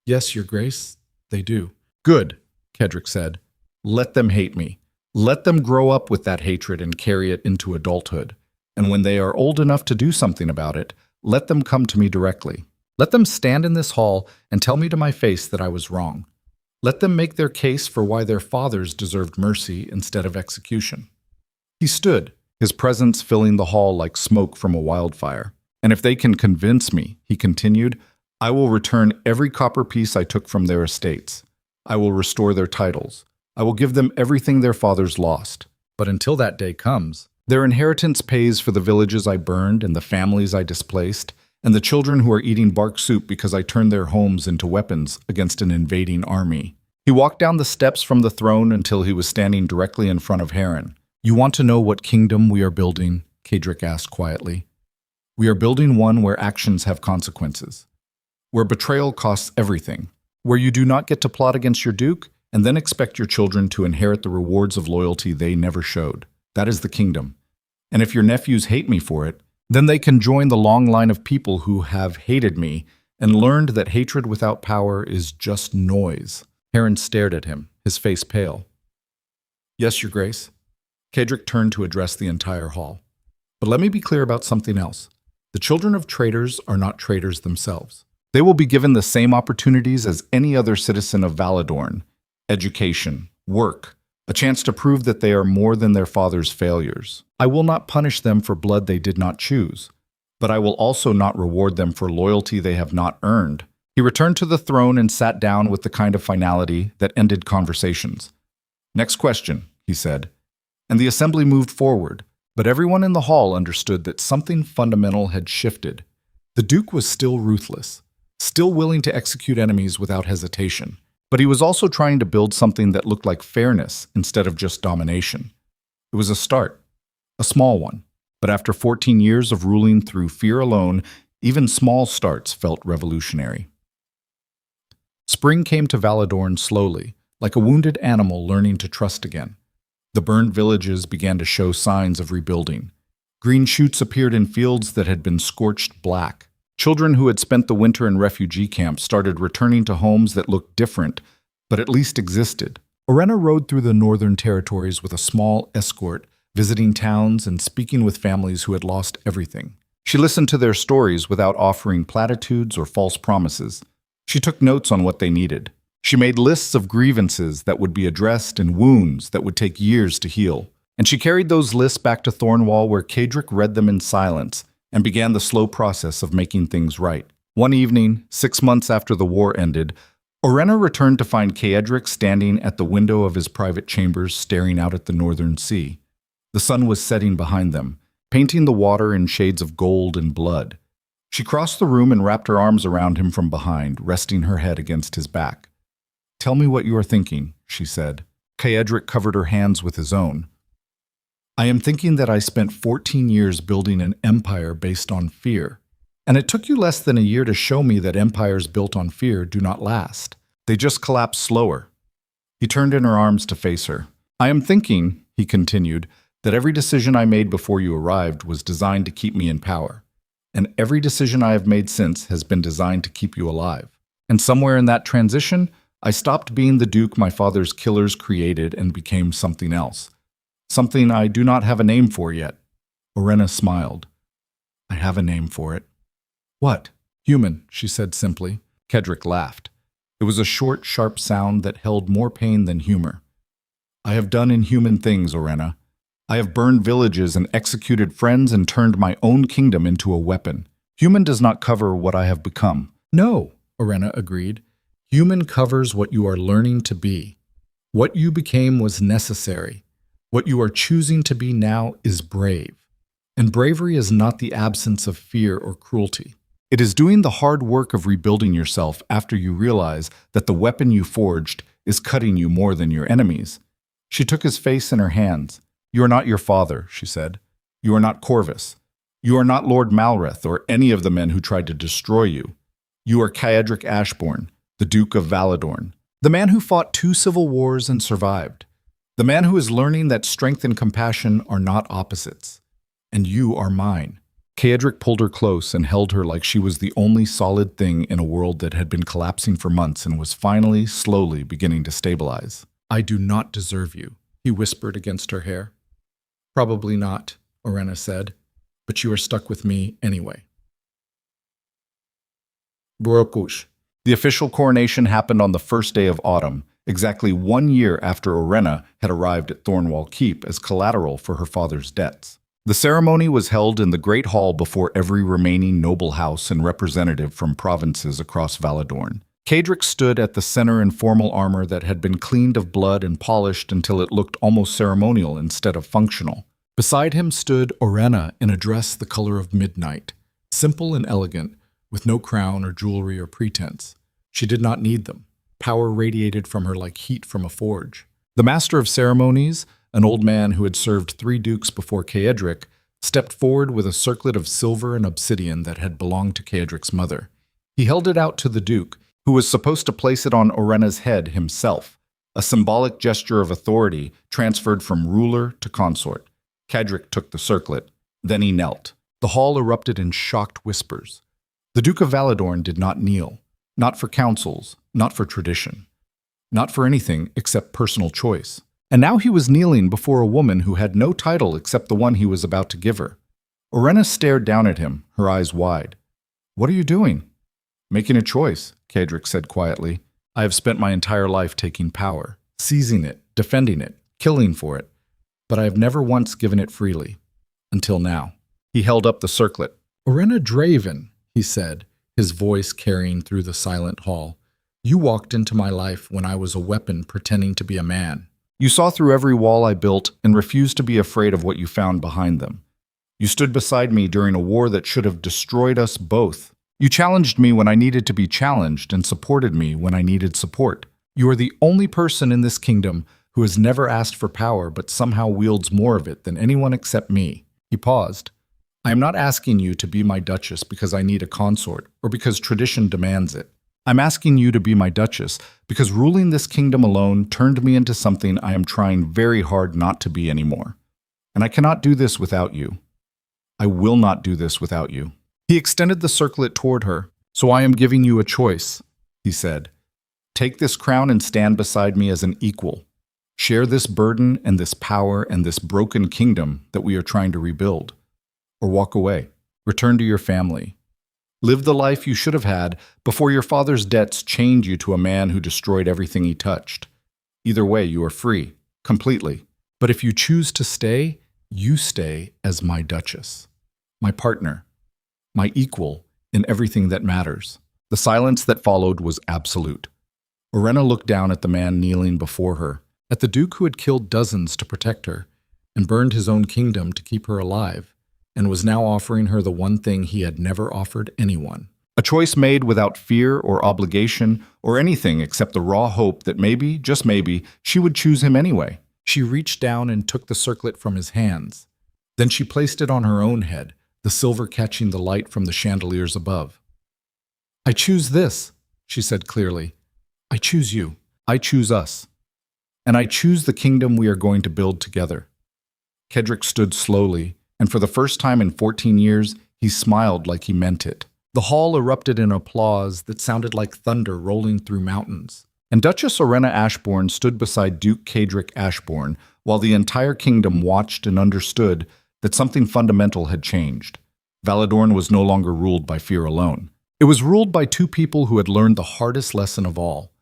"Yes, Your Grace, they do." "Good," Ceadric said. "Let them hate me. Let them grow up with that hatred and carry it into adulthood. And when they are old enough to do something about it, let them come to me directly. Let them stand in this hall and tell me to my face that I was wrong. Let them make their case for why their fathers deserved mercy instead of execution." He stood, his presence filling the hall like smoke from a wildfire. "And if they can convince me," he continued, "I will return every copper piece I took from their estates. I will restore their titles. I will give them everything their fathers lost. But until that day comes, their inheritance pays for the villages I burned and the families I displaced, and the children who are eating bark soup because I turned their homes into weapons against an invading army." He walked down the steps from the throne until he was standing directly in front of Heron. "You want to know what kingdom we are building?" Ceadric asked quietly. "We are building one where actions have consequences, where betrayal costs everything, where you do not get to plot against your duke and then expect your children to inherit the rewards of loyalty they never showed. That is the kingdom. And if your nephews hate me for it, then they can join the long line of people who have hated me and learned that hatred without power is just noise." Heron stared at him, his face pale. Yes, Your Grace. Cedric turned to address the entire hall. But let me be clear about something else. The children of traitors are not traitors themselves. They will be given the same opportunities as any other citizen of Valedorn: education, work, a chance to prove that they are more than their father's failures. I will not punish them for blood they did not choose, but I will also not reward them for loyalty they have not earned. He returned to the throne and sat down with the kind of finality that ended conversations. Next question, he said, and the assembly moved forward, but everyone in the hall understood that something fundamental had shifted. The Duke was still ruthless, still willing to execute enemies without hesitation, but he was also trying to build something that looked like fairness instead of just domination. It was a start, a small one, but after 14 years of ruling through fear alone, even small starts felt revolutionary. Spring came to Valedorn slowly, like a wounded animal learning to trust again. The burned villages began to show signs of rebuilding. Green shoots appeared in fields that had been scorched black. Children who had spent the winter in refugee camps started returning to homes that looked different, but at least existed. Orenna rode through the northern territories with a small escort, visiting towns and speaking with families who had lost everything. She listened to their stories without offering platitudes or false promises. She took notes on what they needed. She made lists of grievances that would be addressed and wounds that would take years to heal. And she carried those lists back to Thornwall, where Cedric read them in silence and began the slow process of making things right. One evening, 6 months after the war ended, Orenna returned to find Cedric standing at the window of his private chambers staring out at the northern sea. The sun was setting behind them, painting the water in shades of gold and blood. She crossed the room and wrapped her arms around him from behind, resting her head against his back. "Tell me what you are thinking," she said. Cedric covered her hands with his own. "I am thinking that I spent 14 years building an empire based on fear, and it took you less than a year to show me that empires built on fear do not last. They just collapse slower." He turned in her arms to face her. "I am thinking," he continued, "that every decision I made before you arrived was designed to keep me in power. And every decision I have made since has been designed to keep you alive. And somewhere in that transition, I stopped being the Duke my father's killers created and became something else. Something I do not have a name for yet." Orenna smiled. "I have a name for it." "What?" "Human," she said simply. Cedric laughed. It was a short, sharp sound that held more pain than humor. "I have done inhuman things, Orenna. I have burned villages and executed friends and turned my own kingdom into a weapon. Human does not cover what I have become." "No," Orenna agreed. "Human covers what you are learning to be. What you became was necessary. What you are choosing to be now is brave. And bravery is not the absence of fear or cruelty. It is doing the hard work of rebuilding yourself after you realize that the weapon you forged is cutting you more than your enemies." She took his face in her hands. "You are not your father," she said. "You are not Corvus. You are not Lord Malreth or any of the men who tried to destroy you. You are Cedric Ashbourne, the Duke of Valedorn, the man who fought 2 civil wars and survived. The man who is learning that strength and compassion are not opposites. And you are mine." Cedric pulled her close and held her like she was the only solid thing in a world that had been collapsing for months and was finally, slowly beginning to stabilize. "I do not deserve you," he whispered against her hair. "Probably not," Orenna said, "but you are stuck with me anyway." Brokush. The official coronation happened on the first day of autumn, exactly 1 year after Orenna had arrived at Thornwall Keep as collateral for her father's debts. The ceremony was held in the Great Hall before every remaining noble house and representative from provinces across Valedorn. Cedric stood at the center in formal armor that had been cleaned of blood and polished until it looked almost ceremonial instead of functional. Beside him stood Orenna in a dress the color of midnight, simple and elegant, with no crown or jewelry or pretense. She did not need them. Power radiated from her like heat from a forge. The master of ceremonies, an old man who had served 3 dukes before Cedric, stepped forward with a circlet of silver and obsidian that had belonged to Cedric's mother. He held it out to the duke, who was supposed to place it on Orenna's head himself, a symbolic gesture of authority transferred from ruler to consort. Cedric took the circlet. Then he knelt. The hall erupted in shocked whispers. The Duke of Valedorn did not kneel, not for councils, not for tradition, not for anything except personal choice. And now he was kneeling before a woman who had no title except the one he was about to give her. Orenna stared down at him, her eyes wide. "What are you doing?" "Making a choice," Cedric said quietly. "I have spent my entire life taking power, seizing it, defending it, killing for it, but I have never once given it freely. Until now." He held up the circlet. "Orenna Draven," he said, his voice carrying through the silent hall. "You walked into my life when I was a weapon pretending to be a man. You saw through every wall I built and refused to be afraid of what you found behind them. You stood beside me during a war that should have destroyed us both. You challenged me when I needed to be challenged and supported me when I needed support. You are the only person in this kingdom who has never asked for power but somehow wields more of it than anyone except me." He paused. "I am not asking you to be my duchess because I need a consort or because tradition demands it. I'm asking you to be my duchess because ruling this kingdom alone turned me into something I am trying very hard not to be anymore. And I cannot do this without you. I will not do this without you." He extended the circlet toward her. "So I am giving you a choice," he said. "Take this crown and stand beside me as an equal. Share this burden and this power and this broken kingdom that we are trying to rebuild. Or walk away. Return to your family. Live the life you should have had before your father's debts chained you to a man who destroyed everything he touched. Either way, you are free, completely. But if you choose to stay, you stay as my duchess, my partner, my equal in everything that matters." The silence that followed was absolute. Orenna looked down at the man kneeling before her, at the Duke who had killed dozens to protect her, and burned his own kingdom to keep her alive, and was now offering her the one thing he had never offered anyone. A choice made without fear or obligation or anything except the raw hope that maybe, just maybe, she would choose him anyway. She reached down and took the circlet from his hands. Then she placed it on her own head, the silver catching the light from the chandeliers above. "I choose this," she said clearly. "I choose you. I choose us. And I choose the kingdom we are going to build together." Cedric stood slowly, and for the first time in 14 years, he smiled like he meant it. The hall erupted in applause that sounded like thunder rolling through mountains. And Duchess Orenna Ashbourne stood beside Duke Cedric Ashbourne, while the entire kingdom watched and understood that something fundamental had changed. Valedorn was no longer ruled by fear alone. It was ruled by two people who had learned the hardest lesson of all,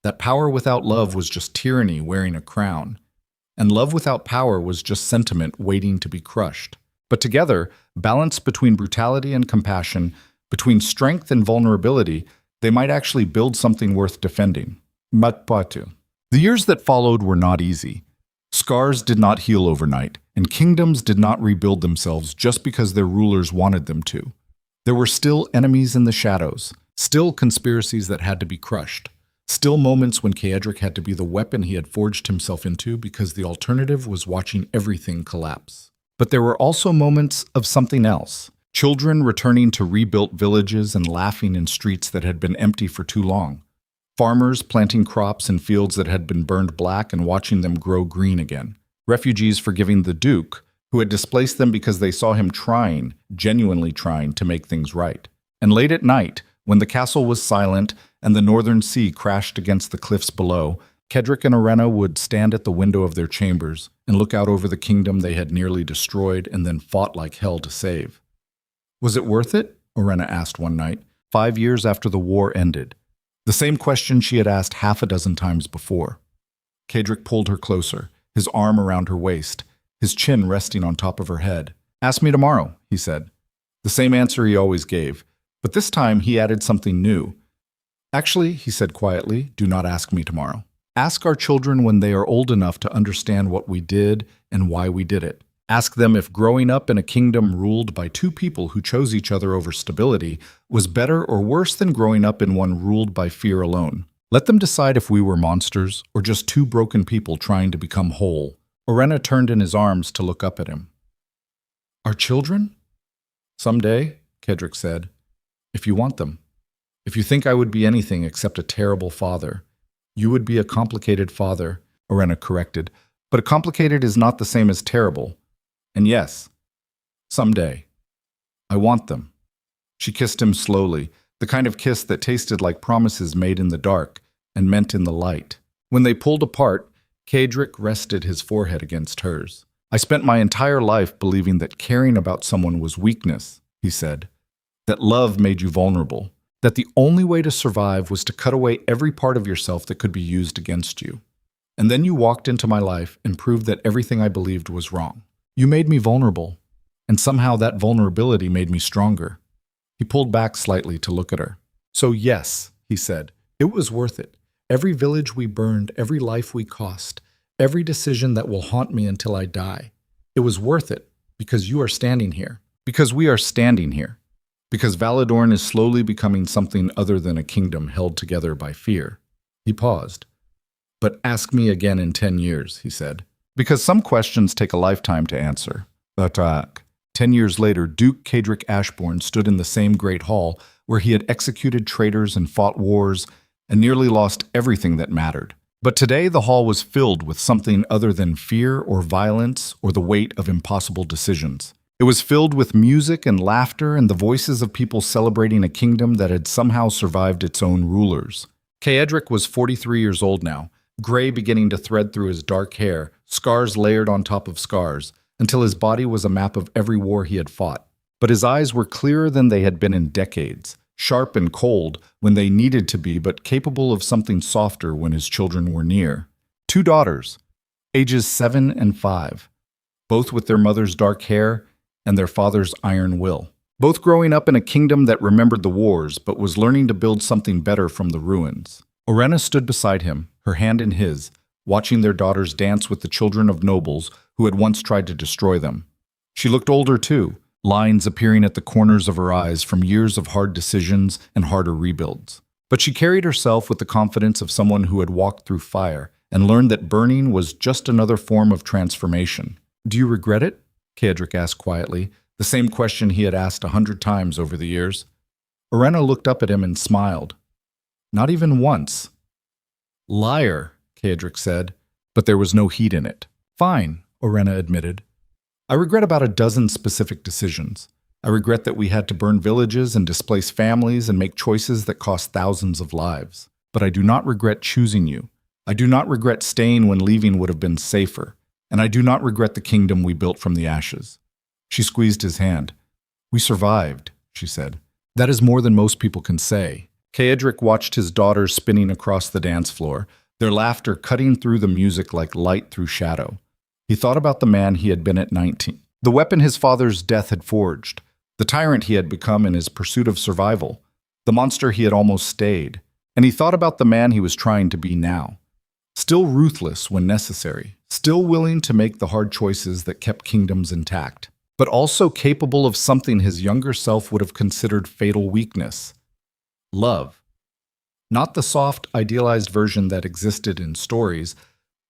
that power without love was just tyranny wearing a crown, and love without power was just sentiment waiting to be crushed. But together, balanced between brutality and compassion, between strength and vulnerability, they might actually build something worth defending. Matpatu. The years that followed were not easy. Scars did not heal overnight, and kingdoms did not rebuild themselves just because their rulers wanted them to. There were still enemies in the shadows, still conspiracies that had to be crushed, still moments when Cedric had to be the weapon he had forged himself into because the alternative was watching everything collapse. But there were also moments of something else. Children returning to rebuilt villages and laughing in streets that had been empty for too long. Farmers planting crops in fields that had been burned black and watching them grow green again. Refugees forgiving the Duke, who had displaced them because they saw him trying, genuinely trying, to make things right. And late at night, when the castle was silent and the northern sea crashed against the cliffs below, Cedric and Orenna would stand at the window of their chambers and look out over the kingdom they had nearly destroyed and then fought like hell to save. "Was it worth it?" Orenna asked one night, 5 years after the war ended. The same question she had asked half a dozen times before. Cedric pulled her closer, his arm around her waist, his chin resting on top of her head. "Ask me tomorrow," he said. The same answer he always gave, but this time he added something new. "Actually," he said quietly, "do not ask me tomorrow. Ask our children when they are old enough to understand what we did and why we did it. Ask them if growing up in a kingdom ruled by two people who chose each other over stability was better or worse than growing up in one ruled by fear alone. Let them decide if we were monsters or just two broken people trying to become whole." Orenna turned in his arms to look up at him. "Our children?" "Someday," Cedric said, "if you want them. If you think I would be anything except a terrible father. You would be a complicated father," Orenna corrected, "but a complicated is not the same as terrible. And yes, someday. I want them." She kissed him slowly, the kind of kiss that tasted like promises made in the dark and meant in the light. When they pulled apart, Kaedric rested his forehead against hers. I spent my entire life believing that caring about someone was weakness, he said. That love made you vulnerable. That the only way to survive was to cut away every part of yourself that could be used against you. And then you walked into my life and proved that everything I believed was wrong. You made me vulnerable, and somehow that vulnerability made me stronger. He pulled back slightly to look at her. So yes, he said, it was worth it. Every village we burned, every life we cost, every decision that will haunt me until I die. It was worth it because you are standing here. Because we are standing here. Because Valedorn is slowly becoming something other than a kingdom held together by fear. He paused. But ask me again in 10 years, he said. Because some questions take a lifetime to answer. 10 years later, Duke Kaedric Ashbourne stood in the same great hall where he had executed traitors and fought wars and nearly lost everything that mattered. But today the hall was filled with something other than fear or violence or the weight of impossible decisions. It was filled with music and laughter and the voices of people celebrating a kingdom that had somehow survived its own rulers. Kaedric was 43 years old now, gray beginning to thread through his dark hair, scars layered on top of scars, until his body was a map of every war he had fought. But his eyes were clearer than they had been in decades, sharp and cold when they needed to be, but capable of something softer when his children were near. 2 daughters, ages 7 and 5, both with their mother's dark hair and their father's iron will. Both growing up in a kingdom that remembered the wars, but was learning to build something better from the ruins. Orenna stood beside him, her hand in his, watching their daughters dance with the children of nobles who had once tried to destroy them. She looked older too, lines appearing at the corners of her eyes from years of hard decisions and harder rebuilds. But she carried herself with the confidence of someone who had walked through fire and learned that burning was just another form of transformation. Do you regret it? Kaedric asked quietly, the same question he had asked 100 times over the years. Orenna looked up at him and smiled. Not even once. Liar, Kaedric said, but there was no heat in it. Fine, Orenna admitted. I regret about a dozen specific decisions. I regret that we had to burn villages and displace families and make choices that cost thousands of lives. But I do not regret choosing you. I do not regret staying when leaving would have been safer. And I do not regret the kingdom we built from the ashes. She squeezed his hand. We survived, she said. That is more than most people can say. Kaedric watched his daughters spinning across the dance floor, their laughter cutting through the music like light through shadow. He thought about the man he had been at 19, the weapon his father's death had forged, the tyrant he had become in his pursuit of survival, the monster he had almost stayed, and he thought about the man he was trying to be now. Still ruthless when necessary, still willing to make the hard choices that kept kingdoms intact, but also capable of something his younger self would have considered fatal weakness. Love. Not the soft, idealized version that existed in stories,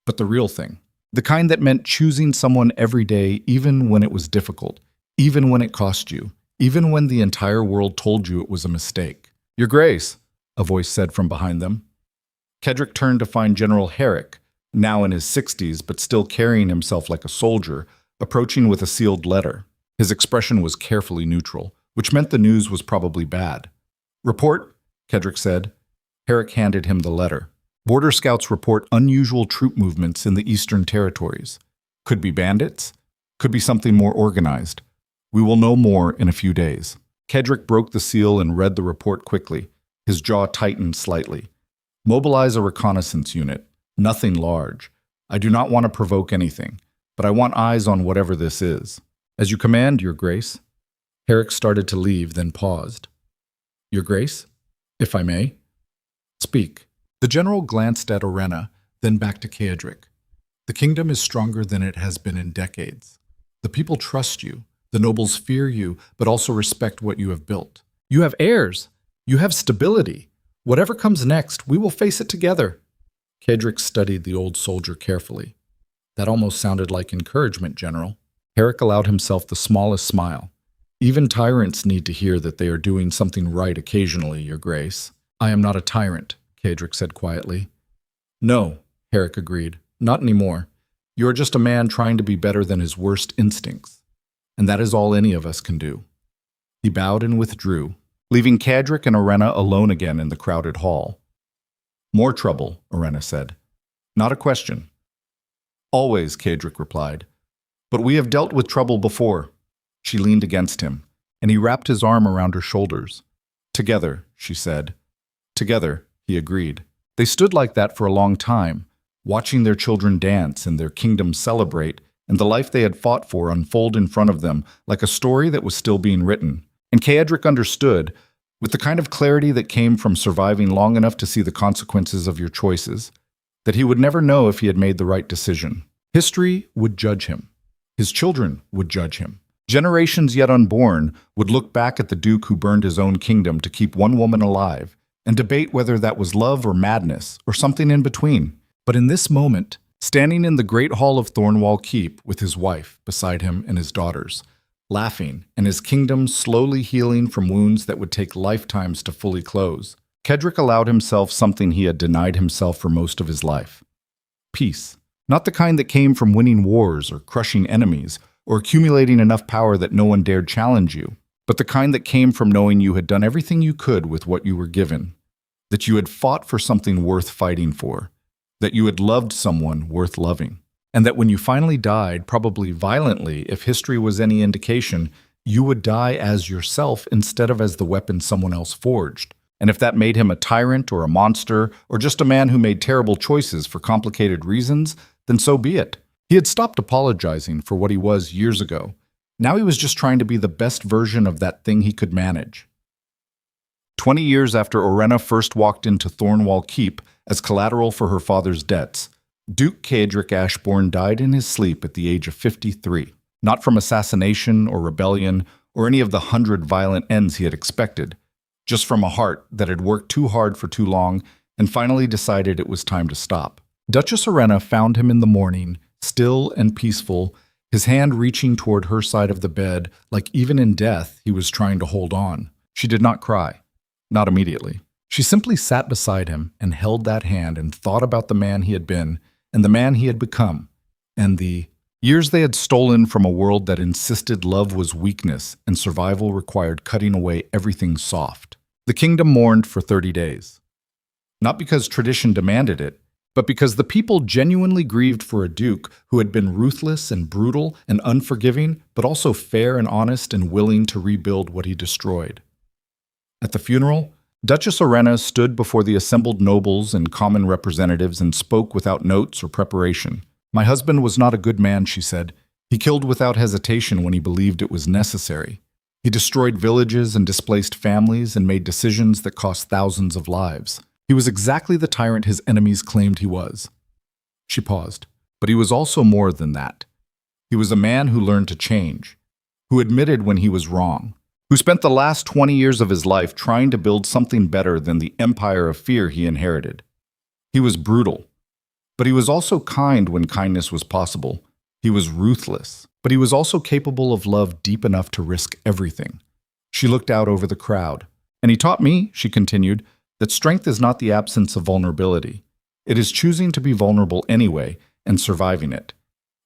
but the real thing. The kind that meant choosing someone every day, even when it was difficult, even when it cost you, even when the entire world told you it was a mistake. Your Grace, a voice said from behind them. Kaedric turned to find General Herrick, now in his 60s but still carrying himself like a soldier, approaching with a sealed letter. His expression was carefully neutral, which meant the news was probably bad. Report, Kaedric said. Herrick handed him the letter. Border scouts report unusual troop movements in the eastern territories. Could be bandits. Could be something more organized. We will know more in a few days. Kaedric broke the seal and read the report quickly. His jaw tightened slightly. Mobilize a reconnaissance unit. Nothing large. I do not want to provoke anything, but I want eyes on whatever this is. As you command, Your Grace. Herrick started to leave, then paused. Your Grace, if I may. Speak. The general glanced at Orenna, then back to Kaedric. The kingdom is stronger than it has been in decades. The people trust you. The nobles fear you, but also respect what you have built. You have heirs. You have stability. Whatever comes next, we will face it together. Kaedric studied the old soldier carefully. That almost sounded like encouragement, General. Herrick allowed himself the smallest smile. Even tyrants need to hear that they are doing something right occasionally, Your Grace. I am not a tyrant, Kaedric said quietly. No, Herrick agreed. Not anymore. You are just a man trying to be better than his worst instincts. And that is all any of us can do. He bowed and withdrew, leaving Kaedric and Orenna alone again in the crowded hall. More trouble, Orenna said. Not a question. Always, Cedric replied. But we have dealt with trouble before. She leaned against him, and he wrapped his arm around her shoulders. Together, she said. Together, he agreed. They stood like that for a long time, watching their children dance and their kingdom celebrate, and the life they had fought for unfold in front of them like a story that was still being written. And Cedric understood, with the kind of clarity that came from surviving long enough to see the consequences of your choices, that he would never know if he had made the right decision. History would judge him. His children would judge him. Generations yet unborn would look back at the Duke who burned his own kingdom to keep one woman alive and debate whether that was love or madness or something in between. But in this moment, standing in the great hall of Thornwall Keep with his wife beside him and his daughters, laughing and his kingdom slowly healing from wounds that would take lifetimes to fully close, Cedric allowed himself something he had denied himself for most of his life. Peace. Not the kind that came from winning wars or crushing enemies or accumulating enough power that no one dared challenge you, but the kind that came from knowing you had done everything you could with what you were given, that you had fought for something worth fighting for, that you had loved someone worth loving, and that when you finally died, probably violently, if history was any indication, you would die as yourself instead of as the weapon someone else forged. And if that made him a tyrant or a monster or just a man who made terrible choices for complicated reasons, then so be it. He had stopped apologizing for what he was years ago. Now he was just trying to be the best version of that thing he could manage. 20 years after Orenna first walked into Thornwall Keep as collateral for her father's debts, Duke Cedric Ashbourne died in his sleep at the age of 53, not from assassination or rebellion or any of the 100 violent ends he had expected, just from a heart that had worked too hard for too long and finally decided it was time to stop. Duchess Orenna found him in the morning, still and peaceful, his hand reaching toward her side of the bed, like even in death he was trying to hold on. She did not cry. Not immediately. She simply sat beside him and held that hand and thought about the man he had been and the man he had become, and the years they had stolen from a world that insisted love was weakness and survival required cutting away everything soft. The kingdom mourned for 30 days. Not because tradition demanded it, but because the people genuinely grieved for a duke who had been ruthless and brutal and unforgiving, but also fair and honest and willing to rebuild what he destroyed. At the funeral, Duchess Orenna stood before the assembled nobles and common representatives and spoke without notes or preparation. "My husband was not a good man," she said. "He killed without hesitation when he believed it was necessary. He destroyed villages and displaced families and made decisions that cost thousands of lives. He was exactly the tyrant his enemies claimed he was." She paused. But he was also more than that. He was a man who learned to change, who admitted when he was wrong, who spent the last 20 years of his life trying to build something better than the empire of fear he inherited. He was brutal, but he was also kind when kindness was possible. He was ruthless, but he was also capable of love deep enough to risk everything. She looked out over the crowd. "And he taught me," she continued, "that strength is not the absence of vulnerability. It is choosing to be vulnerable anyway and surviving it.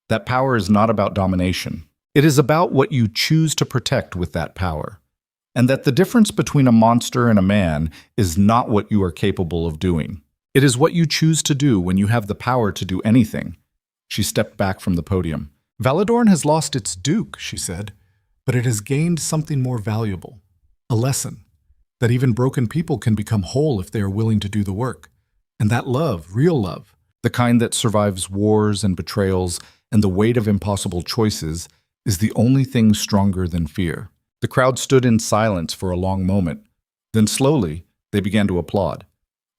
That power is not about domination. It is about what you choose to protect with that power. And that the difference between a monster and a man is not what you are capable of doing. It is what you choose to do when you have the power to do anything." She stepped back from the podium. "Valedorn has lost its duke," she said, "but it has gained something more valuable. A lesson. That even broken people can become whole if they are willing to do the work. And that love, real love, the kind that survives wars and betrayals and the weight of impossible choices, is the only thing stronger than fear." The crowd stood in silence for a long moment. Then slowly, they began to applaud.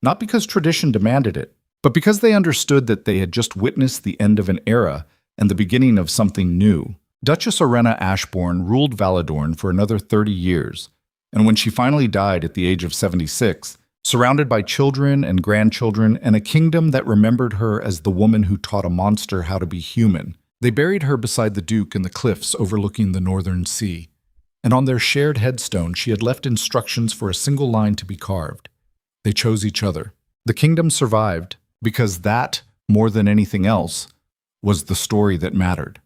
Not because tradition demanded it, but because they understood that they had just witnessed the end of an era and the beginning of something new. Duchess Orenna Ashbourne ruled Valedorn for another 30 years, and when she finally died at the age of 76, surrounded by children and grandchildren and a kingdom that remembered her as the woman who taught a monster how to be human, they buried her beside the Duke in the cliffs overlooking the northern sea. And on their shared headstone, she had left instructions for a single line to be carved. They chose each other. The kingdom survived because that, more than anything else, was the story that mattered.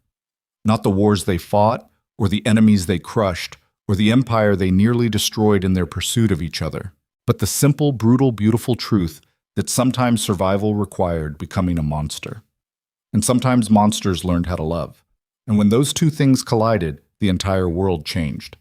Not the wars they fought, or the enemies they crushed, or the empire they nearly destroyed in their pursuit of each other, but the simple, brutal, beautiful truth that sometimes survival required becoming a monster. And sometimes monsters learned how to love. And when those two things collided, the entire world changed.